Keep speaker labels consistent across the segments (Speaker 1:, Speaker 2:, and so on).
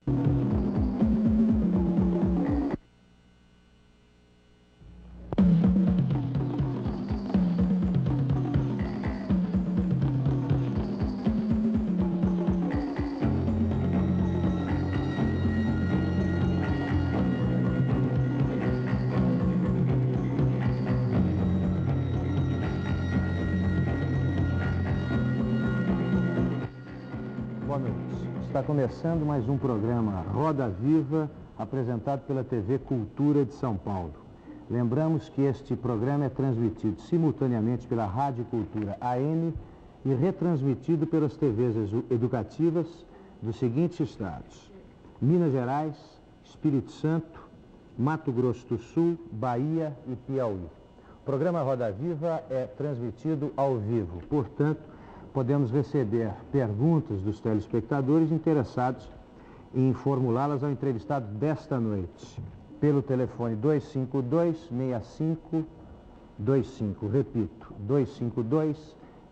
Speaker 1: Boa noite. Está começando mais um programa Roda Viva, apresentado pela TV Cultura de São Paulo. Lembramos que este programa é transmitido simultaneamente pela Rádio Cultura AM e retransmitido pelas TVs educativas dos seguintes estados: Minas Gerais, Espírito Santo, Mato Grosso do Sul, Bahia e Piauí. O programa Roda Viva é transmitido ao vivo, portanto, podemos receber perguntas dos telespectadores interessados em formulá-las ao entrevistado desta noite, pelo telefone 252-6525. Repito,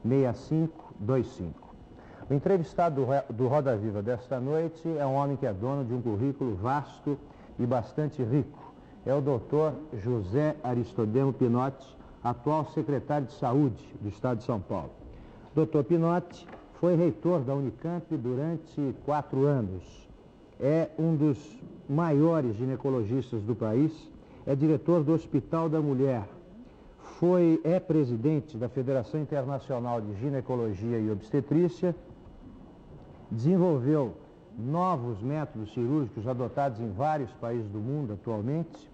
Speaker 1: 252-6525. O entrevistado do Roda Viva desta noite é um homem que é dono de um currículo vasto e bastante rico. É o doutor José Aristodemo Pinotti, atual secretário de Saúde do Estado de São Paulo. Dr. Pinotti foi reitor da Unicamp durante 4 anos. É um dos maiores ginecologistas do país, é diretor do Hospital da Mulher, é presidente da Federação Internacional de Ginecologia e Obstetrícia, desenvolveu novos métodos cirúrgicos adotados em vários países do mundo atualmente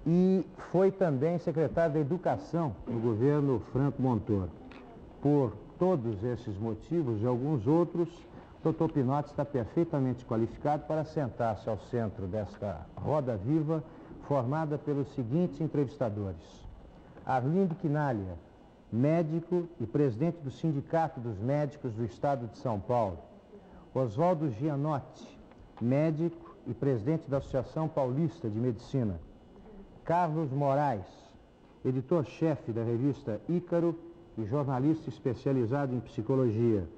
Speaker 1: e foi também secretário da Educação no governo Franco Montoro. Por todos esses motivos e alguns outros, Dr. Pinotti está perfeitamente qualificado para sentar-se ao centro desta roda viva, formada pelos seguintes entrevistadores: Arlindo Quinalha, médico e presidente do Sindicato dos Médicos do Estado de São Paulo; Oswaldo Gianotti, médico e presidente da Associação Paulista de Medicina; Carlos Moraes, editor-chefe da revista Ícaro e jornalista especializado em psicologia;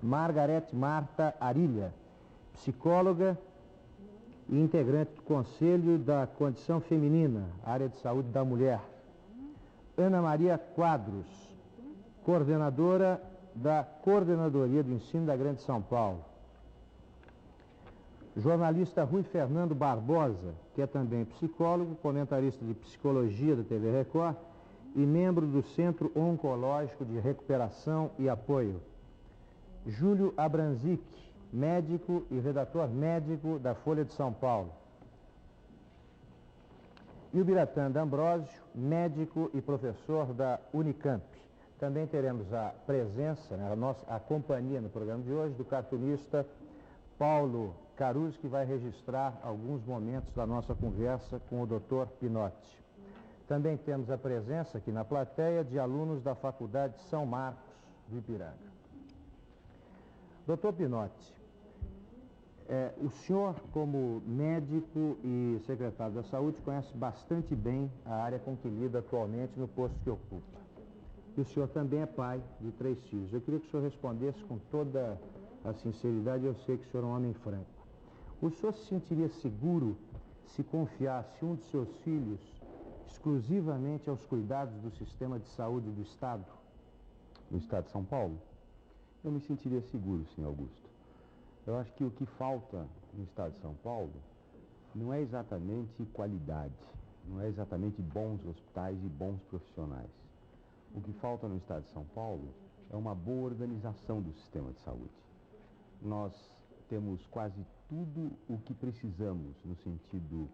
Speaker 1: Margarete Marta Arilha, psicóloga e integrante do Conselho da Condição Feminina, área de saúde da mulher; Ana Maria Quadros, coordenadora da Coordenadoria do Ensino da Grande São Paulo; jornalista Rui Fernando Barbosa, que é também psicólogo, comentarista de psicologia da TV Record e membro do Centro Oncológico de Recuperação e Apoio; Júlio Abranzic, médico e redator médico da Folha de São Paulo; e o Biratã D'Ambrosio, médico e professor da Unicamp. Também teremos a presença, a companhia no programa de hoje, do cartunista Paulo Caruso, que vai registrar alguns momentos da nossa conversa com o Dr. Pinotti. Também temos a presença aqui na plateia de alunos da Faculdade de São Marcos do Ipiranga. Doutor Pinotti, o senhor, como médico e secretário da Saúde, conhece bastante bem a área com que lida atualmente no posto que ocupa. E o senhor também é pai de 3 filhos. Eu queria que o senhor respondesse com toda a sinceridade, eu sei que o senhor é um homem franco. O senhor se sentiria seguro se confiasse um de seus filhos exclusivamente aos cuidados do sistema de saúde do Estado?
Speaker 2: No Estado de São Paulo? Eu me sentiria seguro, senhor Augusto. Eu acho que o que falta no Estado de São Paulo não é exatamente qualidade, não é exatamente bons hospitais e bons profissionais. O que falta no Estado de São Paulo é uma boa organização do sistema de saúde. Nós temos quase tudo o que precisamos no sentido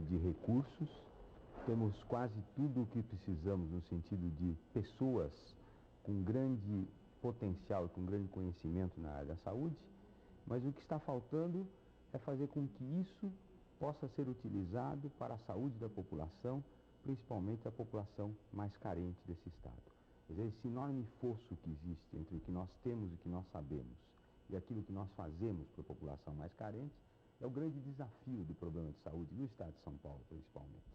Speaker 2: de recursos, temos quase tudo o que precisamos no sentido de pessoas com grande potencial e com grande conhecimento na área da saúde, mas o que está faltando é fazer com que isso possa ser utilizado para a saúde da população, principalmente a população mais carente desse Estado. Quer dizer, esse enorme fosso que existe entre o que nós temos e o que nós sabemos e aquilo que nós fazemos para a população mais carente é o grande desafio do problema de saúde do Estado de São Paulo, principalmente.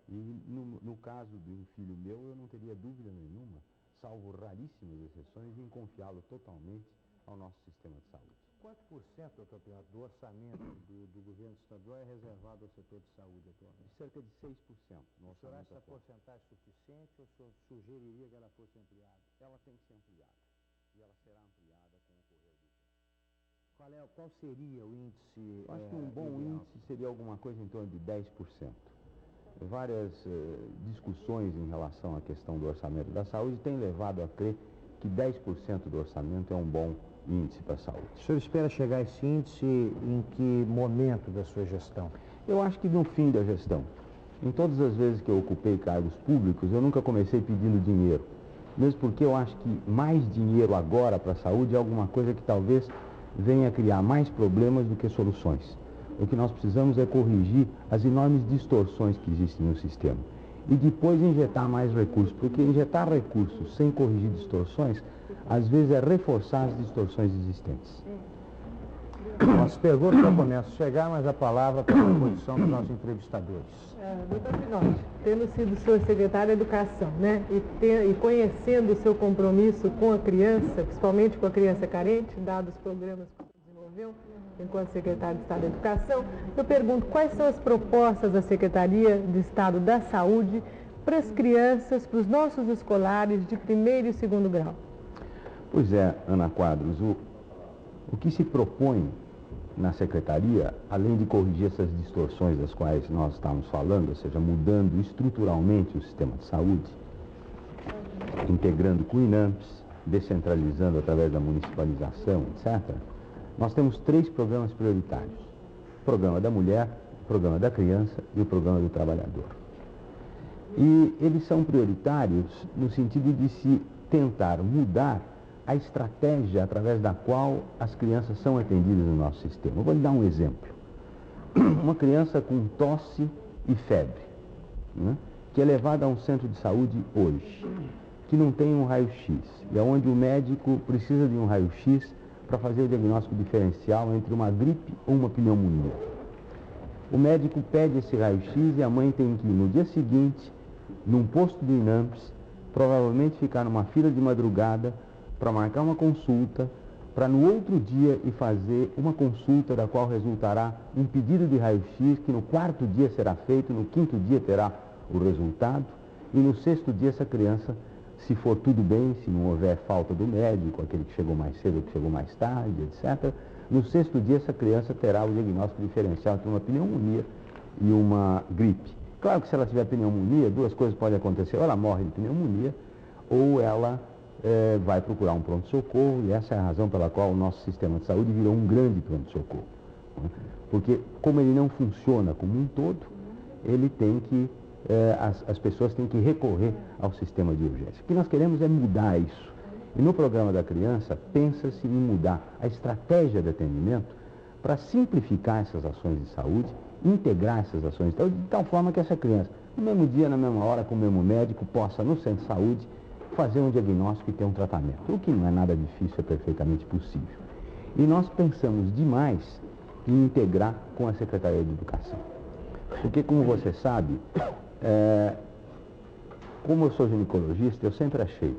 Speaker 2: E no caso de um filho meu, eu não teria dúvida nenhuma, salvo raríssimas exceções, em confiá-lo totalmente ao nosso sistema de saúde.
Speaker 1: Quanto por cento, doutor Pinhotto, do orçamento do governo estadual é reservado ao setor de saúde atualmente?
Speaker 2: Cerca de 6% no
Speaker 1: O senhor acha
Speaker 2: orçamento
Speaker 1: essa
Speaker 2: atual.
Speaker 1: porcentagem suficiente ou o senhor sugeriria que ela fosse ampliada?
Speaker 2: Ela tem que ser ampliada, e ela será ampliada com o correr do tempo.
Speaker 1: Qual seria o índice?
Speaker 2: Eu acho que um bom
Speaker 1: ideal?
Speaker 2: índice seria alguma coisa em torno de 10%. Várias discussões em relação à questão do orçamento da saúde têm levado a crer que 10% do orçamento é um bom índice para a saúde.
Speaker 1: O senhor espera chegar a esse índice em que momento da sua gestão?
Speaker 2: Eu acho que no fim da gestão. Em todas as vezes que eu ocupei cargos públicos, eu nunca comecei pedindo dinheiro. Mesmo porque eu acho que mais dinheiro agora para a saúde é alguma coisa que talvez venha criar mais problemas do que soluções. O que nós precisamos é corrigir as enormes distorções que existem no sistema. E depois injetar mais recursos, porque injetar recursos sem corrigir distorções, às vezes é reforçar as distorções existentes.
Speaker 1: As perguntas já começam a chegar, mas a palavra está à disposição dos nossos entrevistadores.
Speaker 3: Doutor Pinhotto, tendo sido senhor secretário da Educação, né, e conhecendo o seu compromisso com a criança, principalmente com a criança carente, dados os programas que você desenvolveu enquanto secretário de Estado da Educação, eu pergunto quais são as propostas da Secretaria de Estado da Saúde para as crianças, para os nossos escolares de primeiro e segundo grau?
Speaker 2: Pois é, Ana Quadros, o que se propõe na Secretaria, além de corrigir essas distorções das quais nós estamos falando, ou seja, mudando estruturalmente o sistema de saúde, integrando com o INAMPS, descentralizando através da municipalização, etc., nós temos 3 programas prioritários. O programa da mulher, o programa da criança e o programa do trabalhador. E eles são prioritários no sentido de se tentar mudar a estratégia através da qual as crianças são atendidas no nosso sistema. Eu vou lhe dar um exemplo. Uma criança com tosse e febre, né, que é levada a um centro de saúde hoje, que não tem um raio-x, e onde o médico precisa de um raio-x para fazer o diagnóstico diferencial entre uma gripe ou uma pneumonia. O médico pede esse raio-x e a mãe tem que ir no dia seguinte, num posto do INAMPS, provavelmente ficar numa fila de madrugada para marcar uma consulta, para no outro dia ir fazer uma consulta da qual resultará um pedido de raio-x, que no 4º dia será feito, no 5º dia terá o resultado, e no 6º dia essa criança, se for tudo bem, se não houver falta do médico, aquele que chegou mais cedo ou que chegou mais tarde, etc., no 6º dia essa criança terá o diagnóstico diferencial entre uma pneumonia e uma gripe. Claro que se ela tiver pneumonia, 2 coisas podem acontecer, ou ela morre de pneumonia, ou ela vai procurar um pronto-socorro, e essa é a razão pela qual o nosso sistema de saúde virou um grande pronto-socorro. Né? Porque como ele não funciona como um todo, ele tem que, as pessoas têm que recorrer ao sistema de urgência. O que nós queremos é mudar isso. E no programa da criança, pensa-se em mudar a estratégia de atendimento para simplificar essas ações de saúde, integrar essas ações de saúde, de tal forma que essa criança, no mesmo dia, na mesma hora, com o mesmo médico, possa, no centro de saúde, fazer um diagnóstico e ter um tratamento. O que não é nada difícil, é perfeitamente possível. E nós pensamos demais em integrar com a Secretaria de Educação. Porque, como você sabe, como eu sou ginecologista, eu sempre achei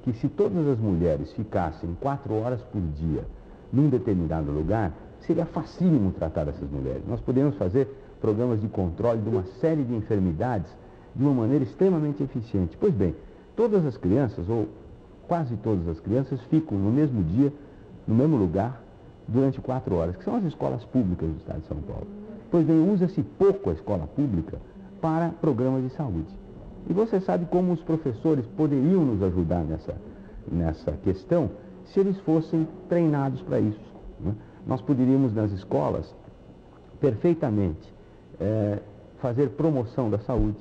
Speaker 2: que se todas as mulheres ficassem 4 horas por dia num determinado lugar, seria facílimo tratar essas mulheres. Nós podemos fazer programas de controle de uma série de enfermidades de uma maneira extremamente eficiente. Pois bem, todas as crianças, ou quase todas as crianças, ficam no mesmo dia, no mesmo lugar, durante 4 horas, que são as escolas públicas do Estado de São Paulo. Pois bem, usa-se pouco a escola pública para programas de saúde. E você sabe como os professores poderiam nos ajudar nessa questão se eles fossem treinados para isso. Né? Nós poderíamos, nas escolas, perfeitamente fazer promoção da saúde.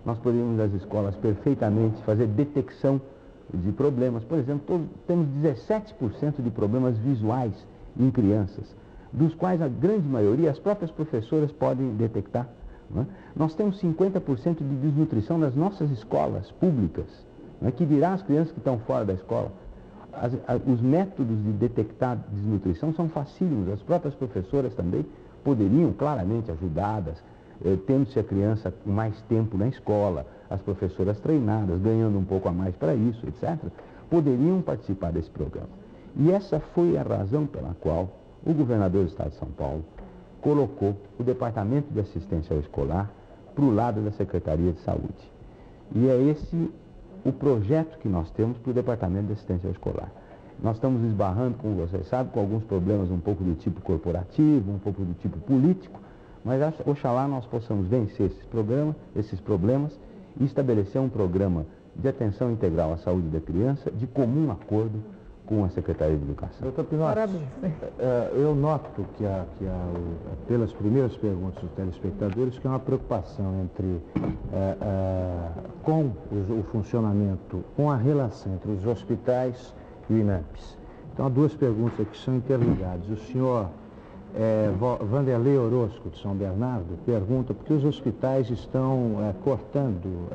Speaker 2: Nós poderíamos, nas escolas, perfeitamente fazer detecção de problemas. Por exemplo, temos 17% de problemas visuais em crianças, dos quais a grande maioria as próprias professoras podem detectar. Não é? Nós temos 50% de desnutrição nas nossas escolas públicas, não é? Que dirá as crianças que estão fora da escola. Os métodos de detectar desnutrição são facílimos, as próprias professoras também poderiam, claramente ajudadas, tendo-se a criança com mais tempo na escola, as professoras treinadas, ganhando um pouco a mais para isso, etc., poderiam participar desse programa. E essa foi a razão pela qual o governador do estado de São Paulo colocou o Departamento de Assistência Escolar para o lado da Secretaria de Saúde. E é esse o projeto que nós temos para o Departamento de Assistência Escolar. Nós estamos esbarrando, como vocês sabem, com alguns problemas um pouco do tipo corporativo, um pouco do tipo político, mas oxalá nós possamos vencer esses problemas e estabelecer um programa de atenção integral à saúde da criança de comum acordo com a Secretaria de Educação.
Speaker 1: Doutor Pinotti, eu noto que pelas primeiras perguntas dos telespectadores, que há uma preocupação com o funcionamento, com a relação entre os hospitais e o INAMPS. Então, há duas perguntas aqui que são interligadas. O senhor Vanderlei Orozco, de São Bernardo, pergunta por que os hospitais estão cortando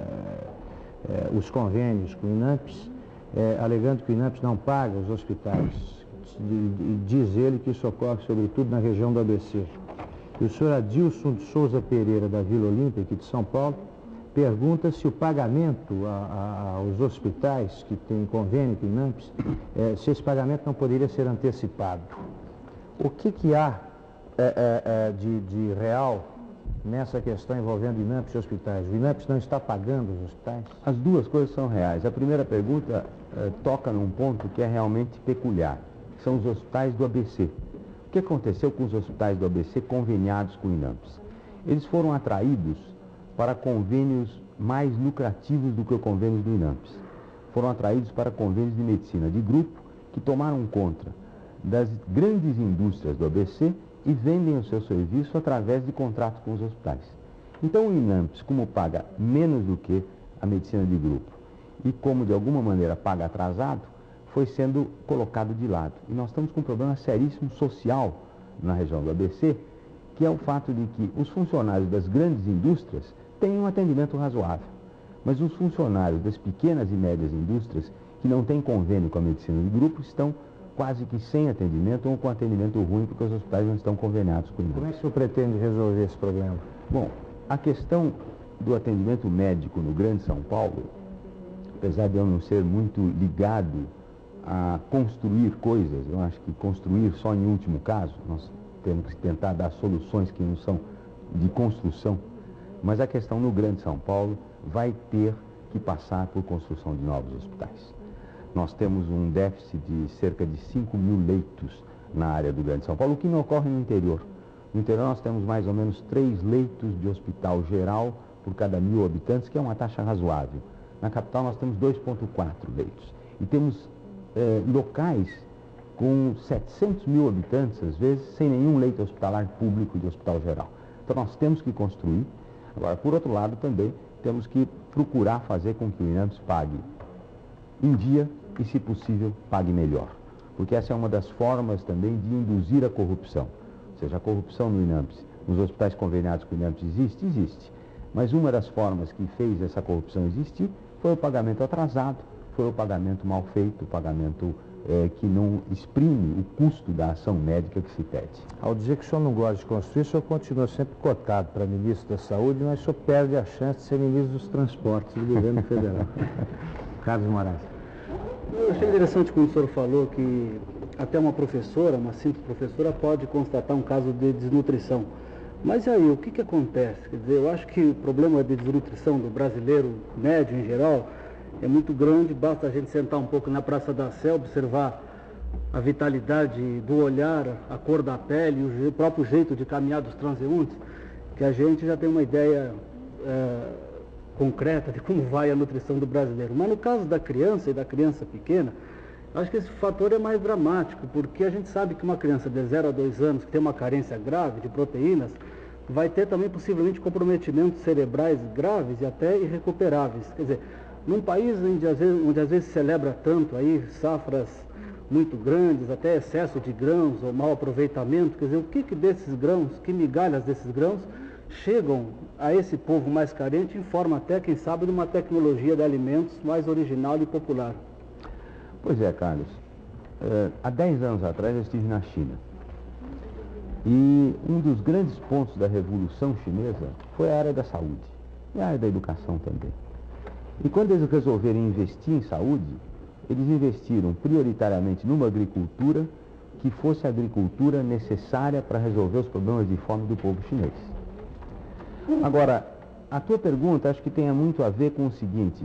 Speaker 1: os convênios com o INAMPS, alegando que o INAMPS não paga os hospitais. Diz ele que isso ocorre sobretudo na região do ABC. E o senhor Adilson de Souza Pereira, da Vila Olímpia, aqui de São Paulo, pergunta se o pagamento aos hospitais que têm convênio com o INAMPS, se esse pagamento não poderia ser antecipado. O que há de real nessa questão envolvendo INAMPS e hospitais? O INAMPS não está pagando os hospitais?
Speaker 2: As duas coisas são reais. A primeira pergunta toca num ponto que é realmente peculiar. São os hospitais do ABC. O que aconteceu com os hospitais do ABC conveniados com o INAMPS? Eles foram atraídos para convênios mais lucrativos do que os convênios do INAMPS. Foram atraídos para convênios de medicina de grupo que tomaram conta das grandes indústrias do ABC e vendem o seu serviço através de contratos com os hospitais. Então o INAMPS, como paga menos do que a medicina de grupo e como de alguma maneira paga atrasado, foi sendo colocado de lado. E nós estamos com um problema seríssimo social na região do ABC, que é o fato de que os funcionários das grandes indústrias têm um atendimento razoável, mas os funcionários das pequenas e médias indústrias que não têm convênio com a medicina de grupo estão quase que sem atendimento ou com atendimento ruim porque os hospitais não estão conveniados com o INAMPS.
Speaker 1: Como é que o senhor pretende resolver esse problema?
Speaker 2: Bom, a questão do atendimento médico no Grande São Paulo, apesar de eu não ser muito ligado a construir coisas, eu acho que construir só em último caso, nós temos que tentar dar soluções que não são de construção, mas a questão no Grande São Paulo vai ter que passar por construção de novos hospitais. Nós temos um déficit de cerca de 5 mil leitos na área do Grande São Paulo, o que não ocorre no interior. No interior nós temos mais ou menos 3 leitos de hospital geral por cada 1.000 habitantes, que é uma taxa razoável. Na capital nós temos 2,4 leitos. E temos locais com 700 mil habitantes, às vezes, sem nenhum leito hospitalar público de hospital geral. Então nós temos que construir. Agora, por outro lado, também temos que procurar fazer com que o INAMPS pague em dia e, se possível, pague melhor. Porque essa é uma das formas também de induzir a corrupção. Ou seja, a corrupção no INAMPS, nos hospitais conveniados com o INAMPS existe. Mas uma das formas que fez essa corrupção existir foi o pagamento atrasado, foi o pagamento mal feito, o pagamento que não exprime o custo da ação médica que se pede.
Speaker 1: Ao dizer que o senhor não gosta de construir, o senhor continua sempre cotado para ministro da Saúde, mas o senhor perde a chance de ser ministro dos Transportes do governo federal. Carlos Moraes.
Speaker 4: Eu achei interessante como o senhor falou que até uma professora, uma simples professora, pode constatar um caso de desnutrição. Mas e aí, o que acontece? Quer dizer, eu acho que o problema de desnutrição do brasileiro médio em geral é muito grande, basta a gente sentar um pouco na Praça da Sé, observar a vitalidade do olhar, a cor da pele, o próprio jeito de caminhar dos transeuntes, que a gente já tem uma ideia concreta de como vai a nutrição do brasileiro. Mas no caso da criança e da criança pequena, acho que esse fator é mais dramático, porque a gente sabe que uma criança de 0 a 2 anos que tem uma carência grave de proteínas, vai ter também possivelmente comprometimentos cerebrais graves e até irrecuperáveis. Quer dizer, num país onde às vezes se celebra tanto aí safras muito grandes, até excesso de grãos ou mau aproveitamento, quer dizer, o que desses grãos, que migalhas desses grãos chegam a esse povo mais carente em forma até, quem sabe, de uma tecnologia de alimentos mais original e popular.
Speaker 2: Pois é, Carlos. Há 10 anos atrás eu estive na China. E um dos grandes pontos da Revolução Chinesa foi a área da saúde e a área da educação também. E quando eles resolverem investir em saúde, eles investiram prioritariamente numa agricultura que fosse a agricultura necessária para resolver os problemas de fome do povo chinês. Agora, a tua pergunta acho que tem muito a ver com o seguinte: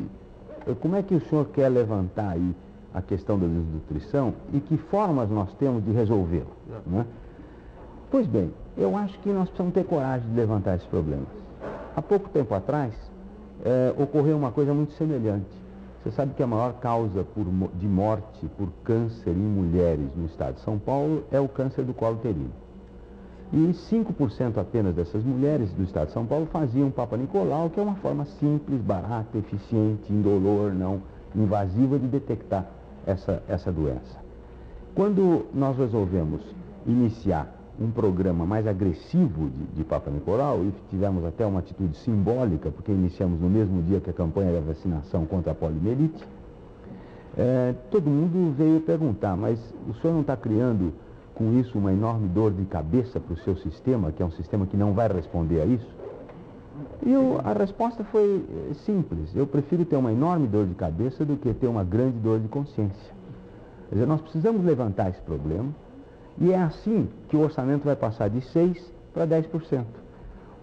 Speaker 2: como é que o senhor quer levantar aí a questão da desnutrição e que formas nós temos de resolvê-la, né? Pois bem, eu acho que nós precisamos ter coragem de levantar esses problemas. Há pouco tempo atrás, ocorreu uma coisa muito semelhante. Você sabe que a maior causa de morte por câncer em mulheres no estado de São Paulo é o câncer do colo uterino. E 5% apenas dessas mulheres do estado de São Paulo faziam Papa Nicolau, que é uma forma simples, barata, eficiente, indolor, não invasiva de detectar essa doença. Quando nós resolvemos iniciar um programa mais agressivo de Papa Nicolau, e tivemos até uma atitude simbólica, porque iniciamos no mesmo dia que a campanha da vacinação contra a poliomielite, todo mundo veio perguntar: mas o senhor não está criando com isso uma enorme dor de cabeça para o seu sistema, que é um sistema que não vai responder a isso? E a resposta foi simples: eu prefiro ter uma enorme dor de cabeça do que ter uma grande dor de consciência. Quer dizer, nós precisamos levantar esse problema, e é assim que o orçamento vai passar de 6% para 10%.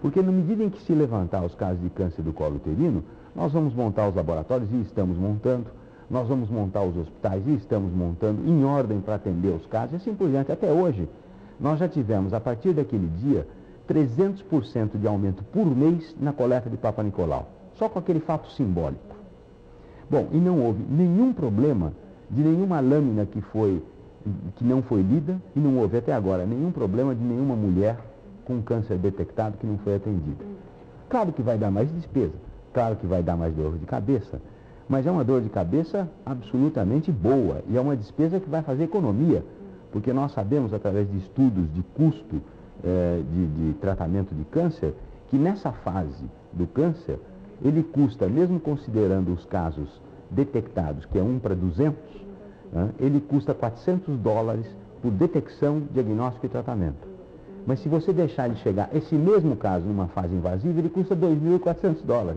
Speaker 2: Porque na medida em que se levantar os casos de câncer do colo uterino, nós vamos montar os laboratórios, e estamos montando, nós vamos montar os hospitais, e estamos montando, em ordem para atender os casos, e assim por diante. Até hoje, nós já tivemos, a partir daquele dia, 300% de aumento por mês na coleta de Papa Nicolau, só com aquele fato simbólico. Bom, e não houve nenhum problema de nenhuma lâmina que não foi lida, e não houve até agora nenhum problema de nenhuma mulher com câncer detectado que não foi atendida. Claro que vai dar mais despesa, claro que vai dar mais dor de cabeça, mas é uma dor de cabeça absolutamente boa, e é uma despesa que vai fazer economia, porque nós sabemos, através de estudos de custo de tratamento de câncer, que nessa fase do câncer, ele custa, mesmo considerando os casos detectados, que é 1 para 200, ele custa $400 por detecção, diagnóstico e tratamento. Mas se você deixar ele chegar, esse mesmo caso, numa fase invasiva, ele custa $2.400.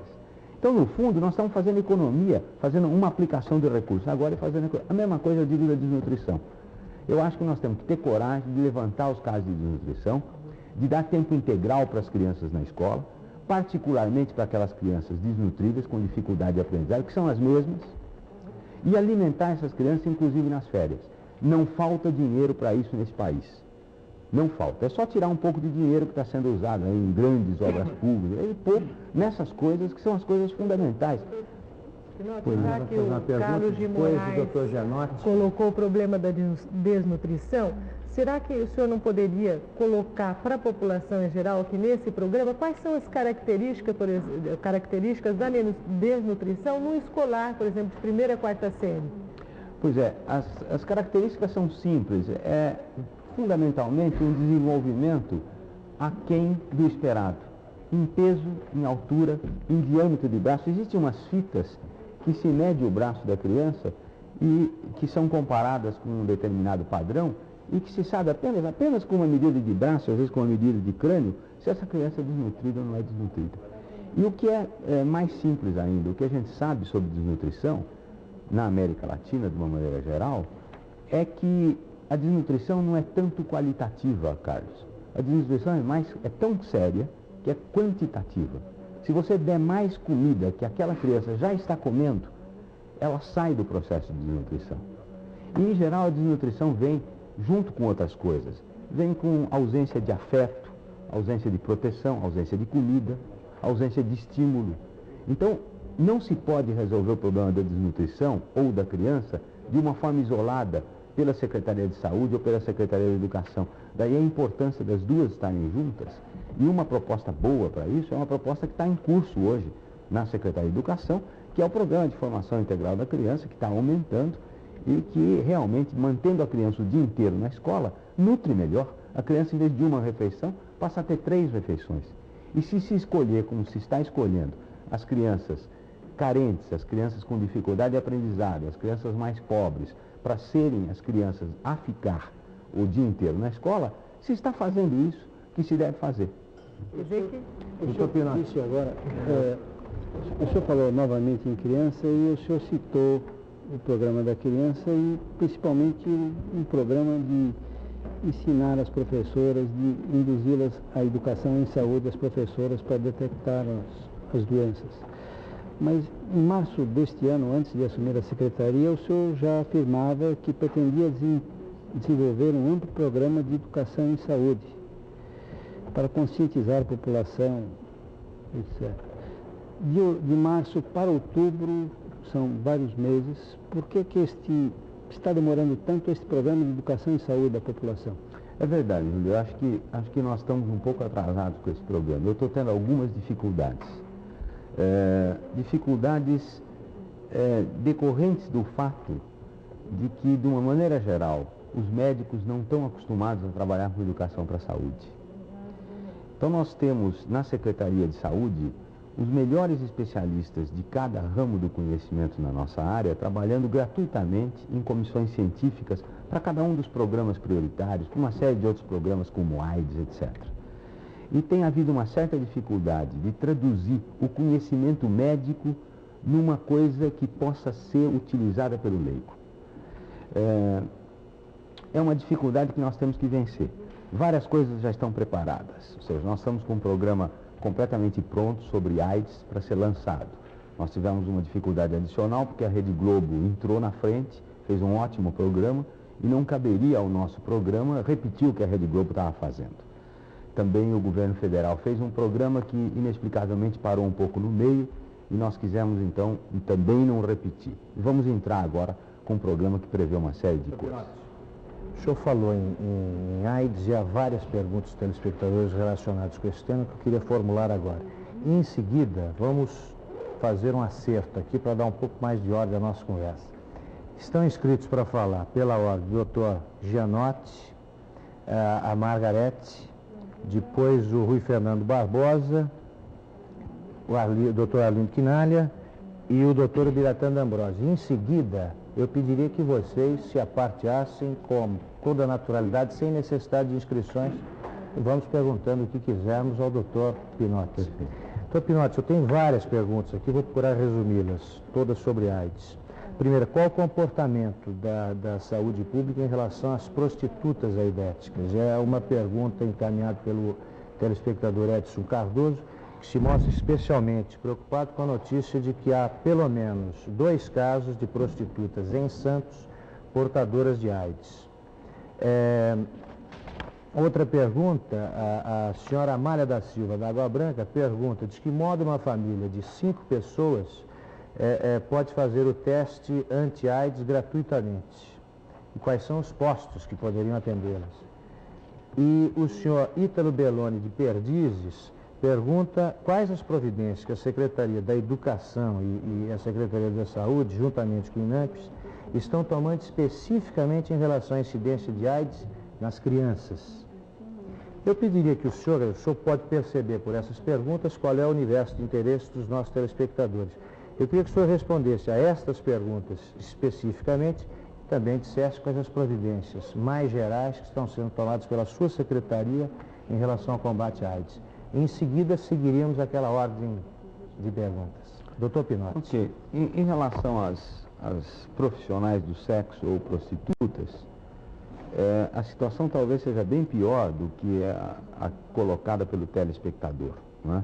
Speaker 2: Então, no fundo, nós estamos fazendo economia, fazendo uma aplicação de recursos. Agora, fazendo a mesma coisa, eu digo, da desnutrição. Eu acho que nós temos que ter coragem de levantar os casos de desnutrição, de dar tempo integral para as crianças na escola, particularmente para aquelas crianças desnutridas, com dificuldade de aprendizagem, que são as mesmas, e alimentar essas crianças, inclusive nas férias. Não falta dinheiro para isso nesse país. Não falta. É só tirar um pouco de dinheiro que está sendo usado em grandes obras públicas e pôr nessas coisas que são as coisas fundamentais.
Speaker 3: Já que o Carlos de Moraes colocou o problema da desnutrição, será que o senhor não poderia colocar para a população em geral aqui nesse programa quais são as características da desnutrição no escolar, por exemplo, de 1ª a 4ª série?
Speaker 2: Pois é, as características são simples. É fundamentalmente um desenvolvimento aquém do esperado, em peso, em altura, em diâmetro de braço. Existem umas fitas que se mede o braço da criança e que são comparadas com um determinado padrão, e que se sabe apenas com uma medida de braço, às vezes com uma medida de crânio, se essa criança é desnutrida ou não é desnutrida. E o que é mais simples ainda, o que a gente sabe sobre desnutrição na América Latina, de uma maneira geral, é que a desnutrição não é tanto qualitativa, Carlos. A desnutrição é tão séria que é quantitativa. Se você der mais comida que aquela criança já está comendo, ela sai do processo de desnutrição. E, em geral, a desnutrição vem junto com outras coisas. Vem com ausência de afeto, ausência de proteção, ausência de comida, ausência de estímulo. Então, não se pode resolver o problema da desnutrição ou da criança de uma forma isolada pela Secretaria de Saúde ou pela Secretaria de Educação. Daí a importância das duas estarem juntas. E uma proposta boa para isso é uma proposta que está em curso hoje na Secretaria de Educação, que é o Programa de Formação Integral da Criança, que está aumentando e que realmente, mantendo a criança o dia inteiro na escola, nutre melhor. A criança, em vez de uma refeição, passa a ter 3 refeições. E se escolher, como se está escolhendo, as crianças carentes, as crianças com dificuldade de aprendizado, as crianças mais pobres, para serem as crianças a ficar o dia inteiro na escola, se está fazendo isso que se deve fazer.
Speaker 4: O senhor disse agora, o senhor falou novamente em criança e o senhor citou
Speaker 5: o programa da criança e principalmente um programa de ensinar as professoras, de induzi-las à educação em saúde, as professoras, para detectar as doenças. Mas em março deste ano, antes de assumir a secretaria, o senhor já afirmava que pretendia desenvolver um amplo programa de educação em saúde para conscientizar a população, etc. De março para outubro, são vários meses. Por que está demorando tanto este programa de educação em saúde da população?
Speaker 2: É verdade, Júlio. Eu acho que nós estamos um pouco atrasados com esse programa. Eu estou tendo algumas dificuldades. Dificuldades decorrentes do fato de que, de uma maneira geral, os médicos não estão acostumados a trabalhar com educação para a saúde. Então nós temos na Secretaria de Saúde os melhores especialistas de cada ramo do conhecimento na nossa área, trabalhando gratuitamente em comissões científicas para cada um dos programas prioritários, para uma série de outros programas como AIDS, etc. E tem havido uma certa dificuldade de traduzir o conhecimento médico numa coisa que possa ser utilizada pelo leigo. É uma dificuldade que nós temos que vencer. Várias coisas já estão preparadas, ou seja, nós estamos com um programa completamente pronto sobre AIDS para ser lançado. Nós tivemos uma dificuldade adicional porque a Rede Globo entrou na frente, fez um ótimo programa e não caberia ao nosso programa repetir o que a Rede Globo estava fazendo. Também o governo federal fez um programa que inexplicavelmente parou um pouco no meio e nós quisemos então também não repetir. Vamos entrar agora com um programa que prevê uma série de coisas.
Speaker 1: O senhor falou em AIDS e há várias perguntas dos telespectadores relacionadas com esse tema que eu queria formular agora. E em seguida, vamos fazer um acerto aqui para dar um pouco mais de ordem à nossa conversa. Estão inscritos para falar, pela ordem, o doutor Gianotti, a Margarete, depois o Rui Fernando Barbosa, o doutor Arlindo Quinalha e o doutor Biratã D'Ambrosio. Em seguida, eu pediria que vocês se aparteassem com toda a naturalidade, sem necessidade de inscrições, e vamos perguntando o que quisermos ao doutor Pinotti. Doutor Pinotti, eu tenho várias perguntas aqui, vou procurar resumi-las, todas sobre AIDS. Primeiro, qual o comportamento da saúde pública em relação às prostitutas aidéticas? É uma pergunta encaminhada pelo telespectador Edson Cardoso, que se mostra especialmente preocupado com a notícia de que há pelo menos 2 casos de prostitutas em Santos portadoras de AIDS. Outra pergunta, a senhora Amália da Silva, da Água Branca, pergunta de que modo uma família de 5 pessoas pode fazer o teste anti-AIDS gratuitamente? E quais são os postos que poderiam atendê-las? E o senhor Ítalo Belloni, de Perdizes, pergunta quais as providências que a Secretaria da Educação e a Secretaria da Saúde, juntamente com o INAMPS, estão tomando especificamente em relação à incidência de AIDS nas crianças. Eu pediria que o senhor pode perceber por essas perguntas qual é o universo de interesse dos nossos telespectadores. Eu queria que o senhor respondesse a estas perguntas especificamente e também dissesse quais as providências mais gerais que estão sendo tomadas pela sua secretaria em relação ao combate à AIDS. Em seguida, seguiríamos aquela ordem de perguntas. Doutor Pinotti.
Speaker 2: Ok. Em relação às profissionais do sexo ou prostitutas, a situação talvez seja bem pior do que a colocada pelo telespectador, não é?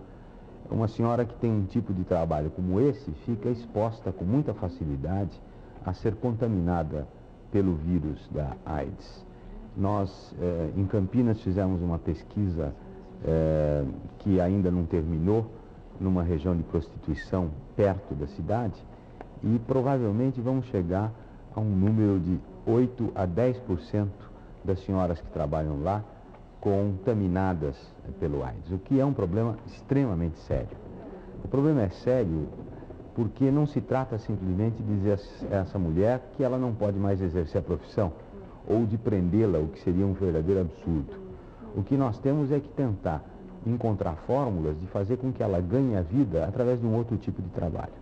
Speaker 2: Uma senhora que tem um tipo de trabalho como esse fica exposta com muita facilidade a ser contaminada pelo vírus da AIDS. Nós, em Campinas, fizemos uma pesquisa que ainda não terminou, numa região de prostituição perto da cidade, e provavelmente vamos chegar a um número de 8 a 10% das senhoras que trabalham lá contaminadas pelo AIDS, o que é um problema extremamente sério. O problema é sério porque não se trata simplesmente de dizer a essa mulher que ela não pode mais exercer a profissão ou de prendê-la, o que seria um verdadeiro absurdo. O que nós temos é que tentar encontrar fórmulas de fazer com que ela ganhe a vida através de um outro tipo de trabalho.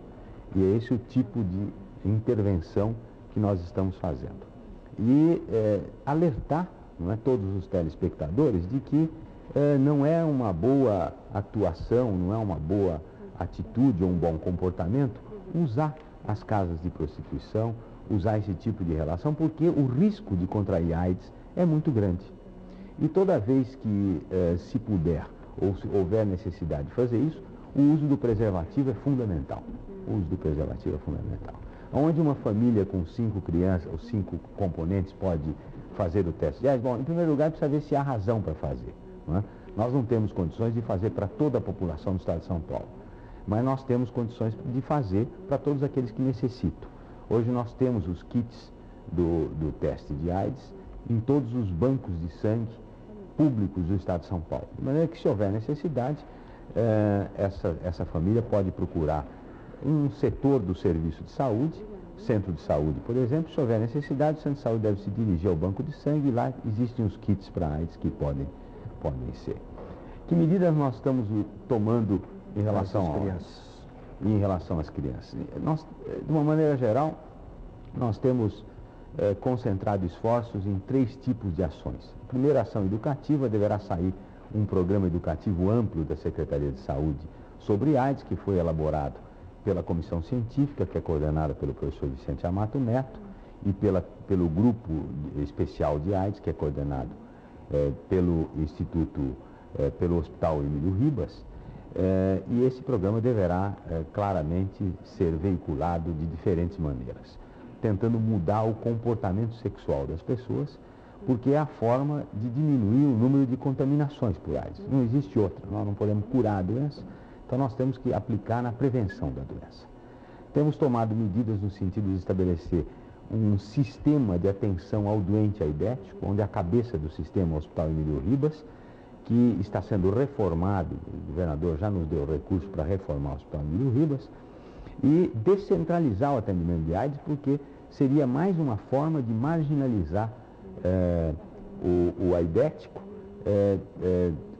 Speaker 2: E é esse o tipo de intervenção que nós estamos fazendo. E alertar, não é, todos os telespectadores de que não é uma boa atuação, não é uma boa atitude ou um bom comportamento usar as casas de prostituição, usar esse tipo de relação, porque o risco de contrair AIDS é muito grande. E toda vez que se puder ou se houver necessidade de fazer isso, o uso do preservativo é fundamental. O uso do preservativo é fundamental. Onde uma família com 5 crianças ou 5 componentes pode fazer o teste de AIDS? Bom, em primeiro lugar, precisa ver se há razão para fazer. Não é? Nós não temos condições de fazer para toda a população do estado de São Paulo, mas nós temos condições de fazer para todos aqueles que necessitam. Hoje nós temos os kits do teste de AIDS em todos os bancos de sangue públicos do estado de São Paulo. De maneira que, se houver necessidade, essa família pode procurar um setor do serviço de saúde, centro de saúde, por exemplo. Se houver necessidade, o centro de saúde deve se dirigir ao banco de sangue e lá existem os kits para AIDS que podem ser. Que medidas nós estamos tomando em relação às crianças? Em relação às crianças? Nós, de uma maneira geral, nós temos concentrado esforços em 3 tipos de ações. A primeira ação educativa, deverá sair um programa educativo amplo da Secretaria de Saúde sobre AIDS, que foi elaborado pela comissão científica, que é coordenada pelo professor Vicente Amato Neto, e pelo grupo especial de AIDS, que é coordenado pelo pelo Hospital Emílio Ribas, e esse programa deverá claramente ser veiculado de diferentes maneiras, tentando mudar o comportamento sexual das pessoas, porque é a forma de diminuir o número de contaminações por AIDS. Não existe outra, nós não podemos curar a doença, então nós temos que aplicar na prevenção da doença. Temos tomado medidas no sentido de estabelecer um sistema de atenção ao doente aidético, onde a cabeça do sistema é o Hospital Emílio Ribas, que está sendo reformado, o governador já nos deu recurso para reformar o Hospital Emílio Ribas, e descentralizar o atendimento de AIDS, porque seria mais uma forma de marginalizar o aidético,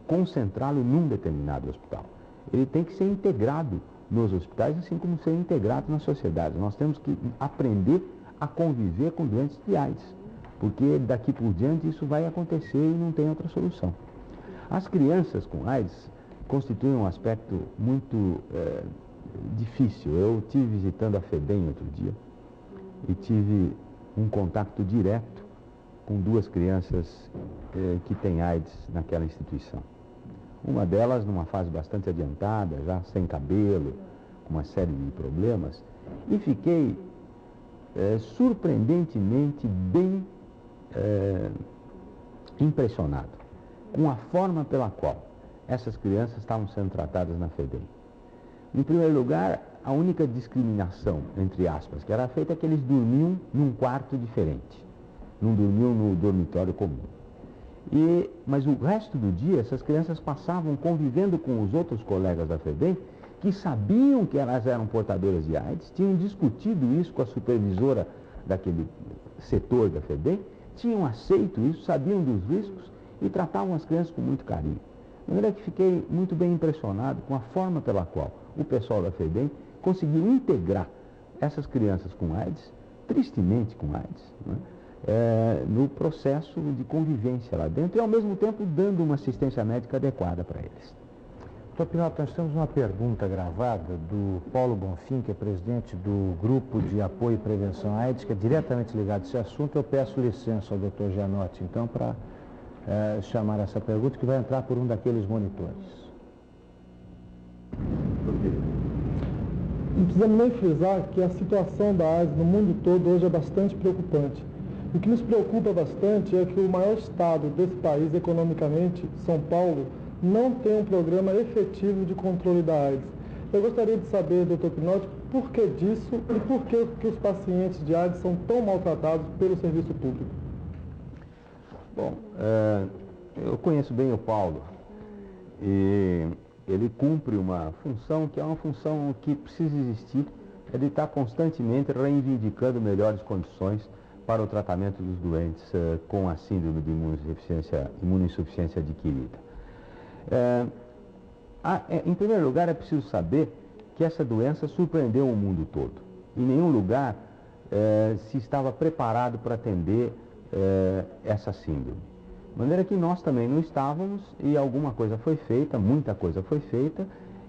Speaker 2: concentrá-lo num determinado hospital. Ele tem que ser integrado nos hospitais, assim como ser integrado na sociedade. Nós temos que aprender a conviver com doentes de AIDS, porque daqui por diante isso vai acontecer e não tem outra solução. As crianças com AIDS constituem um aspecto muito difícil. Eu estive visitando a FEBEM outro dia e tive um contato direto com 2 crianças que têm AIDS naquela instituição. Uma delas numa fase bastante adiantada, já sem cabelo, com uma série de problemas, e fiquei surpreendentemente bem impressionado com a forma pela qual essas crianças estavam sendo tratadas na FEBEM. Em primeiro lugar, a única discriminação, entre aspas, que era feita é que eles dormiam num quarto diferente, não dormiam no dormitório comum. Mas o resto do dia, essas crianças passavam convivendo com os outros colegas da FEBEM, que sabiam que elas eram portadoras de AIDS, tinham discutido isso com a supervisora daquele setor da FEBEM, tinham aceito isso, sabiam dos riscos e tratavam as crianças com muito carinho. De maneira que fiquei muito bem impressionado com a forma pela qual o pessoal da FEBEM conseguiu integrar essas crianças com AIDS, tristemente com AIDS, né, no processo de convivência lá dentro e, ao mesmo tempo, dando uma assistência médica adequada para eles.
Speaker 1: Doutor Pinotto, nós temos uma pergunta gravada do Paulo Bonfim, que é presidente do Grupo de Apoio e Prevenção à AIDS, que é diretamente ligado a esse assunto. Eu peço licença ao doutor Gianotti, então, para chamar essa pergunta, que vai entrar por um daqueles monitores.
Speaker 6: Não precisamos nem frisar que a situação da AIDS no mundo todo hoje é bastante preocupante. O que nos preocupa bastante é que o maior estado desse país, economicamente, São Paulo, não tem um programa efetivo de controle da AIDS. Eu gostaria de saber, doutor Pinotto, por que disso e por que os pacientes de AIDS são tão maltratados pelo serviço público?
Speaker 2: Bom, eu conheço bem o Paulo e ele cumpre uma função que é uma função que precisa existir, é de estar constantemente reivindicando melhores condições para o tratamento dos doentes com a síndrome de imunoinsuficiência adquirida. Em primeiro lugar, é preciso saber que essa doença surpreendeu o mundo todo. Em nenhum lugar se estava preparado para atender essa síndrome. De maneira que nós também não estávamos e alguma coisa foi feita, muita coisa foi feita,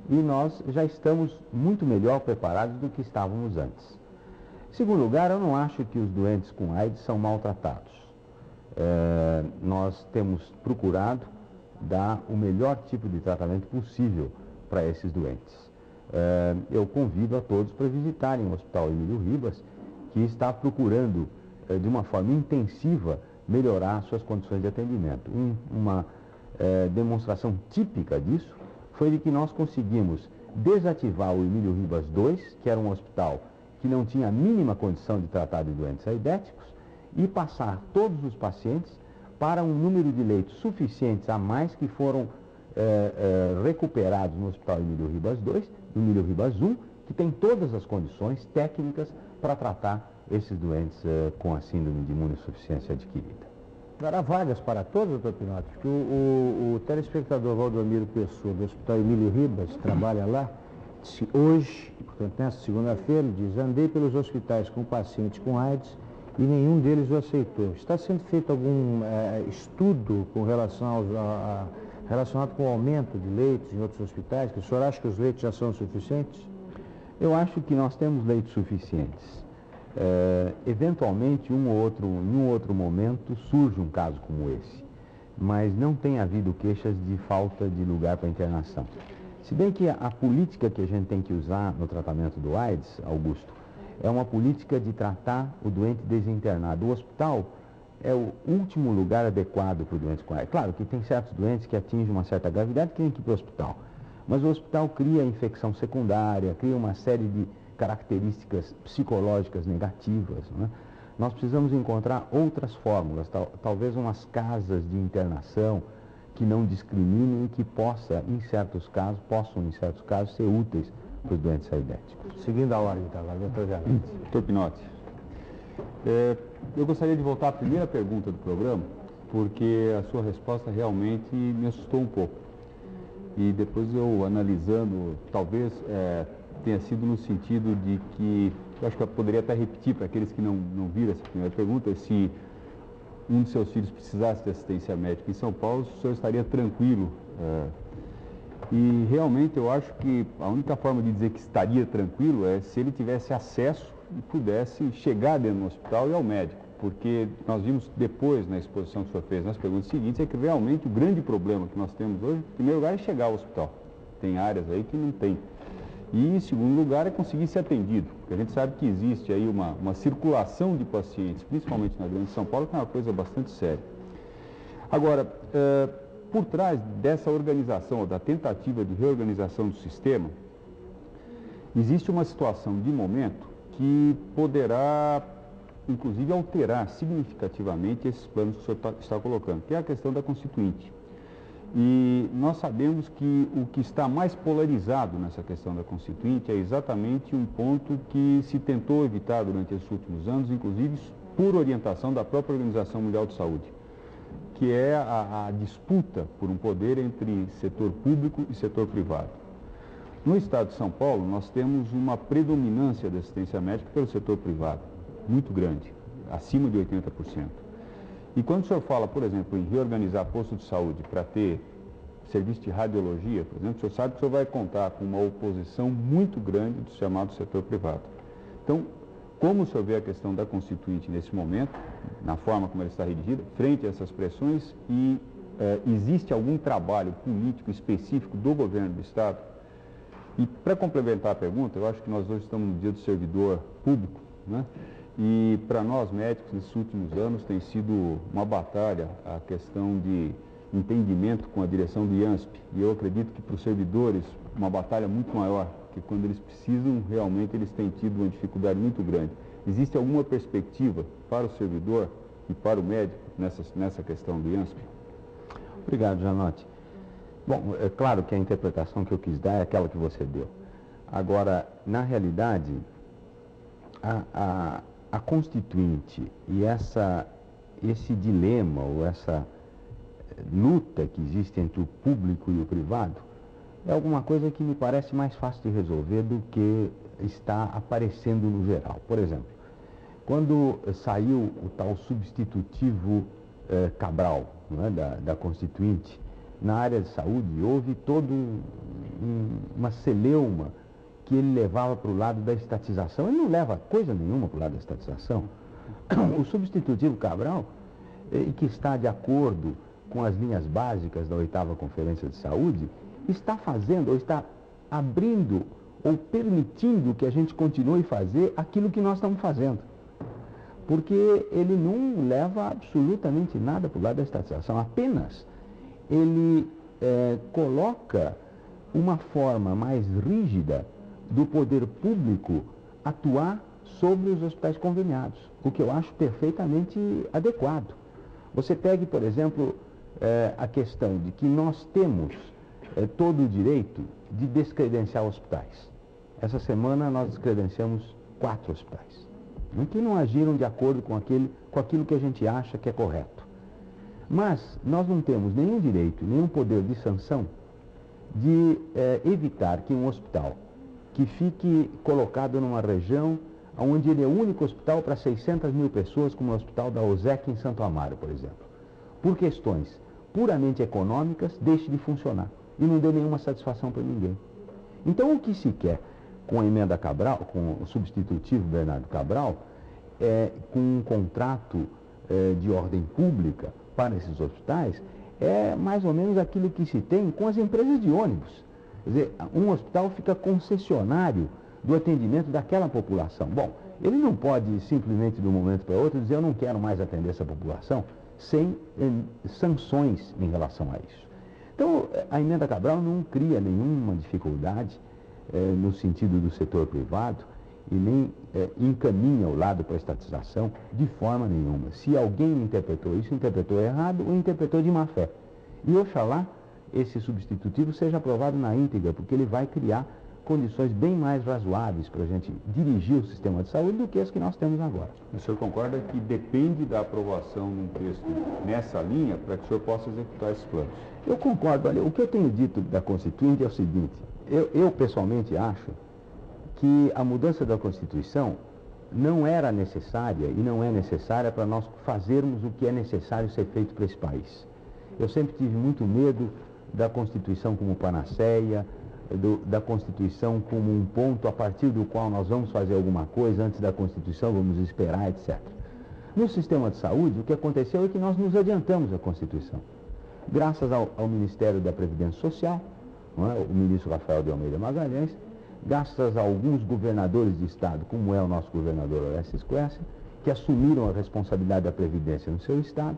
Speaker 2: e nós já estamos muito melhor preparados do que estávamos antes. Em segundo lugar, eu não acho que os doentes com AIDS são maltratados. Nós temos procurado dar o melhor tipo de tratamento possível para esses doentes. Eu convido a todos para visitarem o Hospital Emílio Ribas, que está procurando, de uma forma intensiva, melhorar suas condições de atendimento. Uma demonstração típica disso foi de que nós conseguimos desativar o Emílio Ribas II, que era um hospital que não tinha a mínima condição de tratar de doentes aidéticos, e passar todos os pacientes para um número de leitos suficientes a mais que foram recuperados no Hospital Emílio Ribas II, Emílio Ribas I, que tem todas as condições técnicas para tratar esses doentes com a síndrome de imunossuficiência adquirida.
Speaker 1: Dará vagas para todos, doutor Pinotti? Porque o telespectador Valdomiro Pessoa, do Hospital Emílio Ribas, trabalha lá, hoje, portanto, nesta segunda-feira, ele diz: andei pelos hospitais com pacientes com AIDS e nenhum deles o aceitou. Está sendo feito algum estudo com relação relacionado com o aumento de leitos em outros hospitais? Que o senhor acha que os leitos já são suficientes?
Speaker 2: Eu acho que nós temos leitos suficientes. Eventualmente, em um outro momento, surge um caso como esse, mas não tem havido queixas de falta de lugar para internação. Se bem que a política que a gente tem que usar no tratamento do AIDS, Augusto, é uma política de tratar o doente desinternado. O hospital é o último lugar adequado para o doente com AIDS. Claro que tem certos doentes que atingem uma certa gravidade que tem que ir para o hospital, mas o hospital cria infecção secundária, cria uma série de características psicológicas negativas, né? Nós precisamos encontrar outras fórmulas, talvez umas casas de internação que não discriminem e que possam, em certos casos, ser úteis para os doentes aidéticos.
Speaker 1: Seguindo a ordem, então, agora, doutor Janete.
Speaker 7: Doutor Pinotti, eu gostaria de voltar à primeira pergunta do programa, porque a sua resposta realmente me assustou um pouco. E depois eu analisando, talvez tenha sido no sentido de que, eu acho que eu poderia até repetir para aqueles que não viram essa primeira pergunta, se um de seus filhos precisasse de assistência médica em São Paulo, o senhor estaria tranquilo. E realmente eu acho que a única forma de dizer que estaria tranquilo é se ele tivesse acesso e pudesse chegar dentro do hospital e ao médico. Porque nós vimos depois, na exposição que o senhor fez nas perguntas seguintes, é que realmente o grande problema que nós temos hoje, em primeiro lugar, é chegar ao hospital. Tem áreas aí que não tem. E, em segundo lugar, é conseguir ser atendido, porque a gente sabe que existe aí uma circulação de pacientes, principalmente na Grande São Paulo, que é uma coisa bastante séria. Agora, por trás dessa organização, ou da tentativa de reorganização do sistema, existe uma situação de momento que poderá, inclusive, alterar significativamente esses planos que o senhor está colocando, que é a questão da Constituinte. E nós sabemos que o que está mais polarizado nessa questão da Constituinte é exatamente um ponto que se tentou evitar durante esses últimos anos, inclusive por orientação da própria Organização Mundial de Saúde, que é a disputa por um poder entre setor público e setor privado. No estado de São Paulo, nós temos uma predominância da assistência médica pelo setor privado, muito grande, acima de 80%. E quando o senhor fala, por exemplo, em reorganizar posto de saúde para ter serviço de radiologia, por exemplo, o senhor sabe que o senhor vai contar com uma oposição muito grande do chamado setor privado. Então, como o senhor vê a questão da Constituinte nesse momento, na forma como ela está redigida, frente a essas pressões, e existe algum trabalho político específico do governo do Estado? E para complementar a pergunta, eu acho que nós hoje estamos no dia do servidor público, né? E para nós médicos, nesses últimos anos, tem sido uma batalha a questão de entendimento com a direção do IANSP. E eu acredito que para os servidores, uma batalha muito maior, que quando eles precisam, realmente eles têm tido uma dificuldade muito grande. Existe alguma perspectiva para o servidor e para o médico nessa questão do IANSP?
Speaker 2: Obrigado, Janote. Bom, é claro que a interpretação que eu quis dar é aquela que você deu. Agora, na realidade, a Constituinte e esse dilema ou essa luta que existe entre o público e o privado é alguma coisa que me parece mais fácil de resolver do que está aparecendo no geral. Por exemplo, quando saiu o tal substitutivo Cabral, não é, da Constituinte, na área de saúde houve toda uma celeuma que ele levava para o lado da estatização. Ele não leva coisa nenhuma para o lado da estatização. O substitutivo Cabral, que está de acordo com as linhas básicas da 8ª Conferência de Saúde, está fazendo, ou está abrindo, ou permitindo que a gente continue a fazer aquilo que nós estamos fazendo. Porque ele não leva absolutamente nada para o lado da estatização, apenas ele coloca uma forma mais rígida do poder público atuar sobre os hospitais conveniados, o que eu acho perfeitamente adequado. Você pegue, por exemplo, a questão de que nós temos todo o direito de descredenciar hospitais. Essa semana nós descredenciamos 4 hospitais, que não agiram de acordo com aquilo que a gente acha que é correto. Mas nós não temos nenhum direito, nenhum poder de sanção de evitar que um hospital que fique colocado numa região onde ele é o único hospital para 600 mil pessoas, como o Hospital da OSEC em Santo Amaro, por exemplo, por questões puramente econômicas, deixe de funcionar e não dê nenhuma satisfação para ninguém. Então, o que se quer com a emenda Cabral, com o substitutivo Bernardo Cabral, com um contrato de ordem pública para esses hospitais, é mais ou menos aquilo que se tem com as empresas de ônibus. Quer dizer, um hospital fica concessionário do atendimento daquela população. Bom, ele não pode simplesmente de um momento para outro dizer eu não quero mais atender essa população sem sanções em relação a isso. Então, a emenda Cabral não cria nenhuma dificuldade no sentido do setor privado e nem encaminha o lado para a estatização de forma nenhuma. Se alguém interpretou isso, interpretou errado ou interpretou de má fé. E oxalá esse substitutivo seja aprovado na íntegra, porque ele vai criar condições bem mais razoáveis para a gente dirigir o sistema de saúde do que as que nós temos agora.
Speaker 7: O senhor concorda que depende da aprovação de um texto nessa linha para que o senhor possa executar esses planos?
Speaker 2: Eu concordo. Olha, o que eu tenho dito da Constituinte é o seguinte, eu pessoalmente acho que a mudança da Constituição não era necessária e não é necessária para nós fazermos o que é necessário ser feito para esse país. Eu sempre tive muito medo da Constituição como panaceia, da Constituição como um ponto a partir do qual nós vamos fazer alguma coisa, antes da Constituição vamos esperar, etc. No sistema de saúde, o que aconteceu é que nós nos adiantamos da Constituição. Graças ao Ministério da Previdência Social, não é? O ministro Rafael de Almeida Magalhães, graças a alguns governadores de estado, como é o nosso governador Orestes Quercia, que assumiram a responsabilidade da Previdência no seu estado,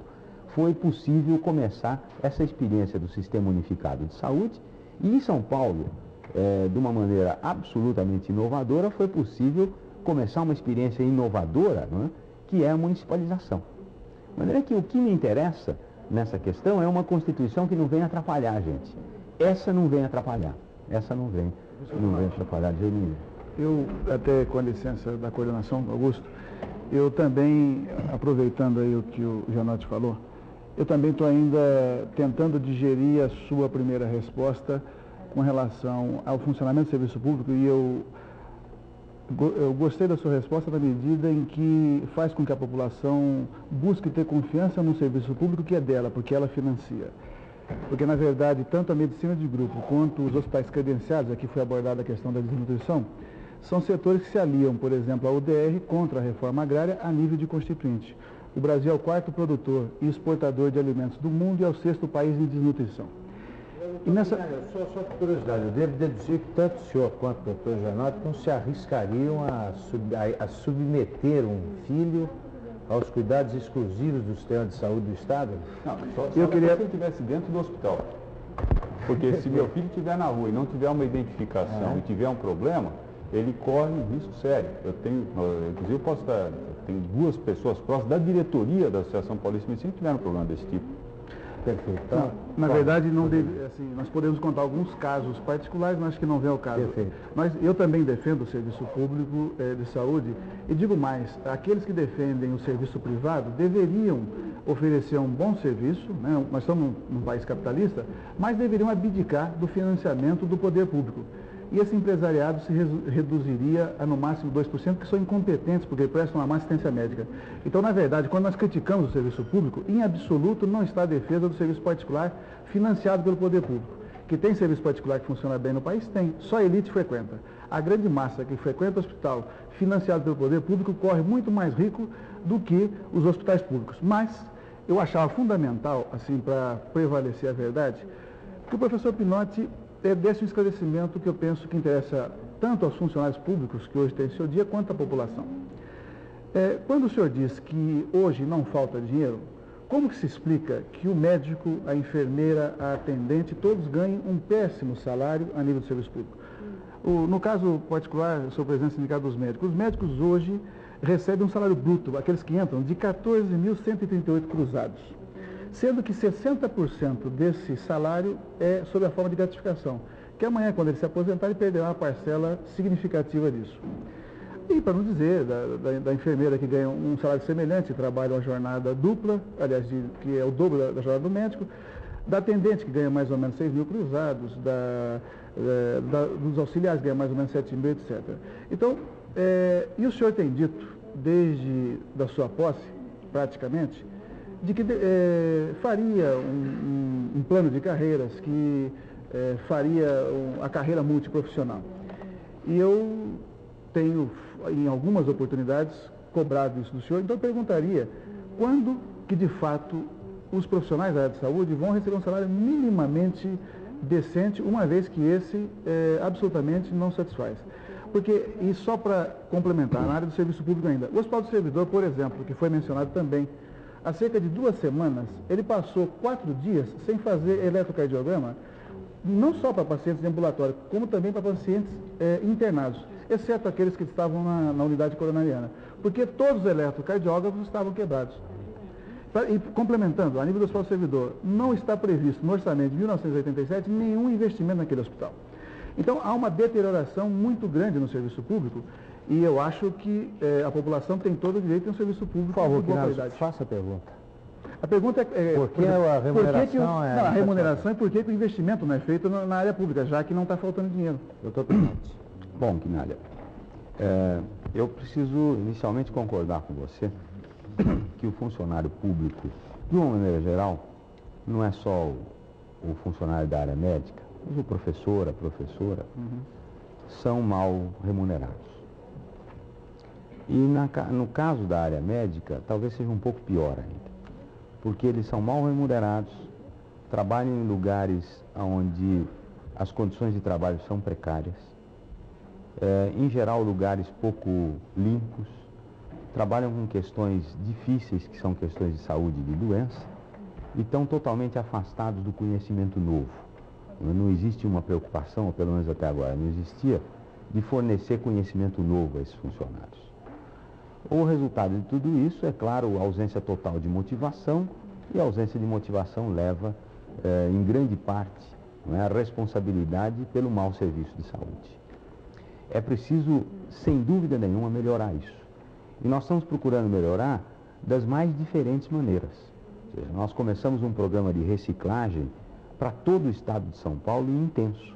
Speaker 2: foi possível começar essa experiência do Sistema Unificado de Saúde. E em São Paulo, de uma maneira absolutamente inovadora, foi possível começar uma experiência inovadora, não é? Que é a municipalização. De maneira que o que me interessa nessa questão é uma Constituição que não vem atrapalhar a gente. Essa não vem atrapalhar. Essa não vem atrapalhar de jeito nenhum.
Speaker 8: Eu, até com a licença da coordenação, Augusto, eu também, aproveitando aí o que o Janotti falou, eu também estou ainda tentando digerir a sua primeira resposta com relação ao funcionamento do serviço público e eu gostei da sua resposta na medida em que faz com que a população busque ter confiança no serviço público que é dela, porque ela financia. Porque, na verdade, tanto a medicina de grupo quanto os hospitais credenciados, aqui foi abordada a questão da desnutrição, são setores que se aliam, por exemplo, à UDR contra a reforma agrária a nível de constituinte. O Brasil é o 4º produtor e exportador de alimentos do mundo e é o 6º país em desnutrição.
Speaker 1: E nessa... Só por curiosidade, eu devo deduzir que tanto o senhor quanto o doutor Janotti não se arriscariam a submeter um filho aos cuidados exclusivos do sistema de saúde do Estado?
Speaker 7: Não, só se ele estivesse dentro do hospital. Porque se meu filho estiver na rua e não tiver uma identificação e tiver um problema, ele corre um risco sério. Inclusive eu posso estar, tem 2 pessoas próximas da diretoria da Associação Paulista de Medicina que tiveram um problema desse tipo.
Speaker 1: Perfeito. Então,
Speaker 8: na verdade, não deve, assim, nós podemos contar alguns casos particulares, mas que não vem ao caso.
Speaker 1: Perfeito.
Speaker 8: Mas eu também defendo o serviço público de saúde e digo mais, aqueles que defendem o serviço privado deveriam oferecer um bom serviço, né? Nós estamos num país capitalista, mas deveriam abdicar do financiamento do poder público. E esse empresariado se reduziria a no máximo 2%, que são incompetentes, porque prestam uma má assistência médica. Então, na verdade, quando nós criticamos o serviço público, em absoluto não está a defesa do serviço particular financiado pelo poder público. Que tem serviço particular que funciona bem no país? Tem. Só a elite frequenta. A grande massa que frequenta o hospital financiado pelo poder público corre muito mais rico do que os hospitais públicos. Mas eu achava fundamental, assim, para prevalecer a verdade, que o professor Pinotti desse um esclarecimento que eu penso que interessa tanto aos funcionários públicos que hoje têm o seu dia, quanto à população. Quando o senhor diz que hoje não falta dinheiro, como que se explica que o médico, a enfermeira, a atendente, todos ganhem um péssimo salário a nível do serviço público? No caso particular, eu sou presidente do Sindicato dos Médicos. Os médicos hoje recebem um salário bruto, aqueles que entram, de 14.138 cruzados, sendo que 60% desse salário é sob a forma de gratificação, que amanhã, quando ele se aposentar, ele perderá uma parcela significativa disso. E para não dizer da enfermeira que ganha um salário semelhante, trabalha uma jornada dupla, aliás, que é o dobro da jornada do médico, da atendente que ganha mais ou menos 6.000 cruzados, dos auxiliares que ganha mais ou menos 7.000, etc. Então, e o senhor tem dito, desde da sua posse, praticamente, de que faria um plano de carreiras, que faria a carreira multiprofissional. E eu tenho, em algumas oportunidades, cobrado isso do senhor, então eu perguntaria quando que, de fato, os profissionais da área de saúde vão receber um salário minimamente decente, uma vez que esse absolutamente não satisfaz. Porque, e só para complementar, na área do serviço público ainda, o Hospital do Servidor, por exemplo, que foi mencionado também, há cerca de 2 semanas, ele passou 4 dias sem fazer eletrocardiograma, não só para pacientes de ambulatório, como também para pacientes internados, exceto aqueles que estavam na unidade coronariana, porque todos os eletrocardiógrafos estavam quebrados. E complementando, a nível do Hospital do Servidor, não está previsto no orçamento de 1987 nenhum investimento naquele hospital. Então, há uma deterioração muito grande no serviço público e eu acho que a população tem todo o direito de um serviço público
Speaker 1: de boa
Speaker 8: qualidade.
Speaker 1: Faça a pergunta.
Speaker 8: A pergunta é...
Speaker 1: Por que a remuneração
Speaker 8: a remuneração e por que o investimento não é feito na área pública, já que não está faltando dinheiro?
Speaker 2: Doutor Pinotti. Bom, Quinalha, eu preciso inicialmente concordar com você que o funcionário público, de uma maneira geral, não é só o funcionário da área médica, mas o professor, a professora, são mal remunerados. E no caso da área médica, talvez seja um pouco pior ainda, porque eles são mal remunerados, trabalham em lugares onde as condições de trabalho são precárias, em geral lugares pouco limpos, trabalham com questões difíceis, que são questões de saúde e de doença, e estão totalmente afastados do conhecimento novo. Não existe uma preocupação, ou pelo menos até agora não existia, de fornecer conhecimento novo a esses funcionários. O resultado de tudo isso é, claro, a ausência total de motivação, e a ausência de motivação leva, em grande parte, a responsabilidade pelo mau serviço de saúde. É preciso, sem dúvida nenhuma, melhorar isso. E nós estamos procurando melhorar das mais diferentes maneiras. Ou seja, nós começamos um programa de reciclagem para todo o estado de São Paulo e intenso.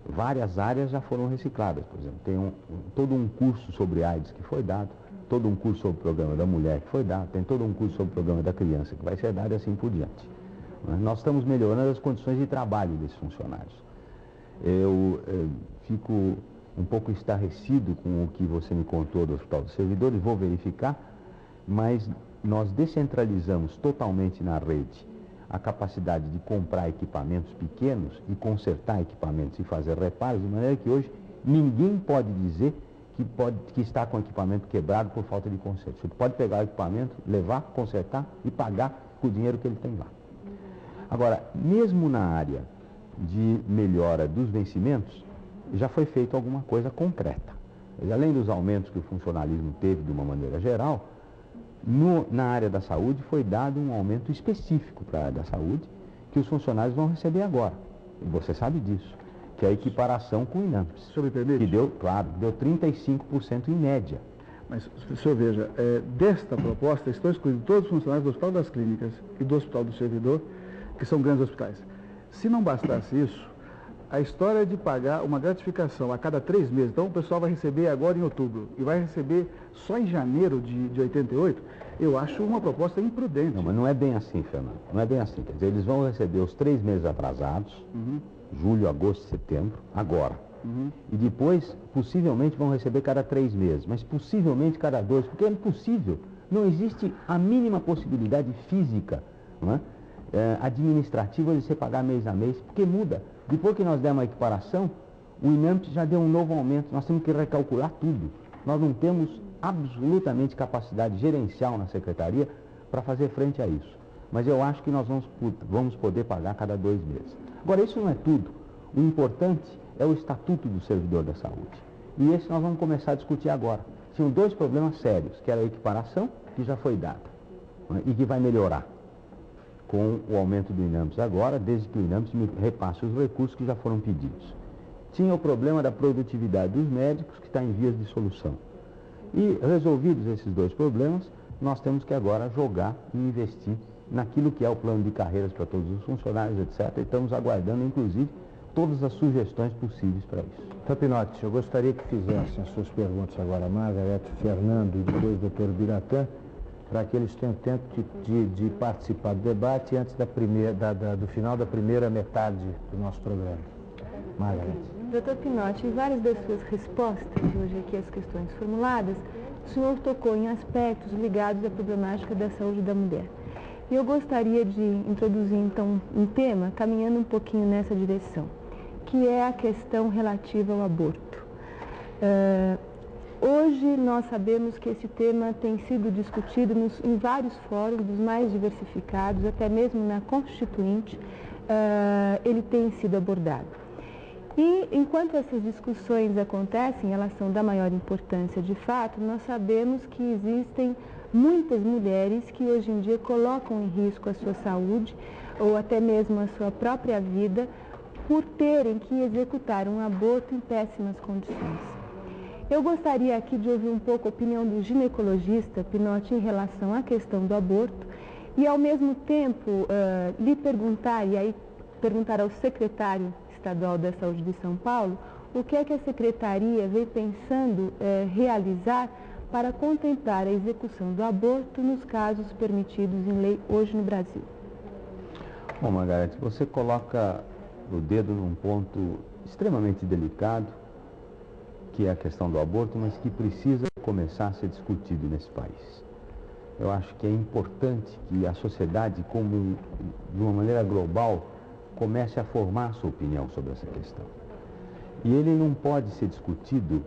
Speaker 2: Várias áreas já foram recicladas. Por exemplo, tem todo um curso sobre AIDS que foi dado, todo um curso sobre o programa da mulher que foi dado, tem todo um curso sobre o programa da criança que vai ser dado e assim por diante. Nós estamos melhorando as condições de trabalho desses funcionários. Eu fico um pouco estarrecido com o que você me contou do Hospital dos Servidores, vou verificar, mas nós descentralizamos totalmente na rede a capacidade de comprar equipamentos pequenos e consertar equipamentos e fazer reparos, de maneira que hoje ninguém pode dizer que está com o equipamento quebrado por falta de conserto. Você pode pegar o equipamento, levar, consertar e pagar com o dinheiro que ele tem lá. Agora, mesmo na área de melhora dos vencimentos, já foi feito alguma coisa concreta. Além dos aumentos que o funcionalismo teve de uma maneira geral, na área da saúde foi dado um aumento específico para a área da saúde, que os funcionários vão receber agora. E você sabe disso, que é a equiparação com o INAMPS.
Speaker 8: O senhor me permite?
Speaker 2: Que deu, claro, deu 35% em média.
Speaker 8: Mas, o senhor veja, desta proposta estão excluídos todos os funcionários do Hospital das Clínicas e do Hospital do Servidor, que são grandes hospitais. Se não bastasse isso, a história de pagar uma gratificação a cada 3 meses, então o pessoal vai receber agora em outubro e vai receber só em janeiro de 88, eu acho uma proposta imprudente.
Speaker 2: Não, mas não é bem assim, Fernando. Não é bem assim. Quer dizer, eles vão receber os 3 meses atrasados, julho, agosto, setembro, agora. E depois, possivelmente, vão receber cada 3 meses, mas possivelmente cada 2, porque é impossível. Não existe a mínima possibilidade física, não é? Administrativa de você pagar mês a mês, porque muda. Depois que nós demos a equiparação, o INAMPS já deu um novo aumento, nós temos que recalcular tudo. Nós não temos absolutamente capacidade gerencial na Secretaria para fazer frente a isso. Mas eu acho que nós vamos poder pagar cada 2 meses. Agora, isso não é tudo. O importante é o Estatuto do Servidor da Saúde. E esse nós vamos começar a discutir agora. Tinham 2 problemas sérios, que era a equiparação, que já foi dada, né, e que vai melhorar com o aumento do INAMPS agora, desde que o INAMPS me repasse os recursos que já foram pedidos. Tinha o problema da produtividade dos médicos, que está em vias de solução. E resolvidos esses 2 problemas, nós temos que agora jogar e investir naquilo que é o plano de carreiras para todos os funcionários, etc. E estamos aguardando, inclusive, todas as sugestões possíveis para isso.
Speaker 1: Tapinotti, eu gostaria que fizessem as suas perguntas agora a Margarete, Fernando e depois o doutor Biratã, para que eles tenham tempo de participar do debate antes do final da primeira metade do nosso programa. Margarete.
Speaker 9: Doutor Pinotti, em várias das suas respostas hoje aqui às questões formuladas, o senhor tocou em aspectos ligados à problemática da saúde da mulher. E eu gostaria de introduzir, então, um tema caminhando um pouquinho nessa direção, que é a questão relativa ao aborto. Hoje nós sabemos que esse tema tem sido discutido em vários fóruns, dos mais diversificados, até mesmo na Constituinte, ele tem sido abordado. E enquanto essas discussões acontecem, elas são da maior importância de fato, nós sabemos que existem muitas mulheres que hoje em dia colocam em risco a sua saúde ou até mesmo a sua própria vida por terem que executar um aborto em péssimas condições. Eu gostaria aqui de ouvir um pouco a opinião do ginecologista Pinotti em relação à questão do aborto e ao mesmo tempo lhe perguntar, e aí perguntar ao secretário estadual da Saúde de São Paulo, o que é que a Secretaria vem pensando realizar para contemplar a execução do aborto nos casos permitidos em lei hoje no Brasil.
Speaker 2: Bom, Margarete, você coloca o dedo num ponto extremamente delicado, que é a questão do aborto, mas que precisa começar a ser discutido nesse país. Eu acho que é importante que a sociedade, como de uma maneira global, comece a formar sua opinião sobre essa questão. E ele não pode ser discutido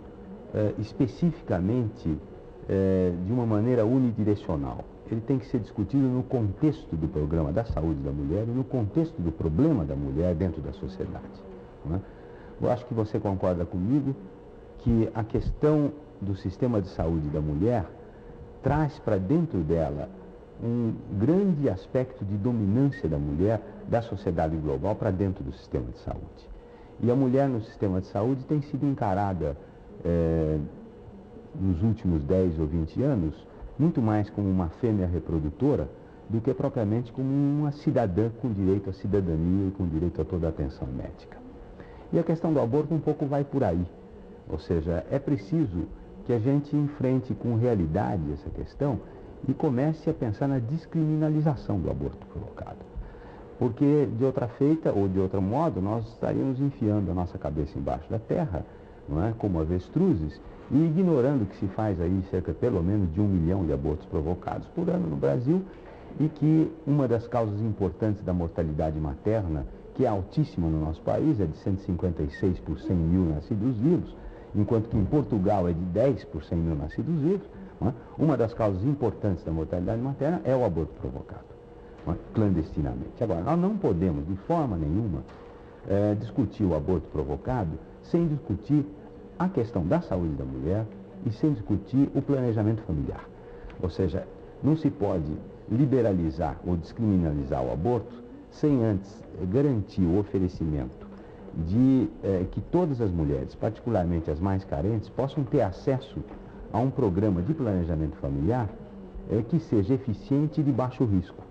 Speaker 2: especificamente de uma maneira unidirecional. Ele tem que ser discutido no contexto do programa da saúde da mulher e no contexto do problema da mulher dentro da sociedade. Não é? Eu acho que você concorda comigo que a questão do sistema de saúde da mulher traz para dentro dela um grande aspecto de dominância da mulher da sociedade global para dentro do sistema de saúde. E a mulher no sistema de saúde tem sido encarada nos últimos 10 ou 20 anos muito mais como uma fêmea reprodutora do que propriamente como uma cidadã com direito à cidadania e com direito a toda a atenção médica. E a questão do aborto um pouco vai por aí. Ou seja, é preciso que a gente enfrente com realidade essa questão e comece a pensar na descriminalização do aborto provocado. Porque, de outra feita, ou de outro modo, nós estaríamos enfiando a nossa cabeça embaixo da terra, não é? Como avestruzes, e ignorando que se faz aí cerca, pelo menos, de 1 milhão de abortos provocados por ano no Brasil, e que uma das causas importantes da mortalidade materna, que é altíssima no nosso país, é de 156 por 100 mil nascidos vivos, enquanto que em Portugal é de 10 por 100 mil nascidos vivos, não é? Uma das causas importantes da mortalidade materna é o aborto provocado, não é? Clandestinamente. Agora, nós não podemos, de forma nenhuma, discutir o aborto provocado sem discutir a questão da saúde da mulher e sem discutir o planejamento familiar. Ou seja, não se pode liberalizar ou descriminalizar o aborto sem antes garantir o oferecimento de que todas as mulheres, particularmente as mais carentes, possam ter acesso a um programa de planejamento familiar que seja eficiente e de baixo risco.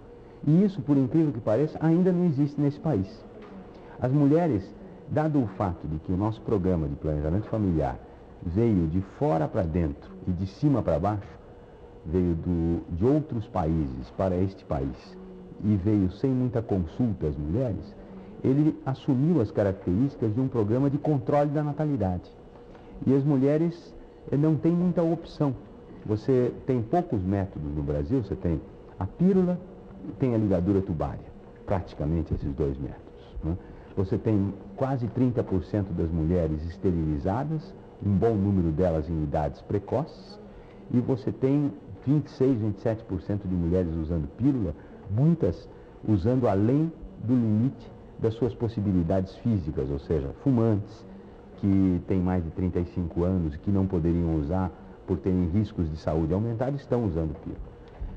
Speaker 2: E isso, por incrível que pareça, ainda não existe nesse país. As mulheres Dado o fato de que o nosso programa de planejamento familiar veio de fora para dentro e de cima para baixo, veio de outros países para este país e veio sem muita consulta às mulheres, ele assumiu as características de um programa de controle da natalidade. E as mulheres não têm muita opção. Você tem poucos métodos no Brasil, você tem a pílula e tem a ligadura tubária, praticamente esses dois métodos, né? Você tem quase 30% das mulheres esterilizadas, um bom número delas em idades precoces, e você tem 26, 27% de mulheres usando pílula, muitas usando além do limite das suas possibilidades físicas, ou seja, fumantes, que têm mais de 35 anos e que não poderiam usar por terem riscos de saúde aumentados, estão usando pílula.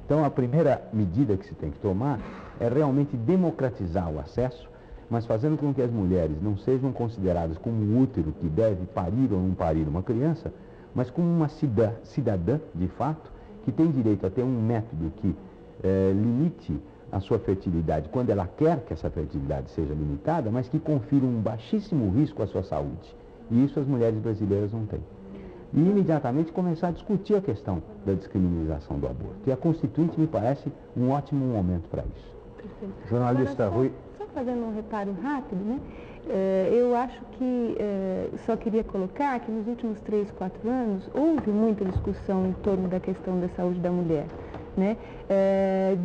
Speaker 2: Então, a primeira medida que se tem que tomar é realmente democratizar o acesso, mas fazendo com que as mulheres não sejam consideradas como um útero que deve parir ou não parir uma criança, mas como uma cidadã, de fato, que tem direito a ter um método que limite a sua fertilidade quando ela quer que essa fertilidade seja limitada, mas que confira um baixíssimo risco à sua saúde. E isso as mulheres brasileiras não têm. E imediatamente começar a discutir a questão da descriminalização do aborto. E a Constituinte me parece um ótimo momento para isso.
Speaker 9: Perfeito.
Speaker 1: Jornalista Rui.
Speaker 9: Só fazendo um reparo rápido, né? Eu acho que só queria colocar que nos últimos 3, 4 anos houve muita discussão em torno da questão da saúde da mulher, né?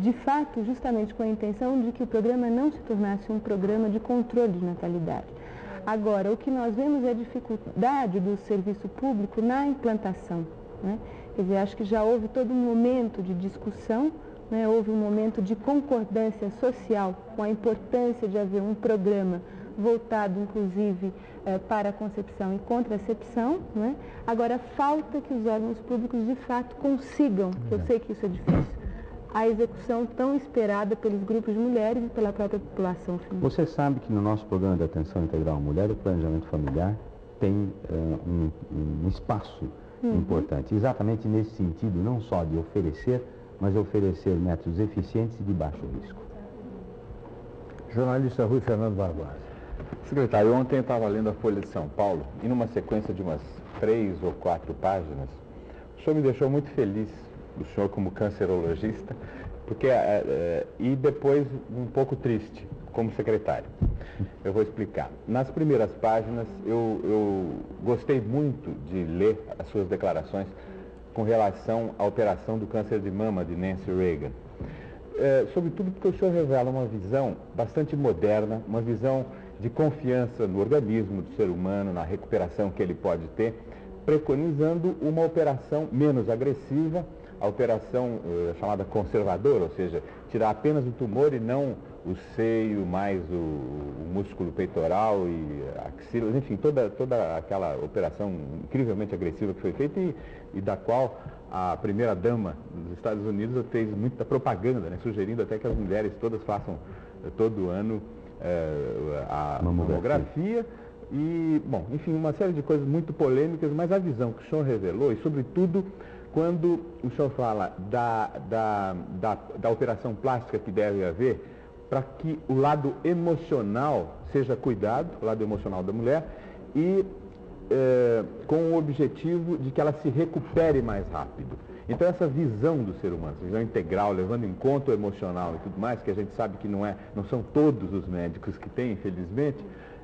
Speaker 9: De fato, justamente com a intenção de que o programa não se tornasse um programa de controle de natalidade. Agora, o que nós vemos é a dificuldade do serviço público na implantação, né? Quer dizer, acho que já houve todo um momento de discussão, né? Houve um momento de concordância social com a importância de haver um programa voltado, inclusive, para a concepção e contracepção, né? Agora, falta que os órgãos públicos, de fato, consigam, eu sei que isso é difícil, a execução tão esperada pelos grupos de mulheres e pela própria população feminina.
Speaker 2: Você sabe que no nosso programa de atenção integral à mulher, o planejamento familiar tem um espaço importante, exatamente nesse sentido, não só de oferecer, mas oferecer métodos eficientes e de baixo risco.
Speaker 1: Jornalista Rui Fernando Barbosa.
Speaker 10: Secretário, ontem eu estava lendo a Folha de São Paulo e numa sequência de umas 3 ou 4 páginas, o senhor me deixou muito feliz, o senhor como cancerologista, porque, e depois um pouco triste como secretário. Eu vou explicar. Nas primeiras páginas eu gostei muito de ler as suas declarações com relação à operação do câncer de mama de Nancy Reagan. Sobretudo porque o senhor revela uma visão bastante moderna, uma visão de confiança no organismo do ser humano, na recuperação que ele pode ter, preconizando uma operação menos agressiva, a operação chamada conservadora, ou seja, tirar apenas o tumor e não o seio, mais o músculo peitoral e axilas, enfim, toda aquela operação incrivelmente agressiva que foi feita e da qual a primeira-dama dos Estados Unidos fez muita propaganda, né, sugerindo até que as mulheres todas façam todo ano a mamografia e, bom, enfim, uma série de coisas muito polêmicas, mas a visão que o senhor revelou, e sobretudo quando o senhor fala da operação plástica que deve haver, para que o lado emocional seja cuidado, o lado emocional da mulher, e com o objetivo de que ela se recupere mais rápido. Então essa visão do ser humano, essa visão integral, levando em conta o emocional e tudo mais, que a gente sabe que não são todos os médicos que têm, infelizmente,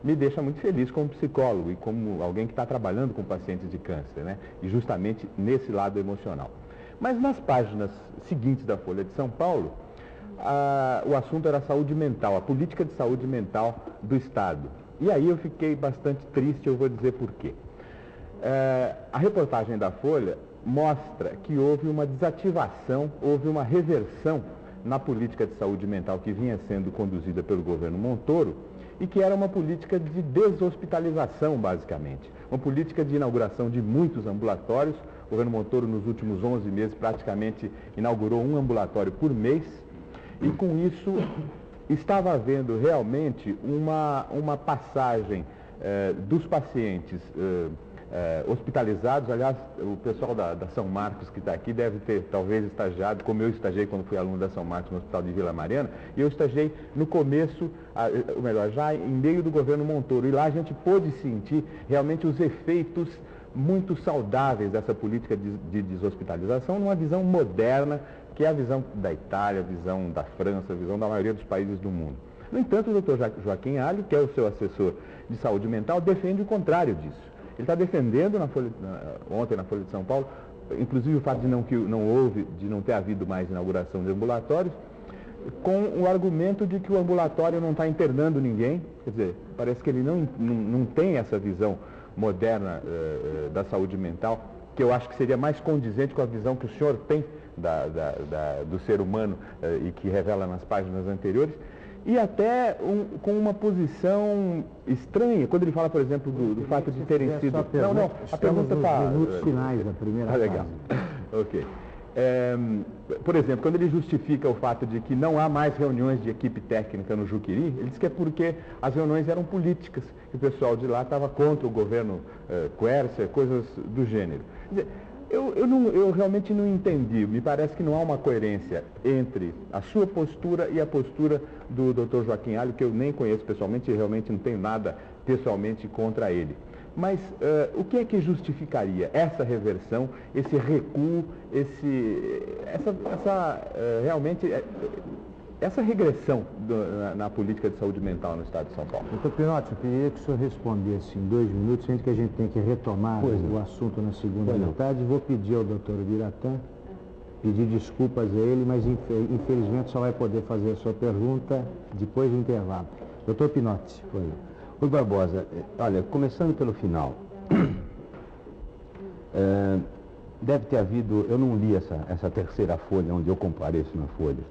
Speaker 10: me deixa muito feliz como psicólogo e como alguém que está trabalhando com pacientes de câncer, né? E justamente nesse lado emocional. Mas nas páginas seguintes da Folha de São Paulo, o assunto era a saúde mental, a política de saúde mental do Estado. E aí eu fiquei bastante triste, eu vou dizer por quê. A reportagem da Folha mostra que houve uma desativação, houve uma reversão na política de saúde mental que vinha sendo conduzida pelo governo Montoro e que era uma política de deshospitalização, basicamente. Uma política de inauguração de muitos ambulatórios. O governo Montoro, nos últimos 11 meses, praticamente inaugurou um ambulatório por mês. E com isso, estava havendo realmente uma passagem dos pacientes hospitalizados. Aliás, o pessoal da São Marcos que está aqui deve ter talvez estagiado, como eu estagiei quando fui aluno da São Marcos no Hospital de Vila Mariana, e eu estagiei no começo, ou melhor, já em meio do governo Montoro, e lá a gente pôde sentir realmente os efeitos muito saudáveis dessa política de deshospitalização numa visão moderna, que é a visão da Itália, a visão da França, a visão da maioria dos países do mundo. No entanto, o Dr. Joaquim Alho, que é o seu assessor de saúde mental, defende o contrário disso. Ele está defendendo ontem na Folha de São Paulo, inclusive o fato de não ter havido mais inauguração de ambulatórios, com o argumento de que o ambulatório não está internando ninguém. Quer dizer, parece que ele não tem essa visão moderna da saúde mental, que eu acho que seria mais condizente com a visão que o senhor tem do ser humano e que revela nas páginas anteriores, e até com uma posição estranha, quando ele fala, por exemplo, do fato de terem sido... Não, a pergunta está...
Speaker 1: minutos finais da primeira fase.
Speaker 10: Legal. Ok. Por exemplo, quando ele justifica o fato de que não há mais reuniões de equipe técnica no Juqueri, ele diz que é porque as reuniões eram políticas, que o pessoal de lá estava contra o governo Quércia, coisas do gênero. Quer dizer, eu realmente não entendi, me parece que não há uma coerência entre a sua postura e a postura do Dr. Joaquim Alho, que eu nem conheço pessoalmente e realmente não tenho nada pessoalmente contra ele. Mas o que é que justificaria essa reversão, esse recuo, essa regressão na política de saúde mental no estado de São Paulo?
Speaker 1: Doutor Pinotti, eu queria que o senhor respondesse em 2 minutos, sendo que a gente tem que retomar o assunto na segunda metade. Vou pedir ao doutor Biratã, pedir desculpas a ele, mas infelizmente só vai poder fazer a sua pergunta depois do intervalo. Doutor Pinotti, por aí.
Speaker 2: Rui Barbosa, olha, começando pelo final, deve ter havido, eu não li essa terceira folha, onde eu compareço na folha,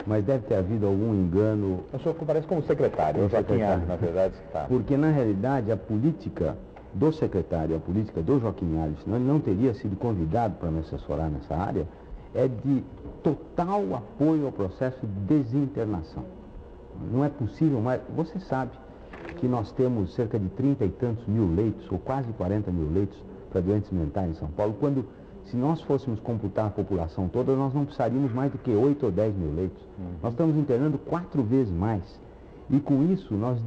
Speaker 2: mas deve ter havido algum engano...
Speaker 10: O senhor comparece como secretário, Joaquim Alho, na verdade. Tá.
Speaker 2: Porque, na realidade, a política do secretário, a política do Joaquim Alho, senão ele não teria sido convidado para me assessorar nessa área, é de total apoio ao processo de desinternação. Não é possível, mas você sabe que nós temos cerca de 30 e tantos mil leitos, ou quase 40 mil leitos para doentes mentais em São Paulo, quando, se nós fôssemos computar a população toda, nós não precisaríamos mais do que 8 ou 10 mil leitos. Nós estamos internando 4 vezes mais. E com isso, nós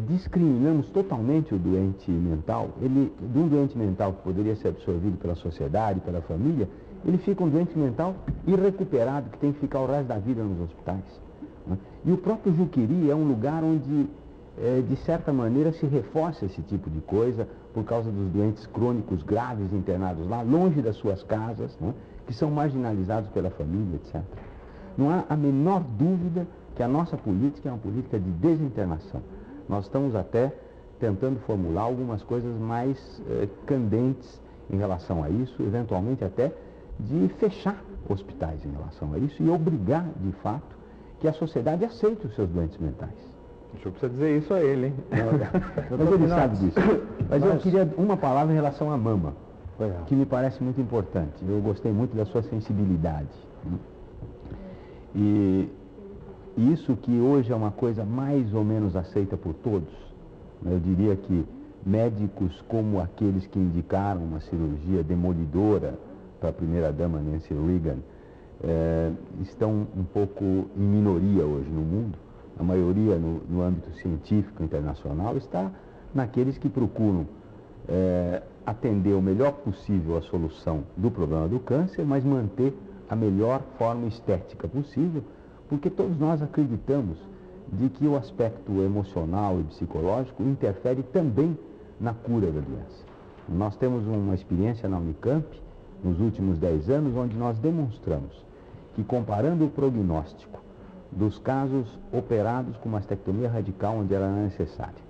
Speaker 2: discriminamos totalmente o doente mental. De um doente mental que poderia ser absorvido pela sociedade, pela família, ele fica um doente mental irrecuperado, que tem que ficar o resto da vida nos hospitais. E o próprio Juqueri é um lugar onde, de certa maneira, se reforça esse tipo de coisa por causa dos doentes crônicos graves internados lá, longe das suas casas, que são marginalizados pela família, etc. Não há a menor dúvida que a nossa política é uma política de desinternação. Nós estamos até tentando formular algumas coisas mais candentes em relação a isso, eventualmente até de fechar hospitais em relação a isso e obrigar, de fato, que a sociedade aceite os seus doentes mentais.
Speaker 10: O senhor precisa dizer isso a ele, hein?
Speaker 2: Mas ele sabe disso. Mas eu queria uma palavra em relação à mama, que me parece muito importante. Eu gostei muito da sua sensibilidade. E isso que hoje é uma coisa mais ou menos aceita por todos, eu diria que médicos como aqueles que indicaram uma cirurgia demolidora para a primeira-dama Nancy Reagan, estão um pouco em minoria hoje no mundo. A maioria no âmbito científico internacional está naqueles que procuram atender o melhor possível a solução do problema do câncer, mas manter a melhor forma estética possível, porque todos nós acreditamos de que o aspecto emocional e psicológico interfere também na cura da doença. Nós temos uma experiência na Unicamp, nos últimos 10 anos, onde nós demonstramos que, comparando o prognóstico dos casos operados com mastectomia radical, onde ela não é necessária,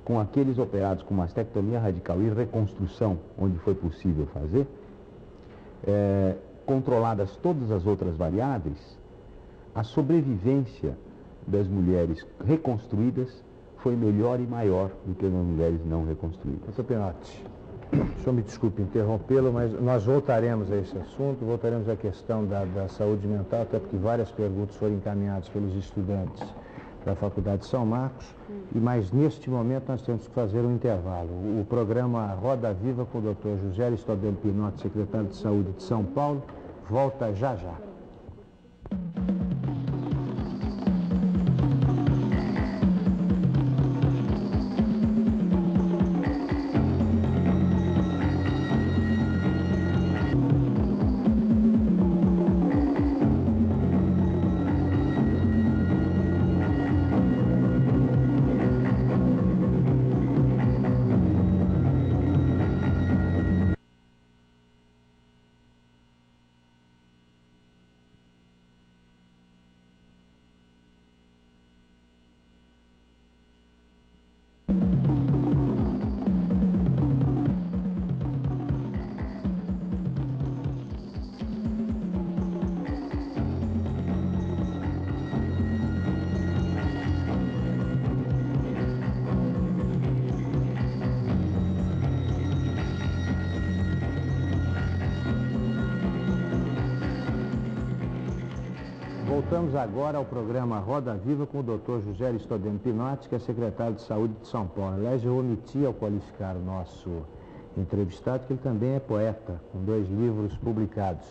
Speaker 2: com aqueles operados com mastectomia radical e reconstrução, onde foi possível fazer, controladas todas as outras variáveis, a sobrevivência das mulheres reconstruídas foi melhor e maior do que as mulheres não reconstruídas.
Speaker 1: Doutor Pinotti, o senhor me desculpe interrompê-lo, mas nós voltaremos a esse assunto, voltaremos à questão da saúde mental, até porque várias perguntas foram encaminhadas pelos estudantes. da Faculdade de São Marcos, mas neste momento nós temos que fazer um intervalo. O programa Roda Viva com o Dr. José Aristódemo Pinotti, secretário de Saúde de São Paulo, volta já já. Voltamos agora ao programa Roda Viva com o Dr. José Aristódemo Pinotti, que é secretário de Saúde de São Paulo. Aliás, eu omiti ao qualificar o nosso entrevistado que ele também é poeta, com 2 livros publicados.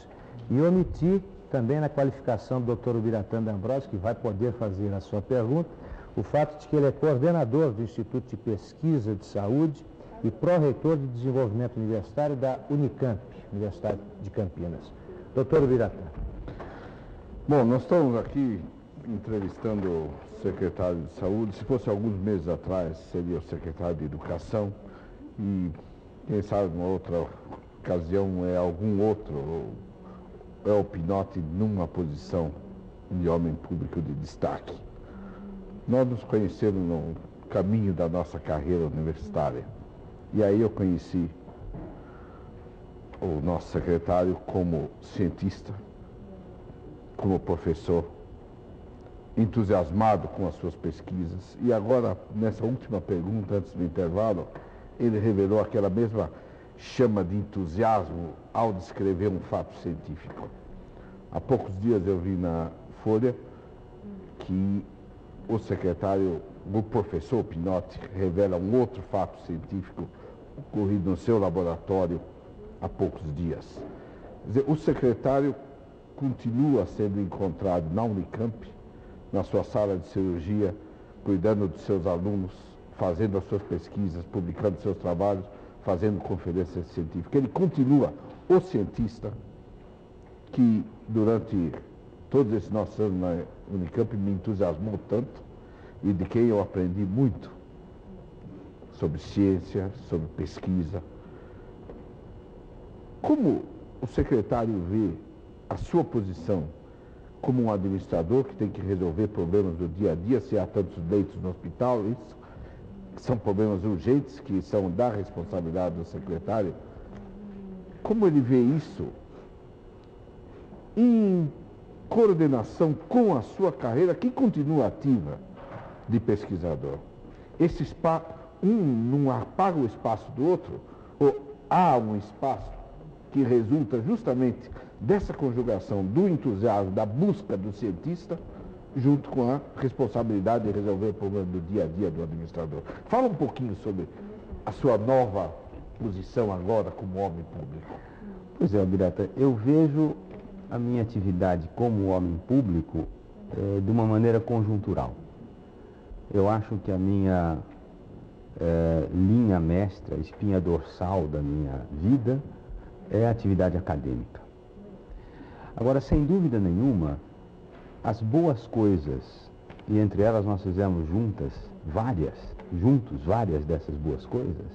Speaker 1: E omiti também na qualificação do Dr. Ubiratã D'Ambrosio, que vai poder fazer a sua pergunta, o fato de que ele é coordenador do Instituto de Pesquisa de Saúde e pró-reitor de Desenvolvimento Universitário da Unicamp, Universidade de Campinas. Dr. Ubiratã.
Speaker 11: Bom, nós estamos aqui entrevistando o secretário de Saúde. Se fosse alguns meses atrás, seria o secretário de Educação. E, quem sabe, numa outra ocasião, é algum outro, é o Pinotti numa posição de homem público de destaque. Nós nos conhecemos no caminho da nossa carreira universitária. E aí eu conheci o nosso secretário como cientista, como professor, entusiasmado com as suas pesquisas. E agora, nessa última pergunta, antes do intervalo, ele revelou aquela mesma chama de entusiasmo ao descrever um fato científico. Há poucos dias eu vi na Folha que o secretário, o professor Pinotti, revela um outro fato científico ocorrido no seu laboratório há poucos dias. Quer dizer, o secretário continua sendo encontrado na Unicamp, na sua sala de cirurgia, cuidando dos seus alunos, fazendo as suas pesquisas, publicando seus trabalhos, fazendo conferências científicas. Ele continua o cientista que, durante todos esses nossos anos na Unicamp, me entusiasmou tanto e de quem eu aprendi muito sobre ciência, sobre pesquisa. Como o secretário vê a sua posição como um administrador que tem que resolver problemas do dia a dia, se há tantos leitos no hospital, isso são problemas urgentes que são da responsabilidade do secretário. Como ele vê isso em coordenação com a sua carreira, que continua ativa de pesquisador? Um não apaga o espaço do outro, ou há um espaço que resulta justamente dessa conjugação do entusiasmo, da busca do cientista, junto com a responsabilidade de resolver o problema do dia a dia do administrador. Fala um pouquinho sobre a sua nova posição agora como homem público.
Speaker 2: Pois é, Ubiratã, eu vejo a minha atividade como homem público de uma maneira conjuntural. Eu acho que a minha linha mestra, espinha dorsal da minha vida, é a atividade acadêmica. Agora, sem dúvida nenhuma, as boas coisas, e entre elas nós fizemos várias dessas boas coisas,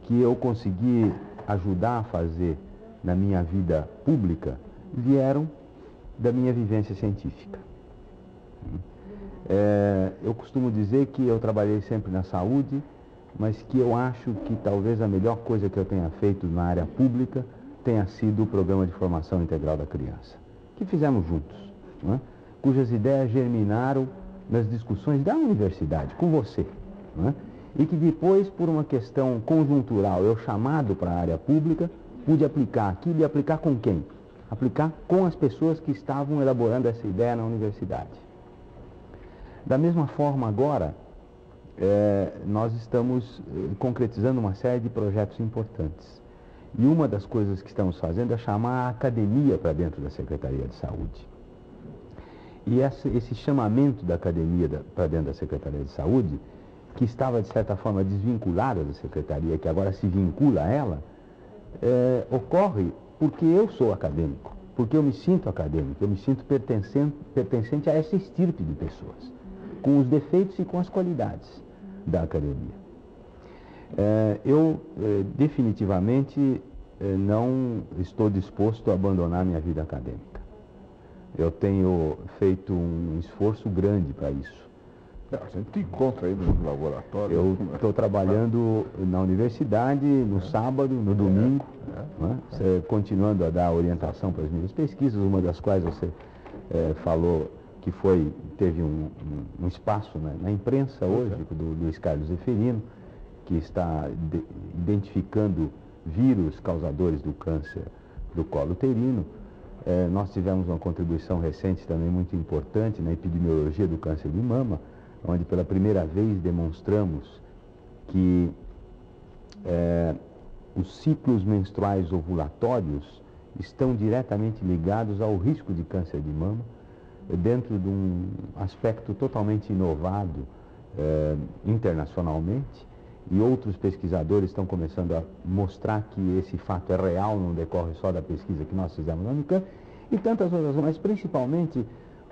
Speaker 2: que eu consegui ajudar a fazer na minha vida pública, vieram da minha vivência científica. Eu costumo dizer que eu trabalhei sempre na saúde, mas que eu acho que talvez a melhor coisa que eu tenha feito na área pública tenha sido o Programa de Formação Integral da Criança, que fizemos juntos, não é? Cujas ideias germinaram nas discussões da universidade, com você, não é? E que depois, por uma questão conjuntural, eu chamado para a área pública, pude aplicar aquilo. E aplicar com quem? Aplicar com as pessoas que estavam elaborando essa ideia na universidade. Da mesma forma, agora, nós estamos concretizando uma série de projetos importantes. E uma das coisas que estamos fazendo é chamar a academia para dentro da Secretaria de Saúde. E esse chamamento da academia para dentro da Secretaria de Saúde, que estava, de certa forma, desvinculada da Secretaria, que agora se vincula a ela, ocorre porque eu sou acadêmico, porque eu me sinto acadêmico, eu me sinto pertencente a essa estirpe de pessoas, com os defeitos e com as qualidades da academia. Eu definitivamente não estou disposto a abandonar minha vida acadêmica. Eu tenho feito um esforço grande para isso.
Speaker 11: A gente te encontra aí no laboratório.
Speaker 2: Eu estou trabalhando na universidade, no sábado, no domingo, né? Continuando a dar orientação para as minhas pesquisas, uma das quais você falou que teve um espaço, né, na imprensa hoje, do Luiz Carlos Zeferino, que está identificando vírus causadores do câncer do colo uterino. Nós tivemos uma contribuição recente também muito importante na epidemiologia do câncer de mama, onde pela primeira vez demonstramos que os ciclos menstruais ovulatórios estão diretamente ligados ao risco de câncer de mama, dentro de um aspecto totalmente inovado internacionalmente, e outros pesquisadores estão começando a mostrar que esse fato é real, não decorre só da pesquisa que nós fizemos na Unicamp, e tantas outras, mas principalmente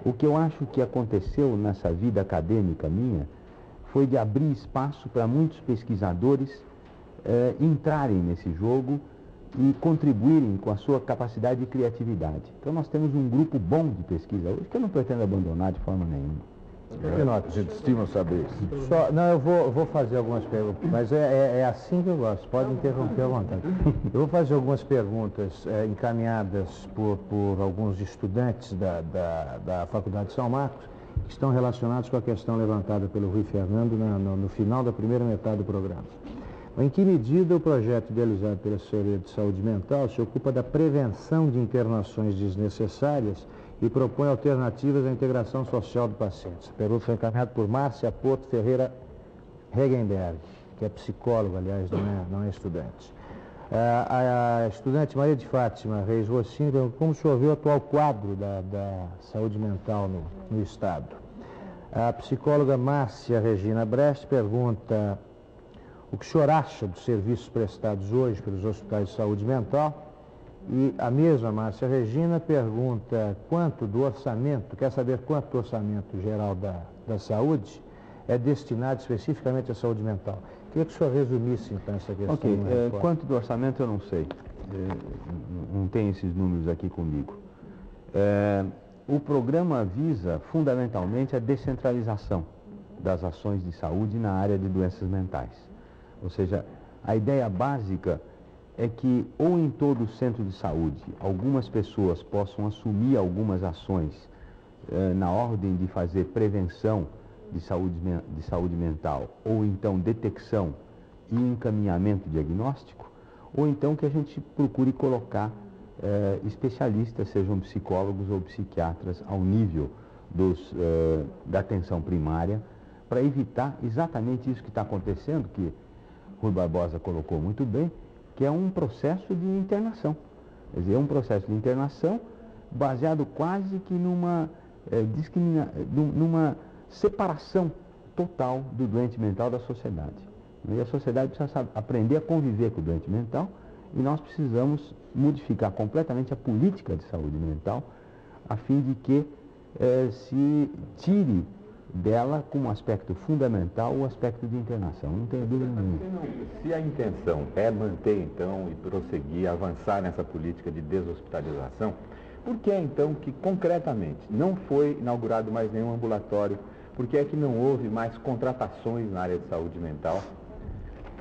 Speaker 2: o que eu acho que aconteceu nessa vida acadêmica minha foi de abrir espaço para muitos pesquisadores entrarem nesse jogo e contribuírem com a sua capacidade de criatividade. Então nós temos um grupo bom de pesquisa hoje que eu não pretendo abandonar de forma nenhuma.
Speaker 11: A gente estima saber isso.
Speaker 1: Eu vou fazer algumas perguntas, mas é assim que eu gosto, pode interromper à vontade. Eu vou fazer algumas perguntas encaminhadas por alguns estudantes da Faculdade de São Marcos, que estão relacionados com a questão levantada pelo Rui Fernando no final da primeira metade do programa. Em que medida o projeto idealizado pela Assessoria de Saúde Mental se ocupa da prevenção de internações desnecessárias e propõe alternativas à integração social do paciente? A pergunta foi encaminhada por Márcia Porto Ferreira Regenberg, que é psicóloga, aliás, não é estudante. A estudante Maria de Fátima Reis Rocinho perguntou como o senhor vê o atual quadro da saúde mental no Estado. A psicóloga Márcia Regina Brecht pergunta o que o senhor acha dos serviços prestados hoje pelos hospitais de saúde mental. E a mesma Márcia Regina pergunta quer saber quanto do orçamento geral da saúde é destinado especificamente à saúde mental. Queria que o senhor resumisse então essa questão.
Speaker 2: Ok, quanto do orçamento eu não sei, não tenho esses números aqui comigo. O programa visa fundamentalmente a descentralização das ações de saúde na área de doenças mentais. Ou seja, a ideia básica é que ou em todo o centro de saúde algumas pessoas possam assumir algumas ações na ordem de fazer prevenção de saúde mental, ou então detecção e encaminhamento diagnóstico, ou então que a gente procure colocar especialistas, sejam psicólogos ou psiquiatras, ao nível da atenção primária, para evitar exatamente isso que está acontecendo, que Rui Barbosa colocou muito bem, que é um processo de internação. Quer dizer, é um processo de internação baseado quase que numa separação total do doente mental da sociedade. E a sociedade precisa aprender a conviver com o doente mental, e nós precisamos modificar completamente a política de saúde mental, a fim de que se tire dela como aspecto fundamental o aspecto de internação. Não tenho dúvida nenhuma.
Speaker 10: Se a intenção é manter então e prosseguir, avançar nessa política de deshospitalização, por que é então que concretamente não foi inaugurado mais nenhum ambulatório? Por que é que não houve mais contratações na área de saúde mental?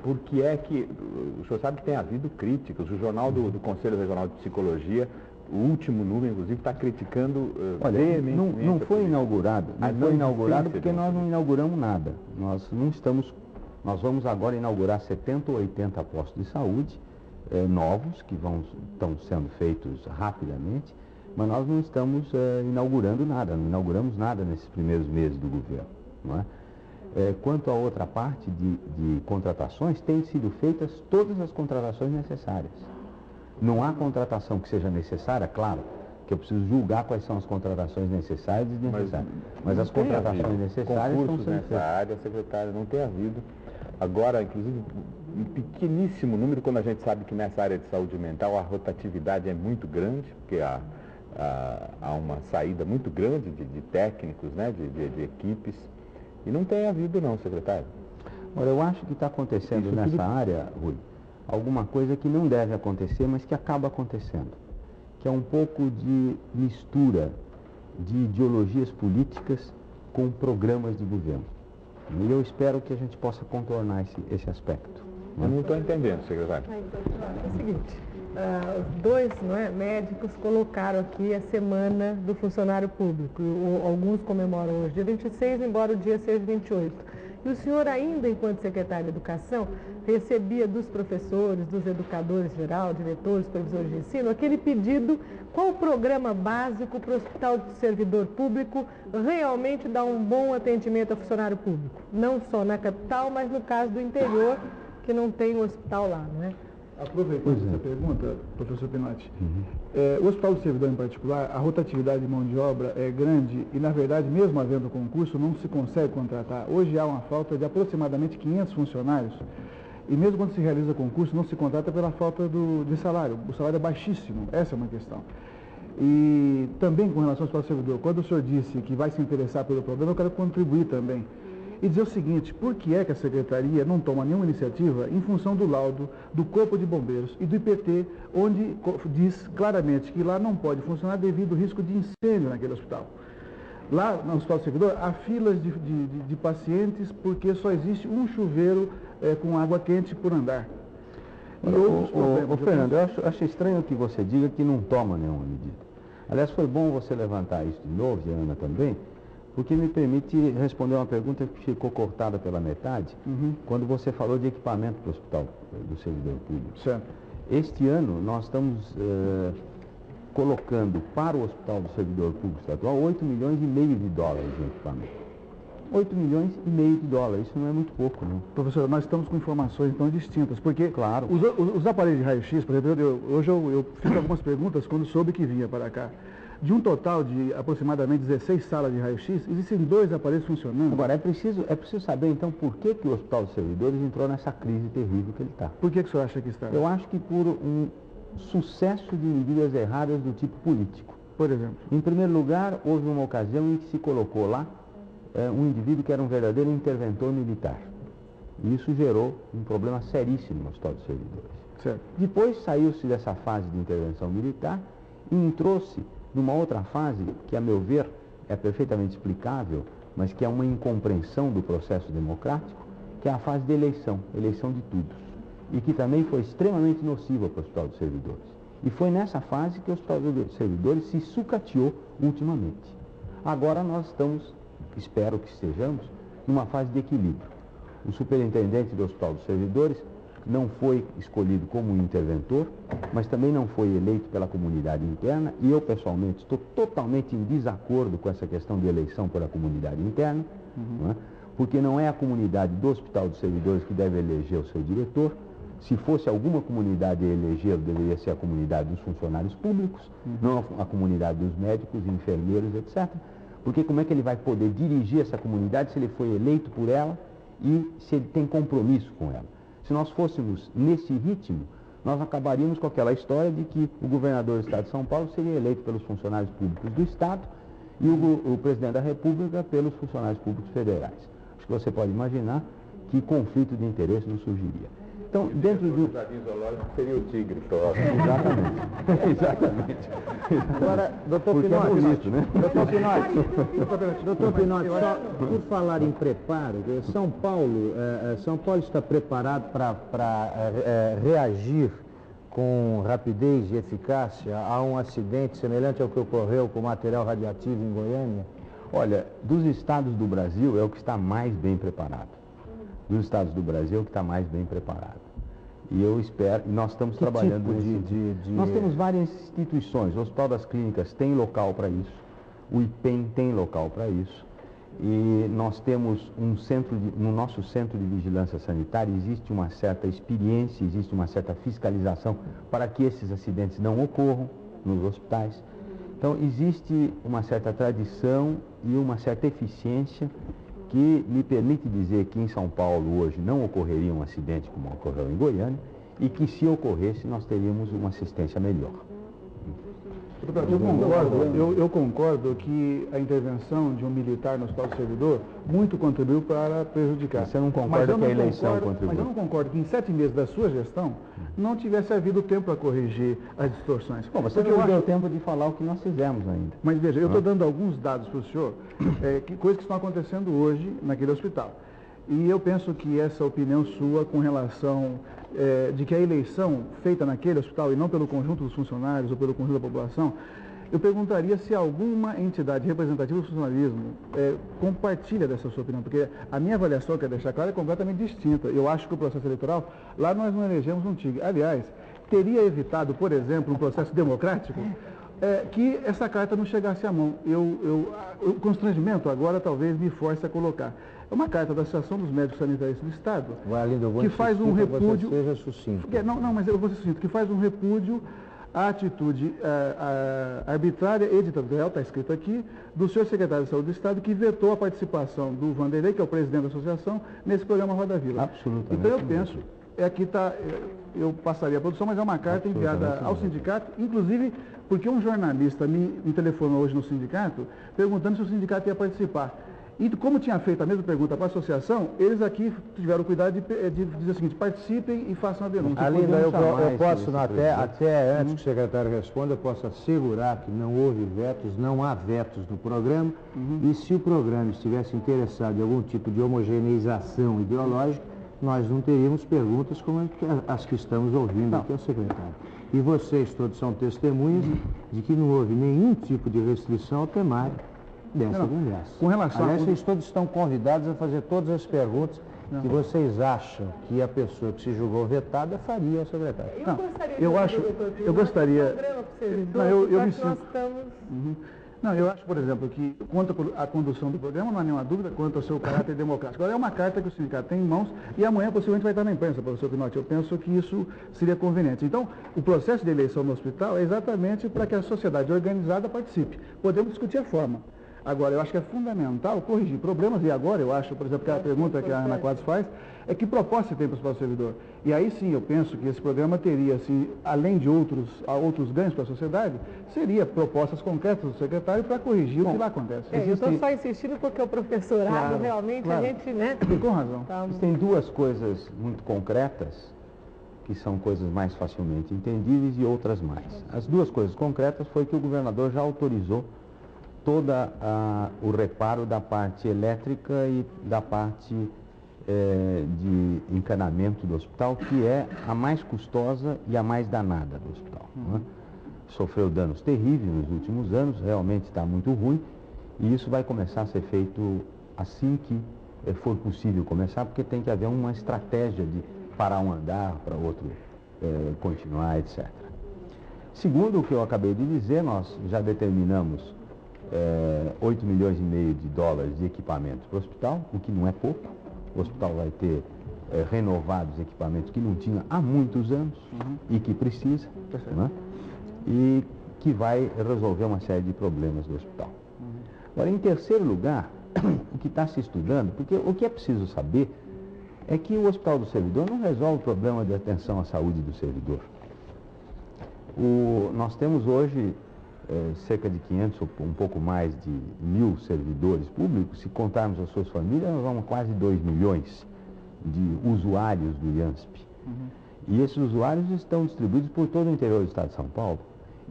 Speaker 10: Por que é que, o senhor sabe que tem havido críticas, o jornal do Conselho Regional de Psicologia, o último número, inclusive, está criticando veementemente.
Speaker 2: Não foi inaugurado. Não foi inaugurado porque nós não inauguramos nada. Nós vamos agora inaugurar 70 ou 80 postos de saúde novos, que estão sendo feitos rapidamente, mas nós não estamos inaugurando nada, não inauguramos nada nesses primeiros meses do governo. não é? Quanto à outra parte de contratações, têm sido feitas todas as contratações necessárias. Não há contratação que seja necessária, claro, que eu preciso julgar quais são as contratações necessárias e desnecessárias. Mas as contratações necessárias estão sendo
Speaker 10: nessa área, secretário, não tem havido. Agora, inclusive, um pequeníssimo número, quando a gente sabe que nessa área de saúde mental a rotatividade é muito grande, porque há uma saída muito grande de técnicos, né, de equipes, e não tem havido não, secretário.
Speaker 2: Olha, eu acho que está acontecendo nessa área, Rui, alguma coisa que não deve acontecer, mas que acaba acontecendo, que é um pouco de mistura de ideologias políticas com programas de governo. E eu espero que a gente possa contornar esse aspecto.
Speaker 10: Eu não estou entendendo, secretário.
Speaker 3: É o seguinte, os dois médicos colocaram aqui a semana do funcionário público. Alguns comemoram hoje dia 26, embora o dia seja 28. E o senhor ainda, enquanto secretário de Educação, recebia dos professores, dos educadores geral, diretores, supervisores de ensino, aquele pedido, qual o programa básico para o Hospital de Servidor Público realmente dar um bom atendimento ao funcionário público? Não só na capital, mas no caso do interior, que não tem um hospital lá, não é?
Speaker 8: Aproveitando essa pergunta, professor Pinotti, o Hospital do Servidor em particular, a rotatividade de mão de obra é grande e, na verdade, mesmo havendo concurso, não se consegue contratar. Hoje há uma falta de aproximadamente 500 funcionários e mesmo quando se realiza concurso, não se contrata pela falta de salário. O salário é baixíssimo, essa é uma questão. E também com relação ao Hospital do Servidor, quando o senhor disse que vai se interessar pelo problema, eu quero contribuir também. E dizer o seguinte, por que é que a Secretaria não toma nenhuma iniciativa em função do laudo do Corpo de Bombeiros e do IPT, onde diz claramente que lá não pode funcionar devido ao risco de incêndio naquele hospital. Lá no Hospital do Servidor há filas de pacientes porque só existe um chuveiro com água quente por andar.
Speaker 2: Fernando, eu acho estranho que você diga que não toma nenhuma medida. Aliás, foi bom você levantar isso de novo, e a Ana também, porque me permite responder uma pergunta que ficou cortada pela metade, quando você falou de equipamento para o Hospital do Servidor Público.
Speaker 8: Certo.
Speaker 2: Este ano, nós estamos colocando para o Hospital do Servidor Público Estadual 8 milhões e meio de dólares em equipamento. 8 milhões e meio de dólares, isso não é muito pouco, não.
Speaker 8: Professor, nós estamos com informações então distintas, porque
Speaker 2: claro,
Speaker 8: os aparelhos de raio-x, por exemplo, hoje eu fiz algumas perguntas quando soube que vinha para cá. De um total de aproximadamente 16 salas de raio-x, existem 2 aparelhos funcionando.
Speaker 2: Agora, é preciso saber, então, por que o Hospital dos Servidores entrou nessa crise terrível que ele está.
Speaker 8: Por que o senhor acha que está?
Speaker 2: Eu acho que por um sucesso de medidas erradas do tipo político.
Speaker 8: Por exemplo?
Speaker 2: Em primeiro lugar, houve uma ocasião em que se colocou lá um indivíduo que era um verdadeiro interventor militar. E isso gerou um problema seríssimo no Hospital dos Servidores.
Speaker 8: Certo.
Speaker 2: Depois saiu-se dessa fase de intervenção militar e entrou-se numa outra fase que, a meu ver, é perfeitamente explicável, mas que é uma incompreensão do processo democrático, que é a fase de eleição de todos, e que também foi extremamente nociva para o Hospital dos Servidores. E foi nessa fase que o Hospital dos Servidores se sucateou ultimamente. Agora nós estamos, espero que estejamos, numa fase de equilíbrio. O superintendente do Hospital dos Servidores não foi escolhido como um interventor, mas também não foi eleito pela comunidade interna, e eu, pessoalmente, estou totalmente em desacordo com essa questão de eleição pela comunidade interna, não é? Porque não é a comunidade do Hospital dos Servidores que deve eleger o seu diretor. Se fosse alguma comunidade a eleger, deveria ser a comunidade dos funcionários públicos, não a comunidade dos médicos, enfermeiros, etc. Porque como é que ele vai poder dirigir essa comunidade se ele foi eleito por ela e se ele tem compromisso com ela? Se nós fôssemos nesse ritmo, nós acabaríamos com aquela história de que o governador do Estado de São Paulo seria eleito pelos funcionários públicos do Estado e o presidente da República pelos funcionários públicos federais. Acho que você pode imaginar que conflito de interesse não surgiria. Então, dentro do
Speaker 10: jardim zoológico seria o tigre, provavelmente.
Speaker 2: Exatamente.
Speaker 1: Agora, doutor Pinotti, né? Doutor Pinotti, só por falar em preparo, São Paulo está preparado para reagir com rapidez e eficácia a um acidente semelhante ao que ocorreu com material radioativo em Goiânia?
Speaker 2: Olha, dos estados do Brasil é o que está mais bem preparado. Dos estados do Brasil é o que está mais bem preparado. E eu espero, e nós estamos trabalhando
Speaker 1: tipo
Speaker 2: Nós temos várias instituições, o Hospital das Clínicas tem local para isso, o IPEM tem local para isso, E nós temos no nosso centro de vigilância sanitária existe uma certa experiência, existe uma certa fiscalização para que esses acidentes não ocorram nos hospitais. Então existe uma certa tradição e uma certa eficiência que me permite dizer que em São Paulo hoje não ocorreria um acidente como ocorreu em Goiânia e que se ocorresse nós teríamos uma assistência melhor.
Speaker 8: Eu concordo que a intervenção de um militar no Hospital do Servidor muito contribuiu para prejudicar.
Speaker 2: Você não concorda que a eleição contribuiu?
Speaker 8: Mas eu não concordo que em 7 meses da sua gestão não tivesse havido tempo para corrigir as distorções.
Speaker 2: Bom, você não deu tempo de falar o que nós fizemos ainda.
Speaker 8: Mas veja, eu estou dando alguns dados para o senhor, coisas que estão acontecendo hoje naquele hospital. E eu penso que essa opinião sua com relação de que a eleição feita naquele hospital e não pelo conjunto dos funcionários ou pelo conjunto da população, eu perguntaria se alguma entidade representativa do funcionalismo compartilha dessa sua opinião, porque a minha avaliação, quero deixar claro, é completamente distinta. Eu acho que o processo eleitoral, lá nós não elegemos um tigre. Aliás, teria evitado, por exemplo, um processo democrático, que essa carta não chegasse à mão. O constrangimento agora talvez me force a colocar. É uma carta da Associação dos Médicos Sanitários do Estado, que faz um repúdio...
Speaker 1: Seja sucinto.
Speaker 8: Não, mas eu vou ser sucinto, que faz um repúdio à atitude arbitrária e ditatorial, está escrito aqui, do senhor secretário de Saúde do Estado, que vetou a participação do Vanderlei, que é o presidente da associação, nesse programa Roda Vila.
Speaker 2: Absolutamente.
Speaker 8: Então eu penso, aqui está, eu passaria a produção, mas é uma carta enviada ao sindicato, inclusive porque um jornalista me telefonou hoje no sindicato, perguntando se o sindicato ia participar. E como tinha feito a mesma pergunta para a associação, eles aqui tiveram cuidado de dizer o seguinte: participem e façam a denúncia.
Speaker 1: Alinda, eu posso, até antes que o secretário responda, eu posso assegurar que não houve vetos, não há vetos no programa, e se o programa estivesse interessado em algum tipo de homogeneização ideológica, nós não teríamos perguntas como as que estamos ouvindo aqui ao secretário. E vocês todos são testemunhas de que não houve nenhum tipo de restrição ao temário dessa conversa.
Speaker 8: Com relação
Speaker 1: Aliás, vocês todos estão convidados a fazer todas as perguntas que vocês acham que a pessoa que se julgou vetada faria ao secretário.
Speaker 8: Eu gostaria... eu acho, por exemplo, que quanto à condução do programa, não há nenhuma dúvida quanto ao seu caráter democrático. Agora, é uma carta que o sindicato tem em mãos e amanhã possivelmente vai estar na imprensa, professor Pinotti. Eu penso que isso seria conveniente. Então, o processo de eleição no hospital é exatamente para que a sociedade organizada participe. Podemos discutir a forma. Agora, eu acho que é fundamental corrigir problemas, e agora eu acho, por exemplo, que a pergunta que a Ana Quadros faz, é que proposta você tem para o Hospital do Servidor? E aí sim, eu penso que esse programa teria, assim, além de outros ganhos para a sociedade, seria propostas concretas do secretário para corrigir o que lá acontece.
Speaker 3: Eu estou só insistindo porque o professorado realmente, a gente, né?
Speaker 8: Com razão.
Speaker 2: Existem duas coisas muito concretas, que são coisas mais facilmente entendíveis, e outras mais. As duas coisas concretas foi que o governador já autorizou todo o reparo da parte elétrica e da parte de encanamento do hospital, que é a mais custosa e a mais danada do hospital. Né? Sofreu danos terríveis nos últimos anos, realmente está muito ruim, e isso vai começar a ser feito assim que for possível começar, porque tem que haver uma estratégia de parar um andar para outro continuar, etc. Segundo o que eu acabei de dizer, nós já determinamos 8 milhões e meio de dólares de equipamentos para o hospital, o que não é pouco. O hospital vai ter renovados equipamentos que não tinha há muitos anos e que precisa, né? E que vai resolver uma série de problemas do hospital. Agora, em terceiro lugar, o que está se estudando, porque o que é preciso saber é que o Hospital do Servidor não resolve o problema de atenção à saúde do servidor. Nós temos hoje cerca de 500 ou um pouco mais de 1.000 servidores públicos. Se contarmos as suas famílias, nós vamos a quase 2 milhões de usuários do IANSP. E esses usuários estão distribuídos por todo o interior do estado de São Paulo.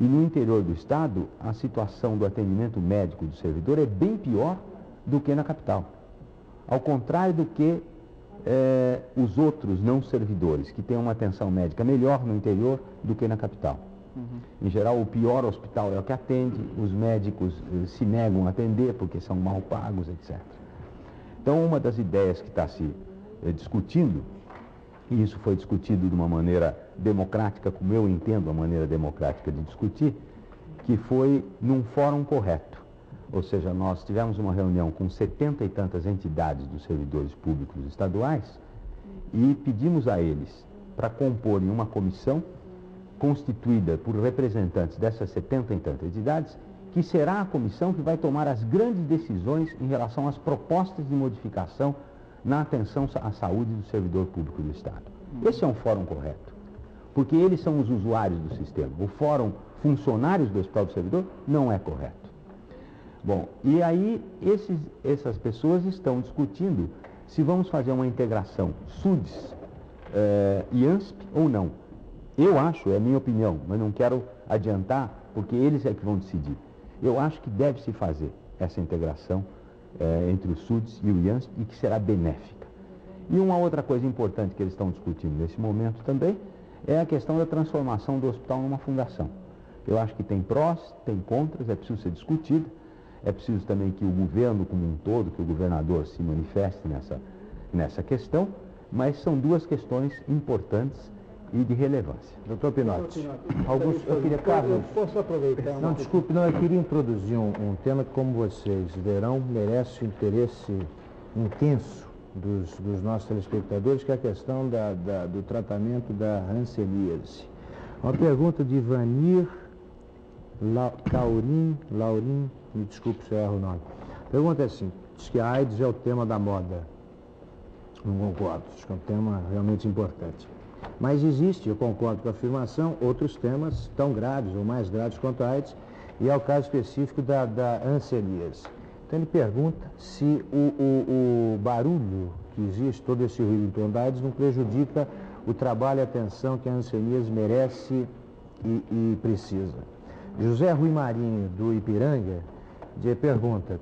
Speaker 2: E no interior do estado, a situação do atendimento médico do servidor é bem pior do que na capital. Ao contrário do que os outros não servidores, que têm uma atenção médica melhor no interior do que na capital. Em geral, o pior hospital é o que atende, os médicos se negam a atender porque são mal pagos, etc. Então, uma das ideias que está se discutindo, e isso foi discutido de uma maneira democrática, como eu entendo a maneira democrática de discutir, que foi num fórum correto. ou seja, nós tivemos uma reunião com 70 e tantas entidades dos servidores públicos estaduais e pedimos a eles para comporem uma comissão constituída por representantes dessas 70 e tantas entidades, que será a comissão que vai tomar as grandes decisões em relação às propostas de modificação na atenção à saúde do servidor público do Estado. Esse é um fórum correto, porque eles são os usuários do sistema. O fórum funcionários do Hospital do Servidor não é correto. Bom, e aí essas pessoas estão discutindo se vamos fazer uma integração SUDES e ANSP ou não. Eu acho, é a minha opinião, mas não quero adiantar, porque eles é que vão decidir. Eu acho que deve se fazer essa integração entre o SUDES e o IANSP e que será benéfica. E uma outra coisa importante que eles estão discutindo nesse momento também é a questão da transformação do hospital numa fundação. Eu acho que tem prós, tem contras, é preciso ser discutido, é preciso também que o governo como um todo, que o governador se manifeste nessa questão, mas são duas questões importantes e de relevância.
Speaker 1: Doutor Pinotti, Augusto, eu queria, Carlos...
Speaker 5: Posso aproveitar?
Speaker 1: Não, desculpe, não, eu queria introduzir um tema que, como vocês verão, merece o interesse intenso dos nossos telespectadores, que é a questão do tratamento da hanseníase. Uma pergunta de Ivanir Laurim, me desculpe se eu erro o nome. A pergunta é assim, diz que a AIDS é o tema da moda. Não concordo, acho que é um tema realmente importante. Mas existe, eu concordo com a afirmação, outros temas tão graves ou mais graves quanto a AIDS, e é o caso específico da hanseníase. Então ele pergunta se o barulho que existe, todo esse ruído em torno da AIDS, não prejudica o trabalho e a atenção que a hanseníase merece e precisa. José Rui Marinho, do Ipiranga, pergunta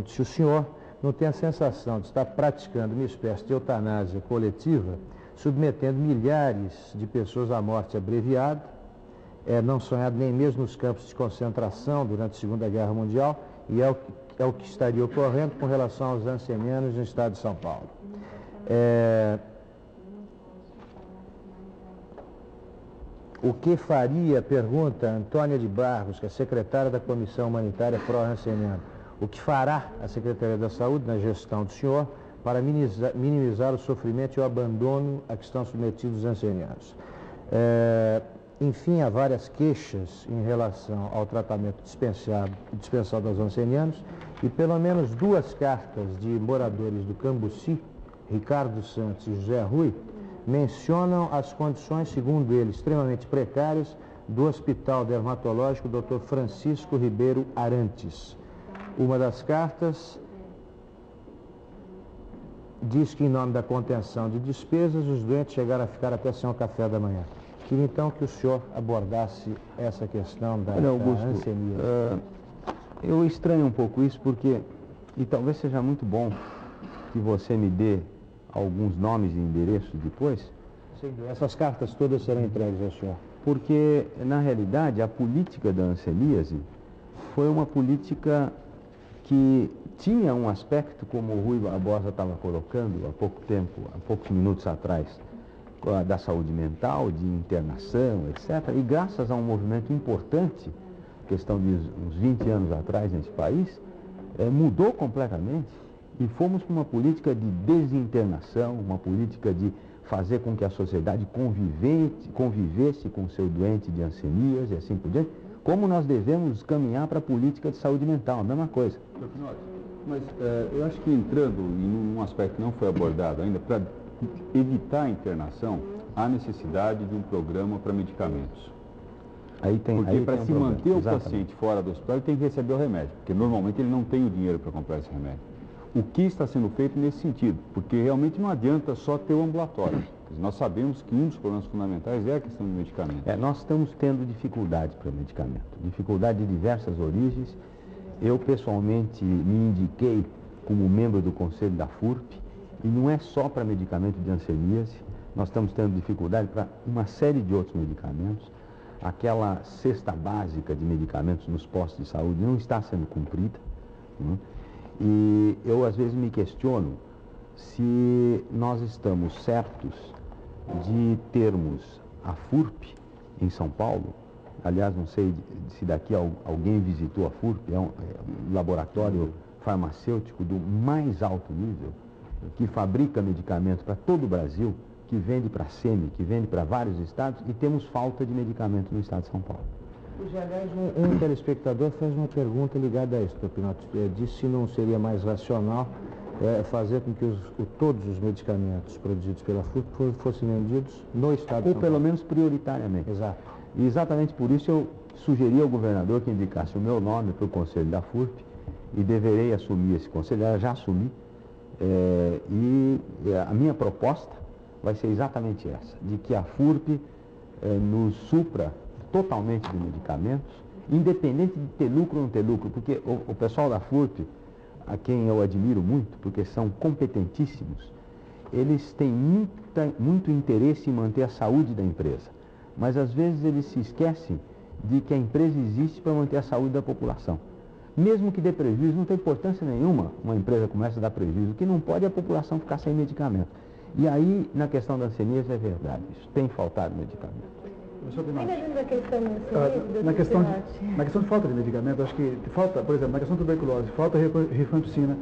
Speaker 1: se o senhor não tem a sensação de estar praticando uma espécie de eutanásia coletiva, submetendo milhares de pessoas à morte abreviada, não sonhado nem mesmo nos campos de concentração durante a Segunda Guerra Mundial, e é o que estaria ocorrendo com relação aos ancenianos no estado de São Paulo. O que faria, pergunta Antônia de Barros, que é secretária da Comissão Humanitária Pró-Ranceniano, o que fará a Secretaria da Saúde, na gestão do senhor, para minimizar o sofrimento e o abandono a que estão submetidos os ancenianos? Enfim, há várias queixas em relação ao tratamento dispensado aos ancenianos e pelo menos duas cartas de moradores do Cambuci, Ricardo Santos e José Rui, mencionam as condições, segundo eles, extremamente precárias do Hospital Dermatológico Dr. Francisco Ribeiro Arantes. Uma das cartas diz que, em nome da contenção de despesas, os doentes chegaram a ficar até sem o café da manhã. Queria, então, que o senhor abordasse essa questão da hanseníase.
Speaker 2: Eu estranho um pouco isso porque, e talvez seja muito bom que você me dê alguns nomes e endereços depois.
Speaker 1: Sim, essas cartas todas serão entregues ao senhor.
Speaker 2: Porque, na realidade, a política da hanseníase foi uma política que tinha um aspecto, como o Rui Barbosa estava colocando há pouco tempo, há poucos minutos atrás, da saúde mental, de internação, etc. E graças a um movimento importante, questão de uns 20 anos atrás nesse país, mudou completamente e fomos para uma política de desinternação, uma política de fazer com que a sociedade convivesse com o seu doente de hanseníase e assim por diante, como nós devemos caminhar para a política de saúde mental, a mesma coisa.
Speaker 7: Mas eu acho que entrando em um aspecto que não foi abordado ainda, para evitar a internação, há necessidade de um programa para medicamentos. Porque para se manter o paciente fora do hospital, ele tem que receber o remédio, porque normalmente ele não tem o dinheiro para comprar esse remédio. O que está sendo feito nesse sentido? Porque realmente não adianta só ter o ambulatório. Nós sabemos que um dos problemas fundamentais é a questão do medicamento.
Speaker 2: Nós estamos tendo dificuldade para medicamento, dificuldade de diversas origens. Eu, pessoalmente, me indiquei como membro do Conselho da FURP, e não é só para medicamento de hanseníase, nós estamos tendo dificuldade para uma série de outros medicamentos. Aquela cesta básica de medicamentos nos postos de saúde não está sendo cumprida. E eu, às vezes, me questiono se nós estamos certos de termos a FURP em São Paulo aliás, não sei se daqui alguém visitou a FURP, é um laboratório farmacêutico do mais alto nível, que fabrica medicamentos para todo o Brasil, que vende para a SEMI, que vende para vários estados, e temos falta de medicamento no estado de São Paulo.
Speaker 1: Aliás, um telespectador fez uma pergunta ligada a isso, Pinotti. Disse se não seria mais racional fazer com que todos os medicamentos produzidos pela FURP fossem vendidos no estado de São Paulo.
Speaker 2: Ou pelo menos prioritariamente.
Speaker 1: Exato.
Speaker 2: E exatamente por isso eu sugeri ao governador que indicasse o meu nome para o conselho da FURP, e deverei assumir esse conselho, já assumi, e a minha proposta vai ser exatamente essa, de que a FURP nos supra totalmente de medicamentos, independente de ter lucro ou não ter lucro, porque o pessoal da FURP, a quem eu admiro muito, porque são competentíssimos, eles têm muito interesse em manter a saúde da empresa, mas às vezes eles se esquecem de que a empresa existe para manter a saúde da população. Mesmo que dê prejuízo, não tem importância nenhuma uma empresa começa a dar prejuízo. O que não pode é a população ficar sem medicamento. E aí, na questão das semias, é verdade, isso tem faltado medicamento.
Speaker 8: Na questão de falta de medicamento, acho que falta, por exemplo, na questão de tuberculose, falta rifampicina.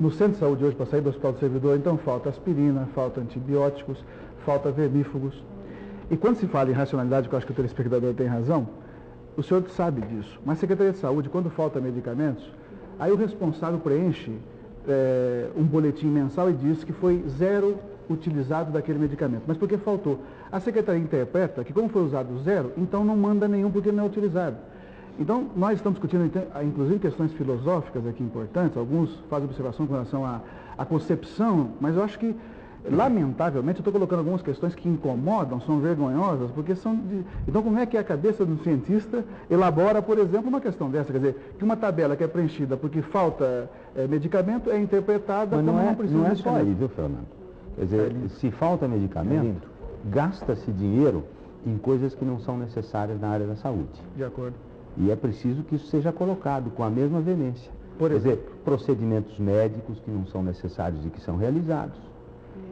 Speaker 8: No centro de saúde hoje, para sair do hospital do servidor, então falta aspirina, falta antibióticos, falta vermífugos. E quando se fala em racionalidade, que eu acho que o telespectador tem razão, o senhor sabe disso. Mas a Secretaria de Saúde, quando falta medicamentos, aí o responsável preenche um boletim mensal e diz que foi 0 utilizado daquele medicamento. Mas por que faltou? A Secretaria interpreta que como foi usado 0, então não manda nenhum porque não é utilizado. Então, nós estamos discutindo, inclusive, questões filosóficas aqui importantes. Alguns fazem observação com relação à concepção, mas eu acho que, lamentavelmente, eu estou colocando algumas questões que incomodam, são vergonhosas, porque são de... Então, como é que a cabeça do cientista elabora, por exemplo, uma questão dessa? Quer dizer, que uma tabela que é preenchida porque falta medicamento é interpretada
Speaker 2: mas
Speaker 8: como não precisa
Speaker 2: não é
Speaker 8: de
Speaker 2: só aí, viu, Fernando? Quer dizer, se falta medicamento, gasta-se dinheiro em coisas que não são necessárias na área da saúde.
Speaker 8: De acordo.
Speaker 2: E é preciso que isso seja colocado com a mesma veemência.
Speaker 8: Por exemplo?
Speaker 2: Quer dizer, procedimentos médicos que não são necessários e que são realizados.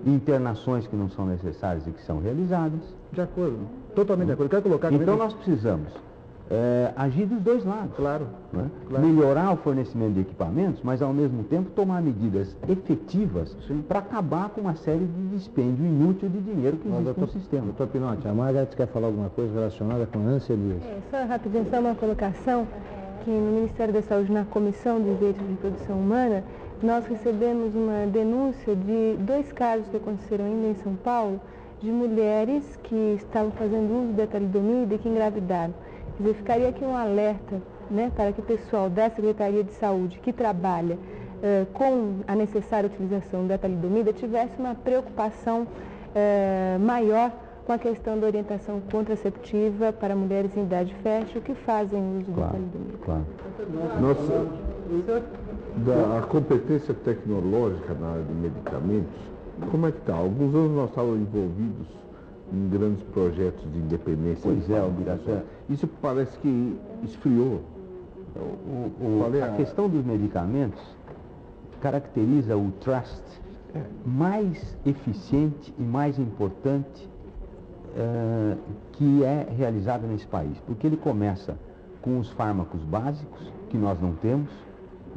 Speaker 2: Internações que não são necessárias e que são realizadas.
Speaker 8: De acordo. Totalmente de acordo. Quero colocar...
Speaker 2: Então nós precisamos agir dos dois lados.
Speaker 8: Claro.
Speaker 2: Né?
Speaker 8: Claro.
Speaker 2: Melhorar o fornecimento de equipamentos, mas ao mesmo tempo tomar medidas efetivas para acabar com uma série de dispêndio inútil de dinheiro que existe no sistema.
Speaker 1: Doutor Pinotti, a Margareth quer falar alguma coisa relacionada com a hanseníase?
Speaker 9: Só rapidinho, só uma colocação, que no Ministério da Saúde, na Comissão de Direitos de Reprodução Humana, nós recebemos uma denúncia de 2 casos que aconteceram ainda em São Paulo, de mulheres que estavam fazendo uso da talidomida e que engravidaram. Quer dizer, ficaria aqui um alerta, né, para que o pessoal da Secretaria de Saúde, que trabalha com a necessária utilização da talidomida, tivesse uma preocupação maior com a questão da orientação contraceptiva para mulheres em idade fértil que fazem uso da talidomida.
Speaker 2: Claro.
Speaker 11: A competência tecnológica na área de medicamentos, como é que está? Alguns anos nós estávamos envolvidos em grandes projetos de independência.
Speaker 2: Pois é, Albiração.
Speaker 11: Isso parece que esfriou.
Speaker 2: A questão dos medicamentos caracteriza o trust mais eficiente e mais importante que é realizado nesse país. Porque ele começa com os fármacos básicos, que nós não temos,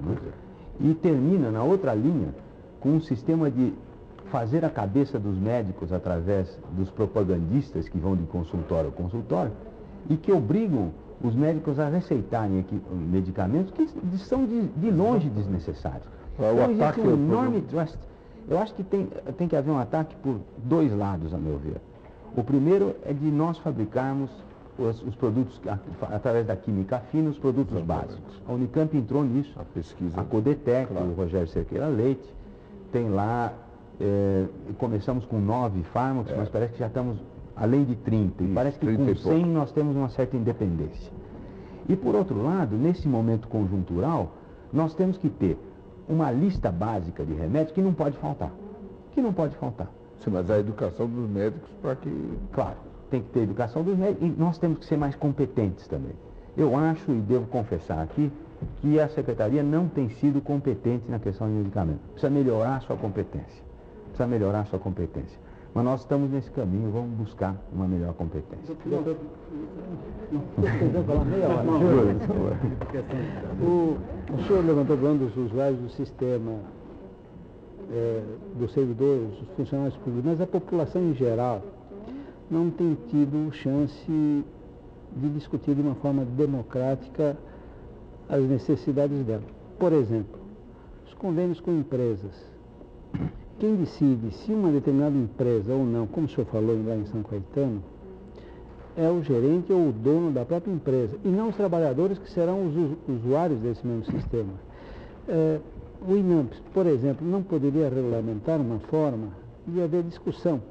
Speaker 2: né? E termina na outra linha com um sistema de fazer a cabeça dos médicos através dos propagandistas que vão de consultório a consultório e que obrigam os médicos a receitarem aqui medicamentos que são de longe desnecessários. Então existe um enorme trust. Eu acho que tem que haver um ataque por 2 lados, a meu ver. O primeiro é de nós fabricarmos os produtos, através da química fina, os produtos básicos. A Unicamp entrou nisso,
Speaker 11: a pesquisa,
Speaker 2: a Codetec, o Rogério Cerqueira Leite, tem lá, começamos com 9 fármacos, mas parece que já estamos além de 30, e parece que com 100 nós temos uma certa independência. E por outro lado, nesse momento conjuntural, nós temos que ter uma lista básica de remédios que não pode faltar.
Speaker 11: Sim, mas a educação dos médicos para que...
Speaker 2: Claro, tem que ter educação dos médicos e nós temos que ser mais competentes também. Eu acho e devo confessar aqui que a Secretaria não tem sido competente na questão de medicamento. Precisa melhorar a sua competência. Mas nós estamos nesse caminho, vamos buscar uma melhor competência.
Speaker 5: O senhor levantou falando dos usuários do sistema, dos servidores, dos funcionários públicos, mas a população em geral não tem tido chance de discutir de uma forma democrática as necessidades dela. Por exemplo, os convênios com empresas. Quem decide se uma determinada empresa ou não, como o senhor falou lá em São Caetano, é o gerente ou o dono da própria empresa, e não os trabalhadores que serão os usuários desse mesmo sistema. O INAMPS, por exemplo, não poderia regulamentar uma forma de haver discussão.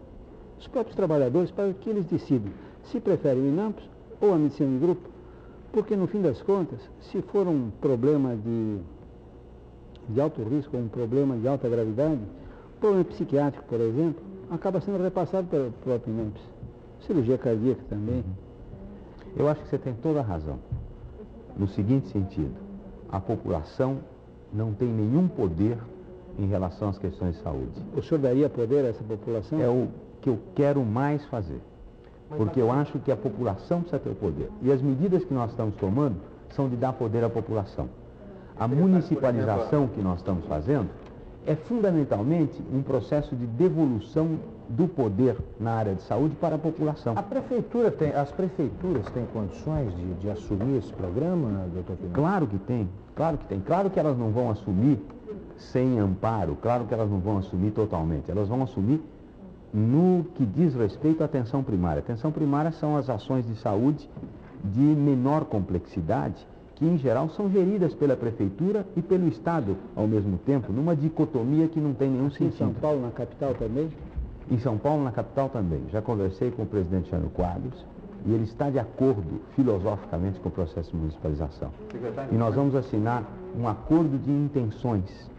Speaker 5: Os próprios trabalhadores, para que eles decidam se preferem o INAMPS ou a medicina de grupo, porque no fim das contas, se for um problema de alto risco, ou um problema de alta gravidade, problema psiquiátrico, por exemplo, acaba sendo repassado pelo próprio INAMPS. Cirurgia cardíaca também.
Speaker 2: Eu acho que você tem toda a razão. No seguinte sentido, a população não tem nenhum poder em relação às questões de saúde.
Speaker 5: O senhor daria poder a essa população?
Speaker 2: É o que eu quero mais fazer. Porque eu acho que a população precisa ter o poder. E as medidas que nós estamos tomando são de dar poder à população. A municipalização que nós estamos fazendo é fundamentalmente um processo de devolução do poder na área de saúde para a população.
Speaker 1: As prefeituras têm condições de assumir esse programa, doutor Pinotti?
Speaker 2: Claro que tem, claro que tem. Claro que elas não vão assumir sem amparo, claro que elas não vão assumir totalmente. Elas vão assumir no que diz respeito à atenção primária. Atenção primária são as ações de saúde de menor complexidade, que em geral são geridas pela prefeitura e pelo Estado ao mesmo tempo, numa dicotomia que não tem nenhum sentido.
Speaker 5: Em São Paulo, na capital também?
Speaker 2: Em São Paulo, na capital também. Já conversei com o presidente Jânio Quadros e ele está de acordo filosoficamente com o processo de municipalização. E nós vamos assinar um acordo de intenções,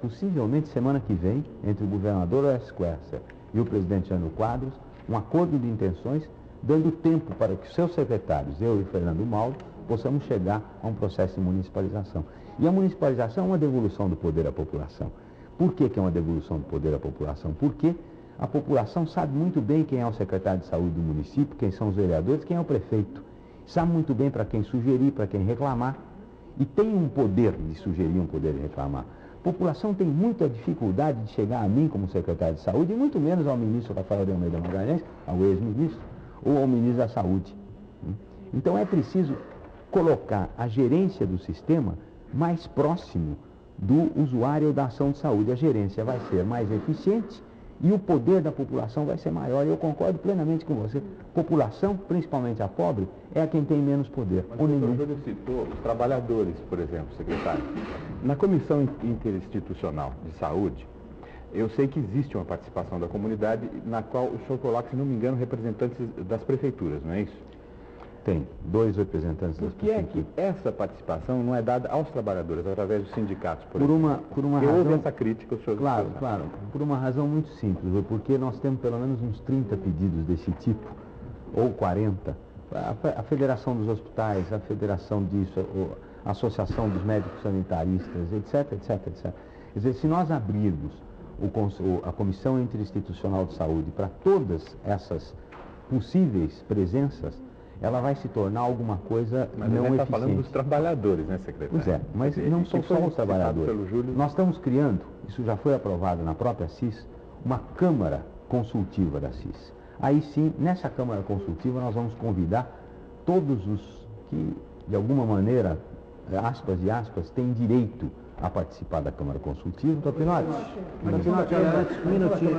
Speaker 2: possivelmente semana que vem, entre o governador Orestes Quercia e o presidente Jânio Quadros, um acordo de intenções, dando tempo para que os seus secretários, eu e o Fernando Mauro, possamos chegar a um processo de municipalização. E a municipalização é uma devolução do poder à população. Por que é uma devolução do poder à população? Porque a população sabe muito bem quem é o secretário de saúde do município, quem são os vereadores, quem é o prefeito. Sabe muito bem para quem sugerir, para quem reclamar. E tem um poder de sugerir, um poder de reclamar. A população tem muita dificuldade de chegar a mim como secretário de saúde, e muito menos ao ministro Rafael de Almeida Magalhães, ao ex-ministro, ou ao ministro da Saúde. Então é preciso colocar a gerência do sistema mais próximo do usuário da ação de saúde. A gerência vai ser mais eficiente e o poder da população vai ser maior. Eu concordo plenamente com você. População, principalmente a pobre, é a quem tem menos poder.
Speaker 10: Mas o doutor Júlio citou os trabalhadores, por exemplo, secretário. Na Comissão Interinstitucional de Saúde, eu sei que existe uma participação da comunidade, na qual o senhor coloca, se não me engano, representantes das prefeituras, não é isso?
Speaker 2: Tem 2 representantes das prefeituras.
Speaker 10: Por que é que essa participação não é dada aos trabalhadores, através dos sindicatos,
Speaker 2: por uma razão...
Speaker 10: houve essa crítica, o senhor...
Speaker 2: Claro, por uma razão muito simples, porque nós temos pelo menos uns 30 pedidos desse tipo, ou 40. A Federação dos Hospitais, a Federação disso, a Associação dos Médicos Sanitaristas, etc, etc, etc. Quer dizer, se nós abrirmos a Comissão Interinstitucional de Saúde para todas essas possíveis presenças, ela vai se tornar alguma coisa não eficiente. Mas a gente está falando dos
Speaker 10: trabalhadores, né, secretário?
Speaker 2: Pois é, mas não são só os trabalhadores. Nós estamos criando, isso já foi aprovado na própria CIS, uma Câmara Consultiva da CIS. Aí sim, nessa Câmara Consultiva, nós vamos convidar todos os que, de alguma maneira, aspas e aspas, têm direito a participar da Câmara Consultiva.
Speaker 1: Doutor Pinotti,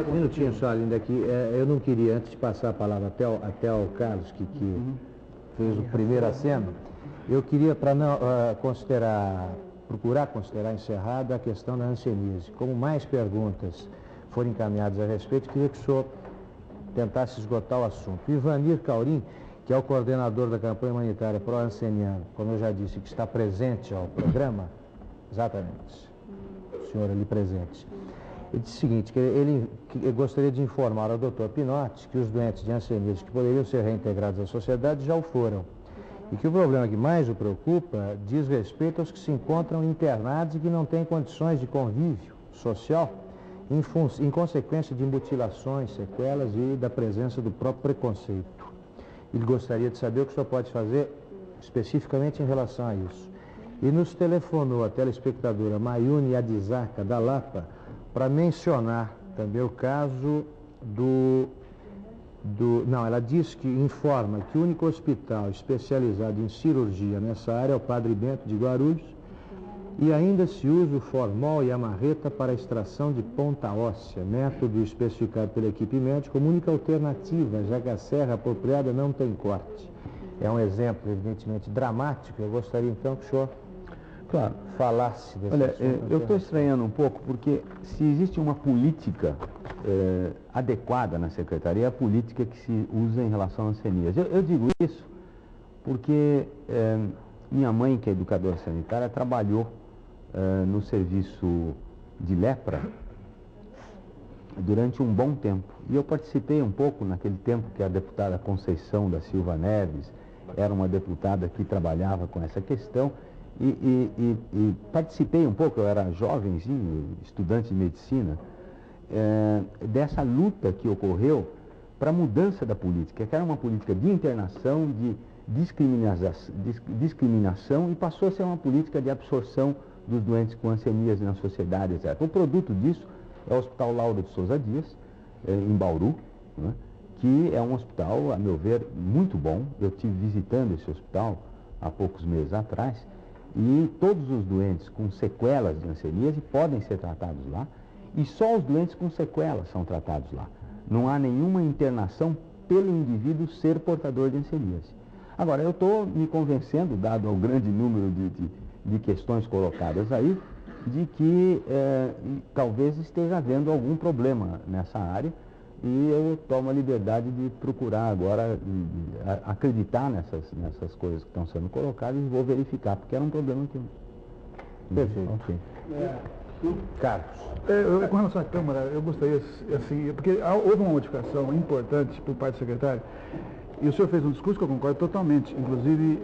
Speaker 1: um minutinho só, Linda, aqui. Eu não queria, antes de passar a palavra até ao Carlos, que fez o primeiro aceno, eu queria, para não procurar considerar encerrada a questão da hanseníase. Como mais perguntas forem encaminhadas a respeito, queria que o senhor tentasse esgotar o assunto. Ivanir Caurim, que é o coordenador da campanha humanitária pró-hanseniana, como eu já disse, que está presente ao programa, exatamente, o senhor ali presente. Ele disse o seguinte, que ele gostaria de informar ao doutor Pinotti que os doentes de hanseníase que poderiam ser reintegrados à sociedade já o foram. E que o problema que mais o preocupa diz respeito aos que se encontram internados e que não têm condições de convívio social em consequência de mutilações, sequelas e da presença do próprio preconceito. Ele gostaria de saber o que o senhor pode fazer especificamente em relação a isso. E nos telefonou a telespectadora Mayune Adizaka, da Lapa, para mencionar também o caso Não, ela diz que informa que o único hospital especializado em cirurgia nessa área é o Padre Bento de Guarulhos e ainda se usa o formol e a marreta para a extração de ponta óssea, método especificado pela equipe médica como única alternativa, já que a serra apropriada não tem corte. É um exemplo, evidentemente, dramático. Eu gostaria, então, que o senhor falasse desse
Speaker 2: Olha,
Speaker 1: assunto.
Speaker 2: eu estou estranhando um pouco, porque se existe uma política adequada na Secretaria, é a política que se usa em relação às senias. Eu digo isso porque minha mãe, que é educadora sanitária, trabalhou no serviço de lepra durante um bom tempo. E eu participei um pouco naquele tempo que a deputada Conceição da Silva Neves era uma deputada que trabalhava com essa questão e participei um pouco, eu era jovenzinho, estudante de medicina, dessa luta que ocorreu para a mudança da política, que era uma política de internação, de discriminação e passou a ser uma política de absorção dos doentes com hanseníase na sociedade, etc. O produto disso é o Hospital Lauro de Souza Dias, em Bauru, né, que é um hospital, a meu ver, muito bom. Eu estive visitando esse hospital há poucos meses atrás e todos os doentes com sequelas de hanseníase podem ser tratados lá e só os doentes com sequelas são tratados lá. Não há nenhuma internação pelo indivíduo ser portador de hanseníase. Agora, eu estou me convencendo, dado o grande número de questões colocadas aí, de que talvez esteja havendo algum problema nessa área e eu tomo a liberdade de procurar agora acreditar nessas coisas que estão sendo colocadas e vou verificar, porque era um problema que...
Speaker 1: Perfeito.
Speaker 2: Okay.
Speaker 1: Carlos.
Speaker 8: Com relação à Câmara, eu gostaria, assim, porque houve uma modificação importante por parte do secretário, e o senhor fez um discurso que eu concordo totalmente, inclusive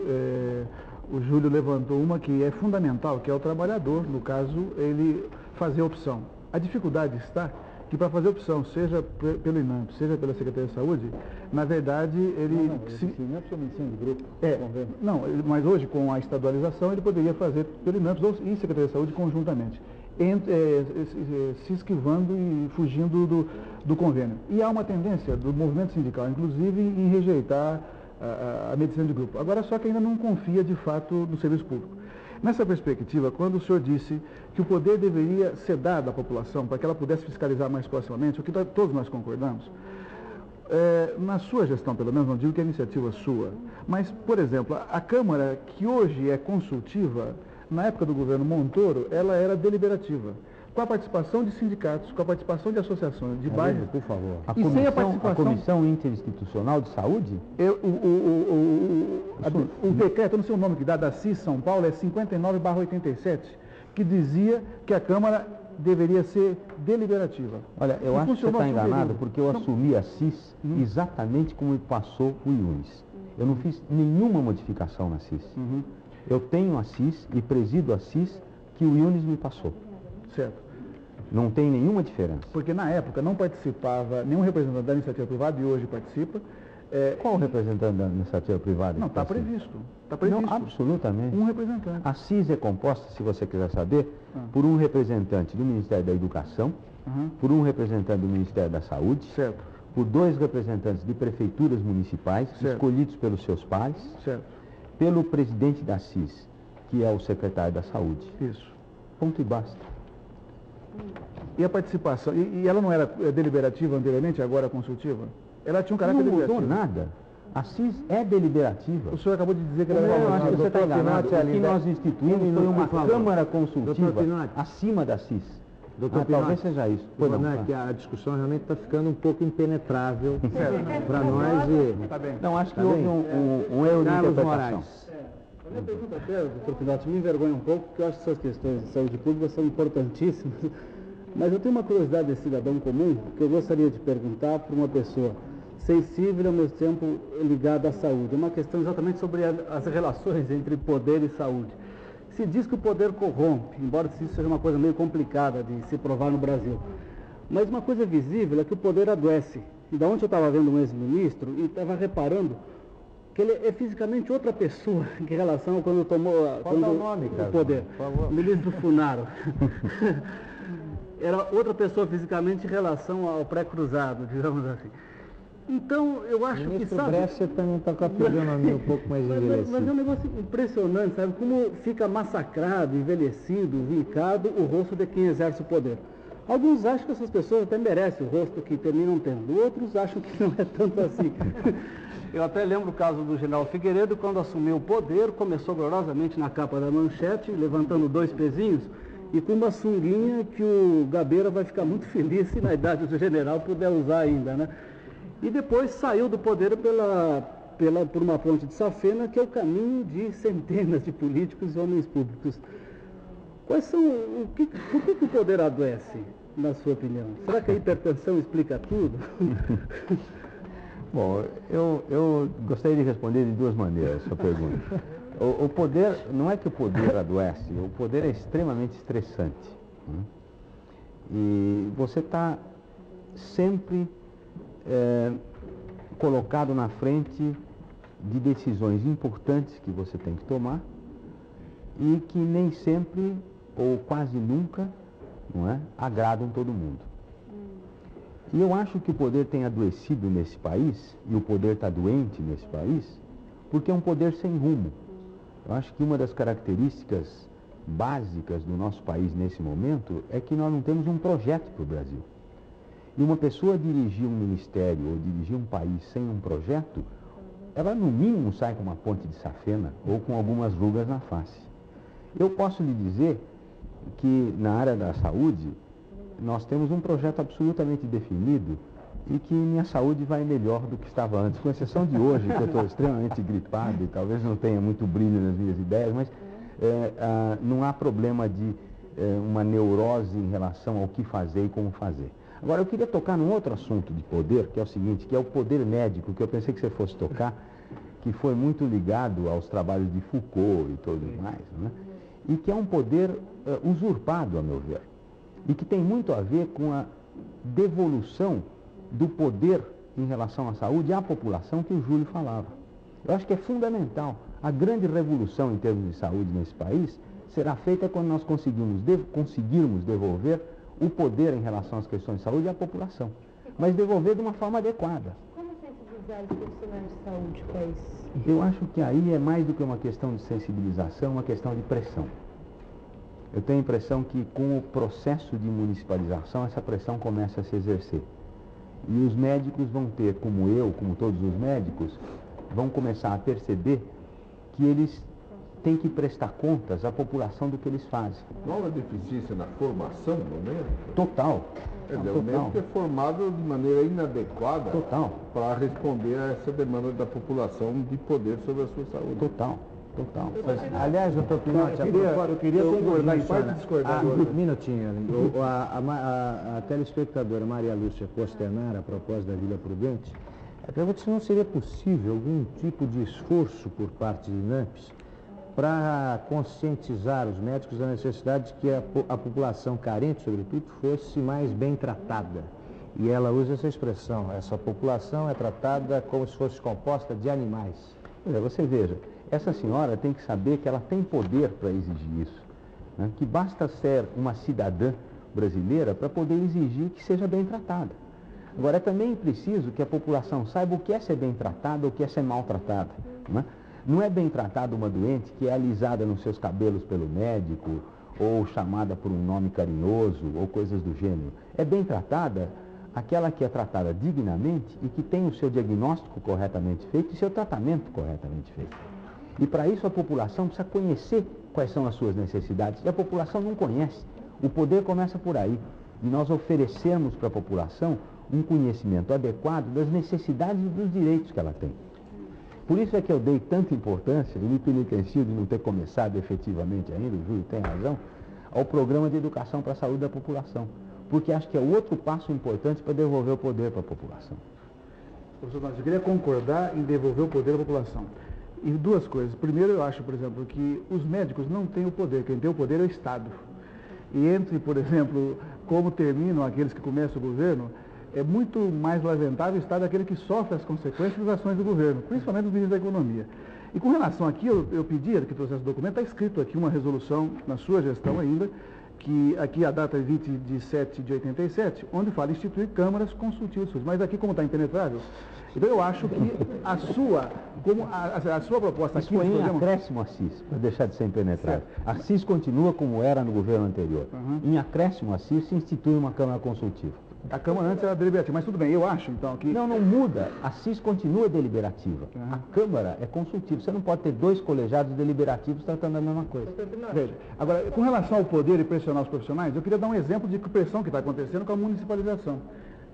Speaker 8: o Júlio levantou uma que é fundamental, que é o trabalhador, no caso, ele fazer a opção. A dificuldade está que para fazer opção, seja pelo INAMP, seja pela Secretaria de Saúde, na verdade, ele...
Speaker 4: Não é só medicina de grupo.
Speaker 8: Não, mas hoje, com a estadualização, ele poderia fazer pelo INAMP e Secretaria de Saúde conjuntamente, se esquivando e fugindo do convênio. E há uma tendência do movimento sindical, inclusive, em rejeitar a medicina de grupo. Agora, só que ainda não confia, de fato, no serviço público. Nessa perspectiva, quando o senhor disse que o poder deveria ser dado à população para que ela pudesse fiscalizar mais proximamente, o que todos nós concordamos, na sua gestão, pelo menos, não digo que é iniciativa sua, mas, por exemplo, a Câmara, que hoje é consultiva, na época do governo Montoro, ela era deliberativa, com a participação de sindicatos, com a participação de associações de bairros.
Speaker 2: Por favor.
Speaker 8: A
Speaker 2: Comissão Interinstitucional de Saúde?
Speaker 8: O decreto, eu não sei o nome que dá, da CIS São Paulo, é 59/87, que dizia que a Câmara deveria ser deliberativa.
Speaker 2: Olha, eu acho que você está enganado, porque eu assumi a CIS exatamente como me passou o IUNES. Eu não fiz nenhuma modificação na CIS. Eu tenho a CIS e presido a CIS que o IUNES me passou.
Speaker 8: Certo.
Speaker 2: Não tem nenhuma diferença.
Speaker 8: Porque na época não participava nenhum representante da iniciativa privada e hoje participa.
Speaker 2: Qual representante da iniciativa privada?
Speaker 8: Não, está previsto. Está previsto.
Speaker 2: Não, absolutamente.
Speaker 8: Um representante.
Speaker 2: A CIS é composta, se você quiser saber, por um representante do Ministério da Educação, por um representante do Ministério da Saúde,
Speaker 8: certo,
Speaker 2: por 2 representantes de prefeituras municipais, certo, escolhidos pelos seus pares,
Speaker 8: certo,
Speaker 2: pelo presidente da CIS, que é o secretário da Saúde.
Speaker 8: Isso.
Speaker 2: Ponto e basta.
Speaker 8: E a participação, e ela não era deliberativa anteriormente, agora consultiva? Ela tinha um caráter
Speaker 2: Não
Speaker 8: deliberativo.
Speaker 2: mudou nada. A CIS é deliberativa.
Speaker 8: O senhor acabou de dizer que ela era
Speaker 2: deliberativa. Eu acho que você está enganado. O que nós instituímos foi uma Câmara Consultiva acima da CIS.
Speaker 1: Doutor
Speaker 2: talvez seja isso.
Speaker 1: Que a discussão realmente está ficando um pouco impenetrável para nós.
Speaker 2: Não, acho que houve um erro de interpretação.
Speaker 4: A minha pergunta até, doutor Pinotti, me envergonha um pouco, porque eu acho que essas questões de saúde pública são importantíssimas, mas eu tenho uma curiosidade de cidadão comum que eu gostaria de perguntar para uma pessoa sensível e ao mesmo tempo ligada à saúde. É uma questão exatamente sobre as relações entre poder e saúde. Se diz que o poder corrompe, embora isso seja uma coisa meio complicada de se provar no Brasil, Mas uma coisa visível é que o poder adoece. E da onde eu estava vendo um ex-ministro e estava reparando que ele é fisicamente outra pessoa em relação a quando tomou o poder. O ministro Funaro. Era outra pessoa fisicamente em relação ao pré-cruzado, digamos assim. Então, eu acho que, sabe...
Speaker 1: Brescia também está com a fisionomia um pouco mais envelhecida.
Speaker 4: Mas é um negócio impressionante, sabe? Como fica massacrado, envelhecido, vincado o rosto de quem exerce o poder. Alguns acham que essas pessoas até merecem o rosto que terminam tendo, outros acham que não é tanto assim. Eu até lembro o caso do general Figueiredo, quando assumiu o poder, começou gloriosamente na capa da manchete, levantando 2 pezinhos, e com uma sunguinha que o Gabeira vai ficar muito feliz se na idade do general puder usar ainda, né? E depois saiu do poder por uma ponte de safena, que é o caminho de centenas de políticos e homens públicos. Por que o poder adoece, na sua opinião? Será que a hipertensão explica tudo?
Speaker 2: Bom, eu gostaria de responder de 2 maneiras a sua pergunta. O poder, não é que o poder adoece, o poder é extremamente estressante. Né? E você está sempre colocado na frente de decisões importantes que você tem que tomar e que nem sempre, ou quase nunca, não é, agradam todo mundo. E eu acho que o poder tem adoecido nesse país, e o poder está doente nesse país, porque é um poder sem rumo. Eu acho que uma das características básicas do nosso país nesse momento é que nós não temos um projeto para o Brasil. E uma pessoa dirigir um ministério ou dirigir um país sem um projeto, ela no mínimo sai com uma ponte de safena ou com algumas rugas na face. Eu posso lhe dizer que na área da saúde nós temos um projeto absolutamente definido e que minha saúde vai melhor do que estava antes, com exceção de hoje, que eu estou extremamente gripado e talvez não tenha muito brilho nas minhas ideias, mas não há problema de uma neurose em relação ao que fazer e como fazer. Agora, eu queria tocar num outro assunto de poder, que é o seguinte, que é o poder médico, que eu pensei que você fosse tocar, que foi muito ligado aos trabalhos de Foucault e tudo mais, né? E que é um poder usurpado, a meu ver, e que tem muito a ver com a devolução do poder em relação à saúde à população que o Júlio falava. Eu acho que é fundamental. A grande revolução em termos de saúde nesse país será feita quando nós conseguirmos devolver o poder em relação às questões de saúde à população, mas devolver de uma forma adequada.
Speaker 9: Como sensibilizar os profissionais de saúde para isso?
Speaker 2: Eu acho que aí é mais do que uma questão de sensibilização, uma questão de pressão. Eu tenho a impressão que com o processo de municipalização essa pressão começa a se exercer. E os médicos vão ter, como eu, como todos os médicos, vão começar a perceber que eles têm que prestar contas à população do que eles fazem.
Speaker 11: Não há uma deficiência na formação do médico?
Speaker 2: Total.
Speaker 11: O médico é formado de maneira inadequada para responder a essa demanda da população de poder sobre a sua saúde.
Speaker 2: Total.
Speaker 1: Aliás, doutor Pinotti,
Speaker 8: eu queria concordar e pode discordar.
Speaker 1: Um minutinho. A telespectadora Maria Lúcia Costenara, a propósito da Vila Prudente, pergunta se não seria possível algum tipo de esforço por parte de INAMPS para conscientizar os médicos da necessidade de que a população carente, sobretudo, fosse mais bem tratada. E ela usa essa expressão, essa população é tratada como se fosse composta de animais.
Speaker 2: Olha, você veja, essa senhora tem que saber que ela tem poder para exigir isso, né? Que basta ser uma cidadã brasileira para poder exigir que seja bem tratada. Agora, é também preciso que a população saiba o que é ser bem tratada ou o que é ser maltratada, né? Não é bem tratada uma doente que é alisada nos seus cabelos pelo médico, ou chamada por um nome carinhoso, ou coisas do gênero. É bem tratada aquela que é tratada dignamente e que tem o seu diagnóstico corretamente feito e seu tratamento corretamente feito. E para isso a população precisa conhecer quais são as suas necessidades. E a população não conhece. O poder começa por aí. E nós oferecermos para a população um conhecimento adequado das necessidades e dos direitos que ela tem. Por isso é que eu dei tanta importância, e me penitencio de não ter começado efetivamente ainda, o Júlio tem razão, ao programa de educação para a saúde da população. Porque acho que é outro passo importante para devolver o poder para a população.
Speaker 8: Professor Donati, eu queria concordar em devolver o poder à população. E 2 coisas. Primeiro, eu acho, por exemplo, que os médicos não têm o poder. Quem tem o poder é o Estado. E entre, por exemplo, como terminam aqueles que começam o governo, é muito mais lamentável o estado daquele que sofre as consequências das ações do governo, principalmente os ministros da economia. E com relação aqui, eu pedi que trouxesse esse documento, está escrito aqui uma resolução na sua gestão ainda, que aqui a data é 20 de 7 de 87, onde fala instituir câmaras consultivas, mas aqui como está impenetrável, então eu acho que a sua proposta aqui...
Speaker 2: Isso foi em acréscimo Assis, para deixar de ser impenetrável. Assis continua como era no governo anterior. Em acréscimo Assis se institui uma Câmara Consultiva.
Speaker 8: A Câmara antes era deliberativa, mas tudo bem, eu acho então que...
Speaker 2: Não muda. A CIS continua deliberativa. A Câmara é consultiva. Você não pode ter dois colegiados deliberativos tratando a mesma coisa.
Speaker 8: Veja, agora, com relação ao poder e pressionar os profissionais, eu queria dar um exemplo de pressão que está acontecendo com a municipalização.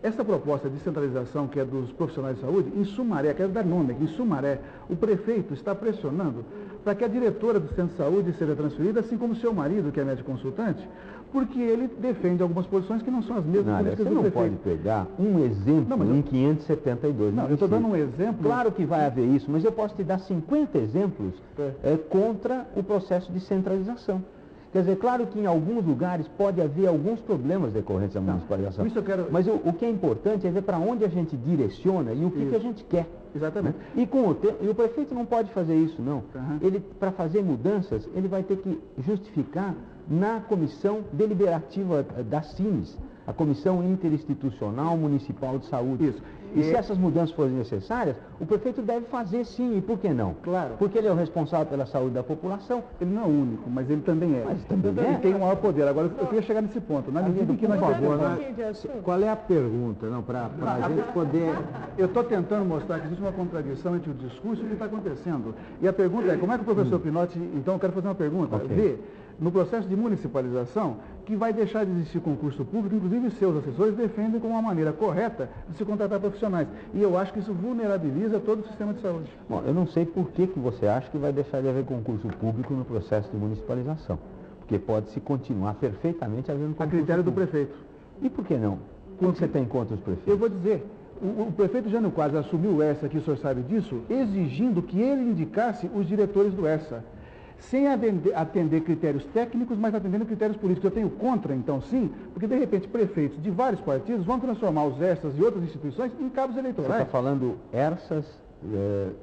Speaker 8: Essa proposta de centralização, que é dos profissionais de saúde, em Sumaré, quero dar nome aqui, em Sumaré, o prefeito está pressionando para que a diretora do centro de saúde seja transferida, assim como o seu marido, que é médico consultante, porque ele defende algumas posições que não são as mesmas políticas do prefeito.
Speaker 2: Você não pode pegar um exemplo em 572.
Speaker 8: Não, eu estou dando um exemplo...
Speaker 2: Claro que vai haver isso, mas eu posso te dar 50 exemplos contra o processo de centralização. Quer dizer, claro que em alguns lugares pode haver alguns problemas decorrentes da municipalização.
Speaker 8: Isso eu quero...
Speaker 2: Mas o que é importante é ver para onde a gente direciona e o que a gente quer.
Speaker 8: Exatamente.
Speaker 2: Né? E o prefeito não pode fazer isso, não. Ele, para fazer mudanças, ele vai ter que justificar na comissão deliberativa da CIMES, a Comissão Interinstitucional Municipal de Saúde.
Speaker 8: Isso.
Speaker 2: E se essas mudanças forem necessárias, o prefeito deve fazer sim, e por que não?
Speaker 8: Claro.
Speaker 2: Porque ele é o responsável pela saúde da população.
Speaker 8: Ele não é o único, mas ele também é.
Speaker 2: Mas também
Speaker 8: ele tem o maior poder. Agora, eu queria chegar nesse ponto. Na medida em que nós
Speaker 1: Qual é a pergunta? Não, para a gente poder...
Speaker 8: Eu estou tentando mostrar que existe uma contradição entre o discurso e o que está acontecendo. E a pergunta é, como é que o professor Pinotti... Então, eu quero fazer uma pergunta. Vê, no processo de municipalização, que vai deixar de existir concurso público, inclusive seus assessores defendem como uma maneira correta de se contratar profissionais. E eu acho que isso vulnerabiliza todo o sistema de saúde.
Speaker 2: Bom, eu não sei por que você acha que vai deixar de haver concurso público no processo de municipalização. Porque pode-se continuar perfeitamente havendo concurso
Speaker 8: a critério
Speaker 2: público.
Speaker 8: do prefeito.
Speaker 2: E por que não? O que você tem contra os prefeitos?
Speaker 8: Eu vou dizer, o prefeito Jânio Quadros assumiu o ERSA, que o senhor sabe disso, exigindo que ele indicasse os diretores do ERSA. Sem atender critérios técnicos, mas atendendo critérios políticos. Eu tenho contra, então, sim, porque, de repente, prefeitos de vários partidos vão transformar os ERSAs e outras instituições em cabos eleitorais.
Speaker 2: Você está falando ERSAs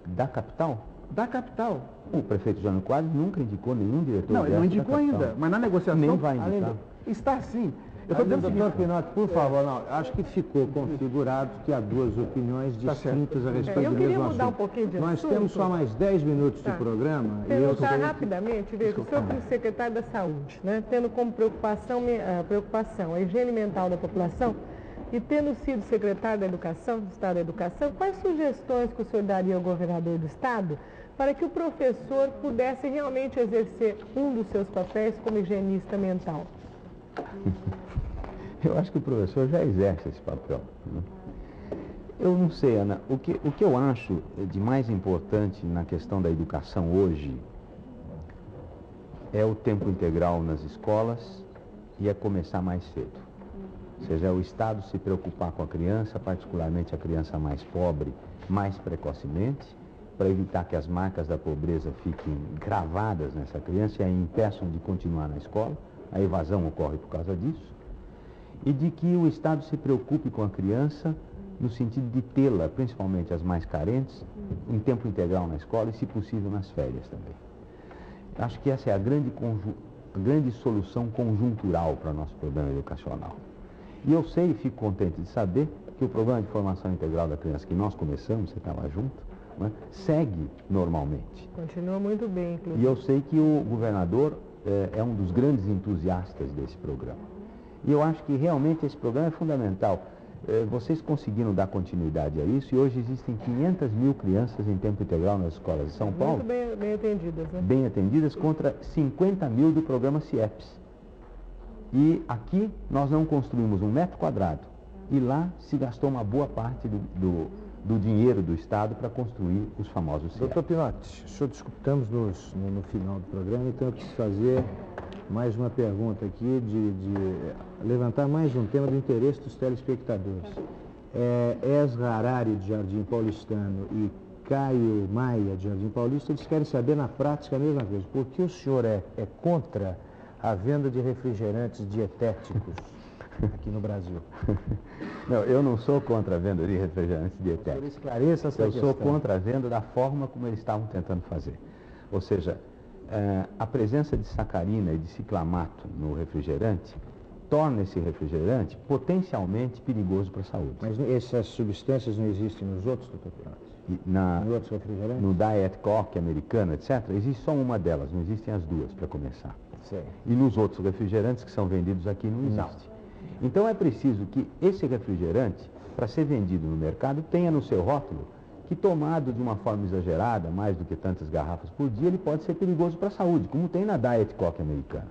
Speaker 2: da capital?
Speaker 8: Da capital.
Speaker 2: O prefeito Jânio Quadros nunca indicou nenhum diretor.
Speaker 8: Não, ele não indicou ainda, mas na negociação...
Speaker 2: Nem vai indicar.
Speaker 8: Está sim. Eu estou dizendo,
Speaker 1: doutor Pinotti, por favor, não, acho que ficou configurado que há duas opiniões distintas a respeito do mesmo assunto.
Speaker 3: Eu queria mudar um pouquinho de
Speaker 1: Nós temos só mais 10 minutos de programa.
Speaker 3: Perguntar rapidamente, veja, o senhor como secretário da Saúde, né, tendo como preocupação a higiene mental da população e tendo sido secretário da Educação, do Estado da Educação, quais sugestões que o senhor daria ao governador do Estado para que o professor pudesse realmente exercer um dos seus papéis como higienista mental?
Speaker 2: Eu acho que o professor já exerce esse papel. Né? Eu não sei, Ana, o que eu acho de mais importante na questão da educação hoje é o tempo integral nas escolas e é começar mais cedo. Ou seja, é o Estado se preocupar com a criança, particularmente a criança mais pobre, mais precocemente, para evitar que as marcas da pobreza fiquem gravadas nessa criança e a impeçam de continuar na escola. A evasão ocorre por causa disso. E de que o Estado se preocupe com a criança no sentido de tê-la, principalmente as mais carentes, em tempo integral na escola e, se possível, nas férias também. Acho que essa é a grande solução conjuntural para o nosso problema educacional. E eu sei e fico contente de saber que o programa de formação integral da criança que nós começamos, você estava junto, né, segue normalmente.
Speaker 3: Continua muito bem, inclusive.
Speaker 2: E eu sei que o governador é um dos grandes entusiastas desse programa. E eu acho que realmente esse programa é fundamental. Vocês conseguiram dar continuidade a isso e hoje existem 500 mil crianças em tempo integral nas escolas de São Paulo.
Speaker 3: Muito bem atendidas, né?
Speaker 2: Bem atendidas contra 50 mil do programa CIEPS. E aqui nós não construímos 1 metro quadrado. E lá se gastou uma boa parte do dinheiro do Estado para construir os famosos CIEPS.
Speaker 1: Doutor Pinotti, estamos no final do programa, então eu preciso fazer mais uma pergunta aqui, de levantar mais um tema do interesse dos telespectadores. Esra Harari, de Jardim Paulistano, e Caio Maia, de Jardim Paulista, eles querem saber na prática a mesma coisa. Por que o senhor é contra a venda de refrigerantes dietéticos aqui no Brasil?
Speaker 2: Não, eu não sou contra a venda de refrigerantes dietéticos.
Speaker 1: Esclareça essa questão.
Speaker 2: Eu sou contra a venda da forma como eles estavam tentando fazer. Ou seja, a presença de sacarina e de ciclamato no refrigerante torna esse refrigerante potencialmente perigoso para a saúde.
Speaker 1: Mas essas substâncias não existem nos outros, doutor Pinotti? Em outros refrigerantes?
Speaker 2: No Diet Coke americano, etc., existe só uma delas, não existem as duas para começar.
Speaker 1: Certo.
Speaker 2: E nos outros refrigerantes que são vendidos aqui não existe. Então é preciso que esse refrigerante, para ser vendido no mercado, tenha no seu rótulo que, tomado de uma forma exagerada, mais do que tantas garrafas por dia, ele pode ser perigoso para a saúde, como tem na Diet Coke americana.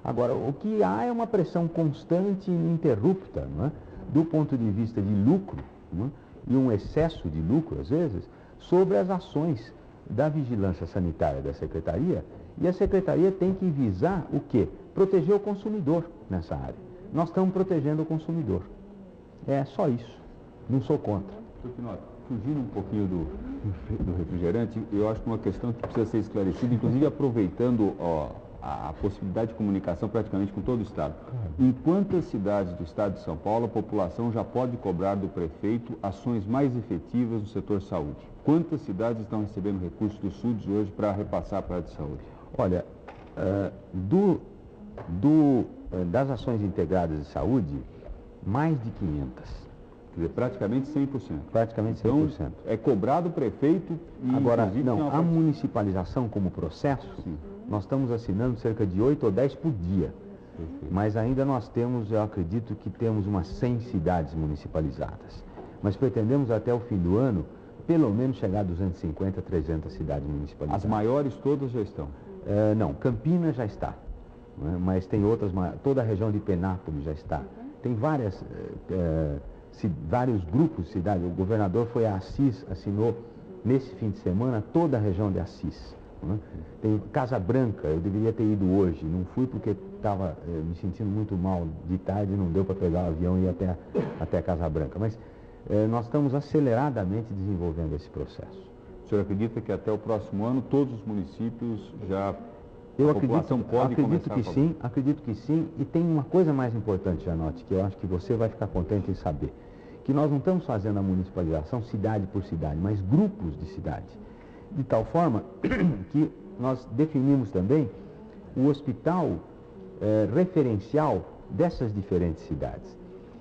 Speaker 2: Agora, o que há é uma pressão constante e ininterrupta, não é? Do ponto de vista de lucro, não é? E um excesso de lucro, às vezes, sobre as ações da vigilância sanitária da Secretaria, e a Secretaria tem que visar o quê? Proteger o consumidor nessa área. Nós estamos protegendo o consumidor. É só isso. Não sou contra.
Speaker 7: Fugindo um pouquinho do refrigerante, eu acho que uma questão que precisa ser esclarecida, inclusive aproveitando a possibilidade de comunicação praticamente com todo o Estado. Em quantas cidades do Estado de São Paulo a população já pode cobrar do prefeito ações mais efetivas no setor saúde? Quantas cidades estão recebendo recursos do SUDES hoje para repassar para a área de saúde?
Speaker 2: Olha, das ações integradas de saúde, mais de 500.
Speaker 7: Quer dizer, praticamente 100%.
Speaker 2: Praticamente 100%.
Speaker 7: Então, é cobrado o prefeito e...
Speaker 2: Agora, não, a municipalização como processo,
Speaker 7: sim,
Speaker 2: nós estamos assinando cerca de 8 ou 10 por dia.
Speaker 7: Perfeito.
Speaker 2: Mas ainda nós temos, eu acredito que temos umas 100 cidades municipalizadas. Mas pretendemos até o fim do ano, pelo menos chegar a 250, 300 cidades municipalizadas.
Speaker 7: As maiores todas já estão?
Speaker 2: Não, Campinas já está. Né? Mas tem outras, toda a região de Penápolis já está. Tem vários grupos de cidades. O governador foi a Assis, assinou nesse fim de semana toda a região de Assis. Né? Tem Casa Branca, eu deveria ter ido hoje, não fui porque estava me sentindo muito mal de tarde, não deu para pegar o avião e ir até Casa Branca. Mas nós estamos aceleradamente desenvolvendo esse processo.
Speaker 7: O senhor acredita que até o próximo ano todos os municípios já...
Speaker 2: Acredito que sim, e tem uma coisa mais importante, Janote, que eu acho que você vai ficar contente em saber, que nós não estamos fazendo a municipalização cidade por cidade, mas grupos de cidades, de tal forma que nós definimos também o hospital referencial dessas diferentes cidades.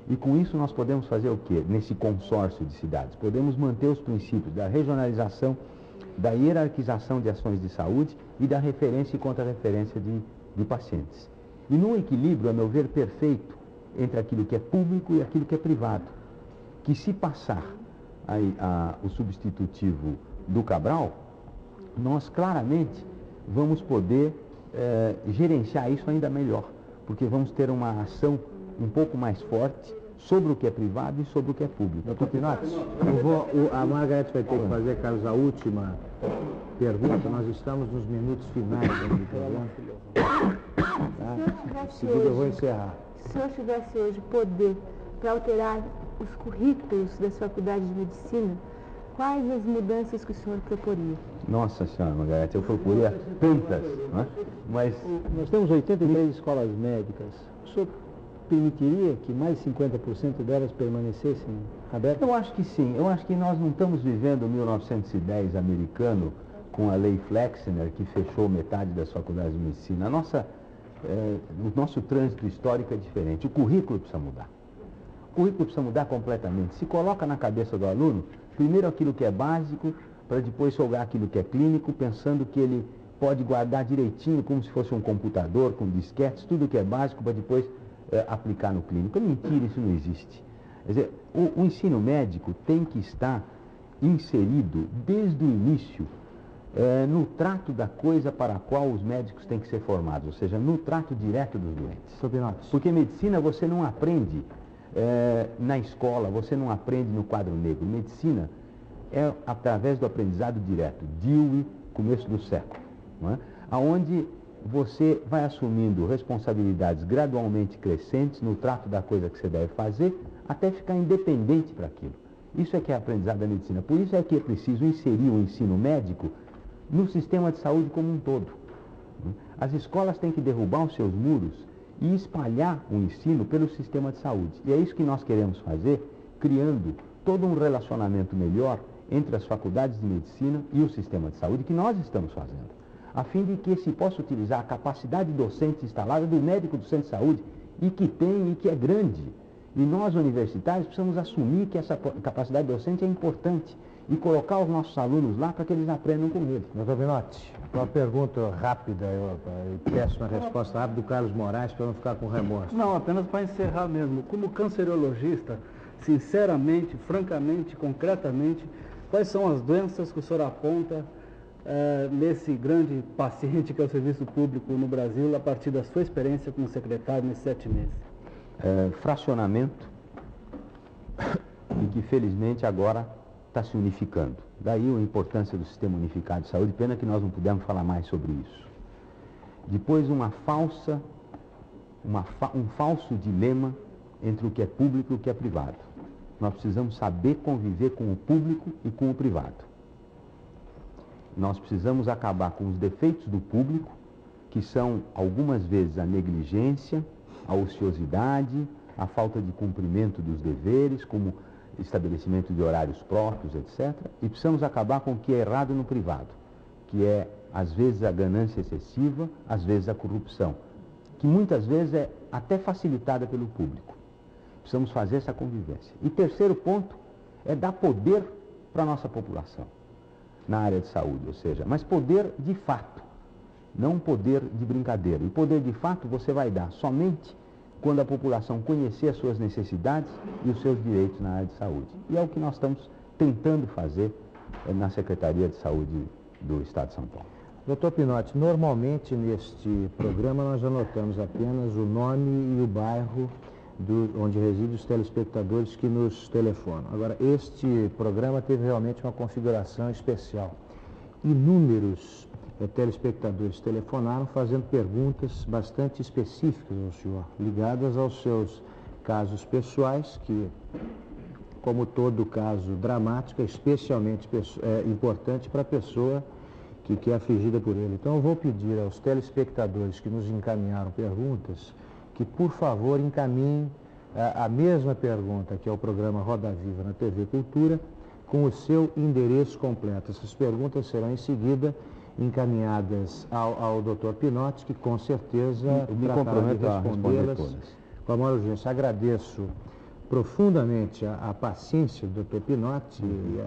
Speaker 2: E com isso nós podemos fazer o quê? Nesse consórcio de cidades, podemos manter os princípios da regionalização, da hierarquização de ações de saúde e da referência e contra-referência de pacientes. E num equilíbrio, a meu ver, perfeito entre aquilo que é público e aquilo que é privado. Que se passar o substitutivo do Cabral, nós claramente vamos poder gerenciar isso ainda melhor, porque vamos ter uma ação um pouco mais forte sobre o que é privado e sobre o que é público.
Speaker 1: Doutor Pinotti, a Margarete vai ter que fazer, Carlos, a última pergunta. Nós estamos nos minutos finais do programa. Em seguida eu vou encerrar.
Speaker 9: Se o senhor tivesse hoje poder para alterar os currículos das faculdades de medicina, quais as mudanças que o senhor proporia?
Speaker 2: Nossa senhora, Margarete, eu procuraria tantas, não é? Mas...
Speaker 5: Nós temos 83 escolas médicas. O senhor permitiria que mais 50% delas permanecessem abertas?
Speaker 2: Eu acho que sim. Eu acho que nós não estamos vivendo o 1910 americano com a lei Flexner, que fechou metade das faculdades de medicina. O nosso trânsito histórico é diferente. O currículo precisa mudar. O currículo precisa mudar completamente. Se coloca na cabeça do aluno, primeiro aquilo que é básico, para depois jogar aquilo que é clínico, pensando que ele pode guardar direitinho, como se fosse um computador, com disquetes, tudo que é básico, para depois aplicar no clínico. É mentira, isso não existe. Quer dizer, o ensino médico tem que estar inserido desde o início no trato da coisa para a qual os médicos têm que ser formados, ou seja, no trato direto dos doentes. Porque medicina você não aprende na escola, você não aprende no quadro negro. Medicina é através do aprendizado direto, Dewey, começo do século, não é? Onde você vai assumindo responsabilidades gradualmente crescentes no trato da coisa que você deve fazer, até ficar independente para aquilo. Isso é que é aprendizado da medicina. Por isso é que é preciso inserir o ensino médico no sistema de saúde como um todo. As escolas têm que derrubar os seus muros e espalhar o ensino pelo sistema de saúde. E é isso que nós queremos fazer, criando todo um relacionamento melhor entre as faculdades de medicina e o sistema de saúde, que nós estamos fazendo, a fim de que se possa utilizar a capacidade docente instalada do médico do centro de saúde, e que tem e que é grande. E nós, universitários, precisamos assumir que essa capacidade docente é importante e colocar os nossos alunos lá para que eles aprendam com ele.
Speaker 1: Doutor Pinotti, uma pergunta rápida, eu peço uma resposta rápida do Carlos Moraes para não ficar com remorso.
Speaker 4: Não, apenas para encerrar mesmo. Como cancerologista, sinceramente, francamente, concretamente, quais são as doenças que o senhor aponta nesse grande paciente que é o serviço público no Brasil, a partir da sua experiência como secretário nesses 7 meses?
Speaker 2: Fracionamento, e que felizmente agora está se unificando. Daí a importância do Sistema Unificado de Saúde, pena que nós não pudemos falar mais sobre isso. Depois um falso dilema entre o que é público e o que é privado. Nós precisamos saber conviver com o público e com o privado. Nós precisamos acabar com os defeitos do público, que são algumas vezes a negligência, a ociosidade, a falta de cumprimento dos deveres, como estabelecimento de horários próprios, etc. E precisamos acabar com o que é errado no privado, que é, às vezes, a ganância excessiva, às vezes a corrupção, que muitas vezes é até facilitada pelo público. Precisamos fazer essa convivência. E terceiro ponto é dar poder para a nossa população na área de saúde, ou seja, mas poder de fato, não poder de brincadeira. E poder de fato você vai dar somente quando a população conhecer as suas necessidades e os seus direitos na área de saúde. E é o que nós estamos tentando fazer na Secretaria de Saúde do Estado de São Paulo.
Speaker 1: Doutor Pinotti, normalmente neste programa nós anotamos apenas o nome e o bairro onde residem os telespectadores que nos telefonam. Agora, este programa teve realmente uma configuração especial. Inúmeros telespectadores telefonaram fazendo perguntas bastante específicas ao senhor, ligadas aos seus casos pessoais, que, como todo caso dramático, é especialmente importante para a pessoa que é afligida por ele. Então, eu vou pedir aos telespectadores que nos encaminharam perguntas que, por favor, encaminhem a mesma pergunta que é o programa Roda Viva na TV Cultura, com o seu endereço completo. Essas perguntas serão em seguida encaminhadas ao Dr. Pinotti, que com certeza tratará de respondê-las com a maior urgência. Agradeço profundamente a paciência do Dr. Pinotti e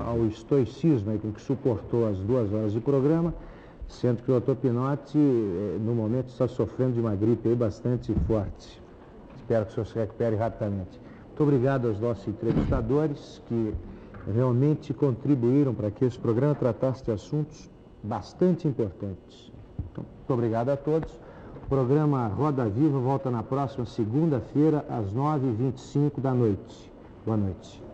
Speaker 1: ao estoicismo com que suportou as 2 horas de programa, sendo que o Dr. Pinotti, no momento, está sofrendo de uma gripe bastante forte. Espero que o senhor se recupere rapidamente. Muito obrigado aos nossos entrevistadores, que realmente contribuíram para que esse programa tratasse de assuntos bastante importantes. Então, muito obrigado a todos. O programa Roda Viva volta na próxima segunda-feira, às 9h25 da noite. Boa noite.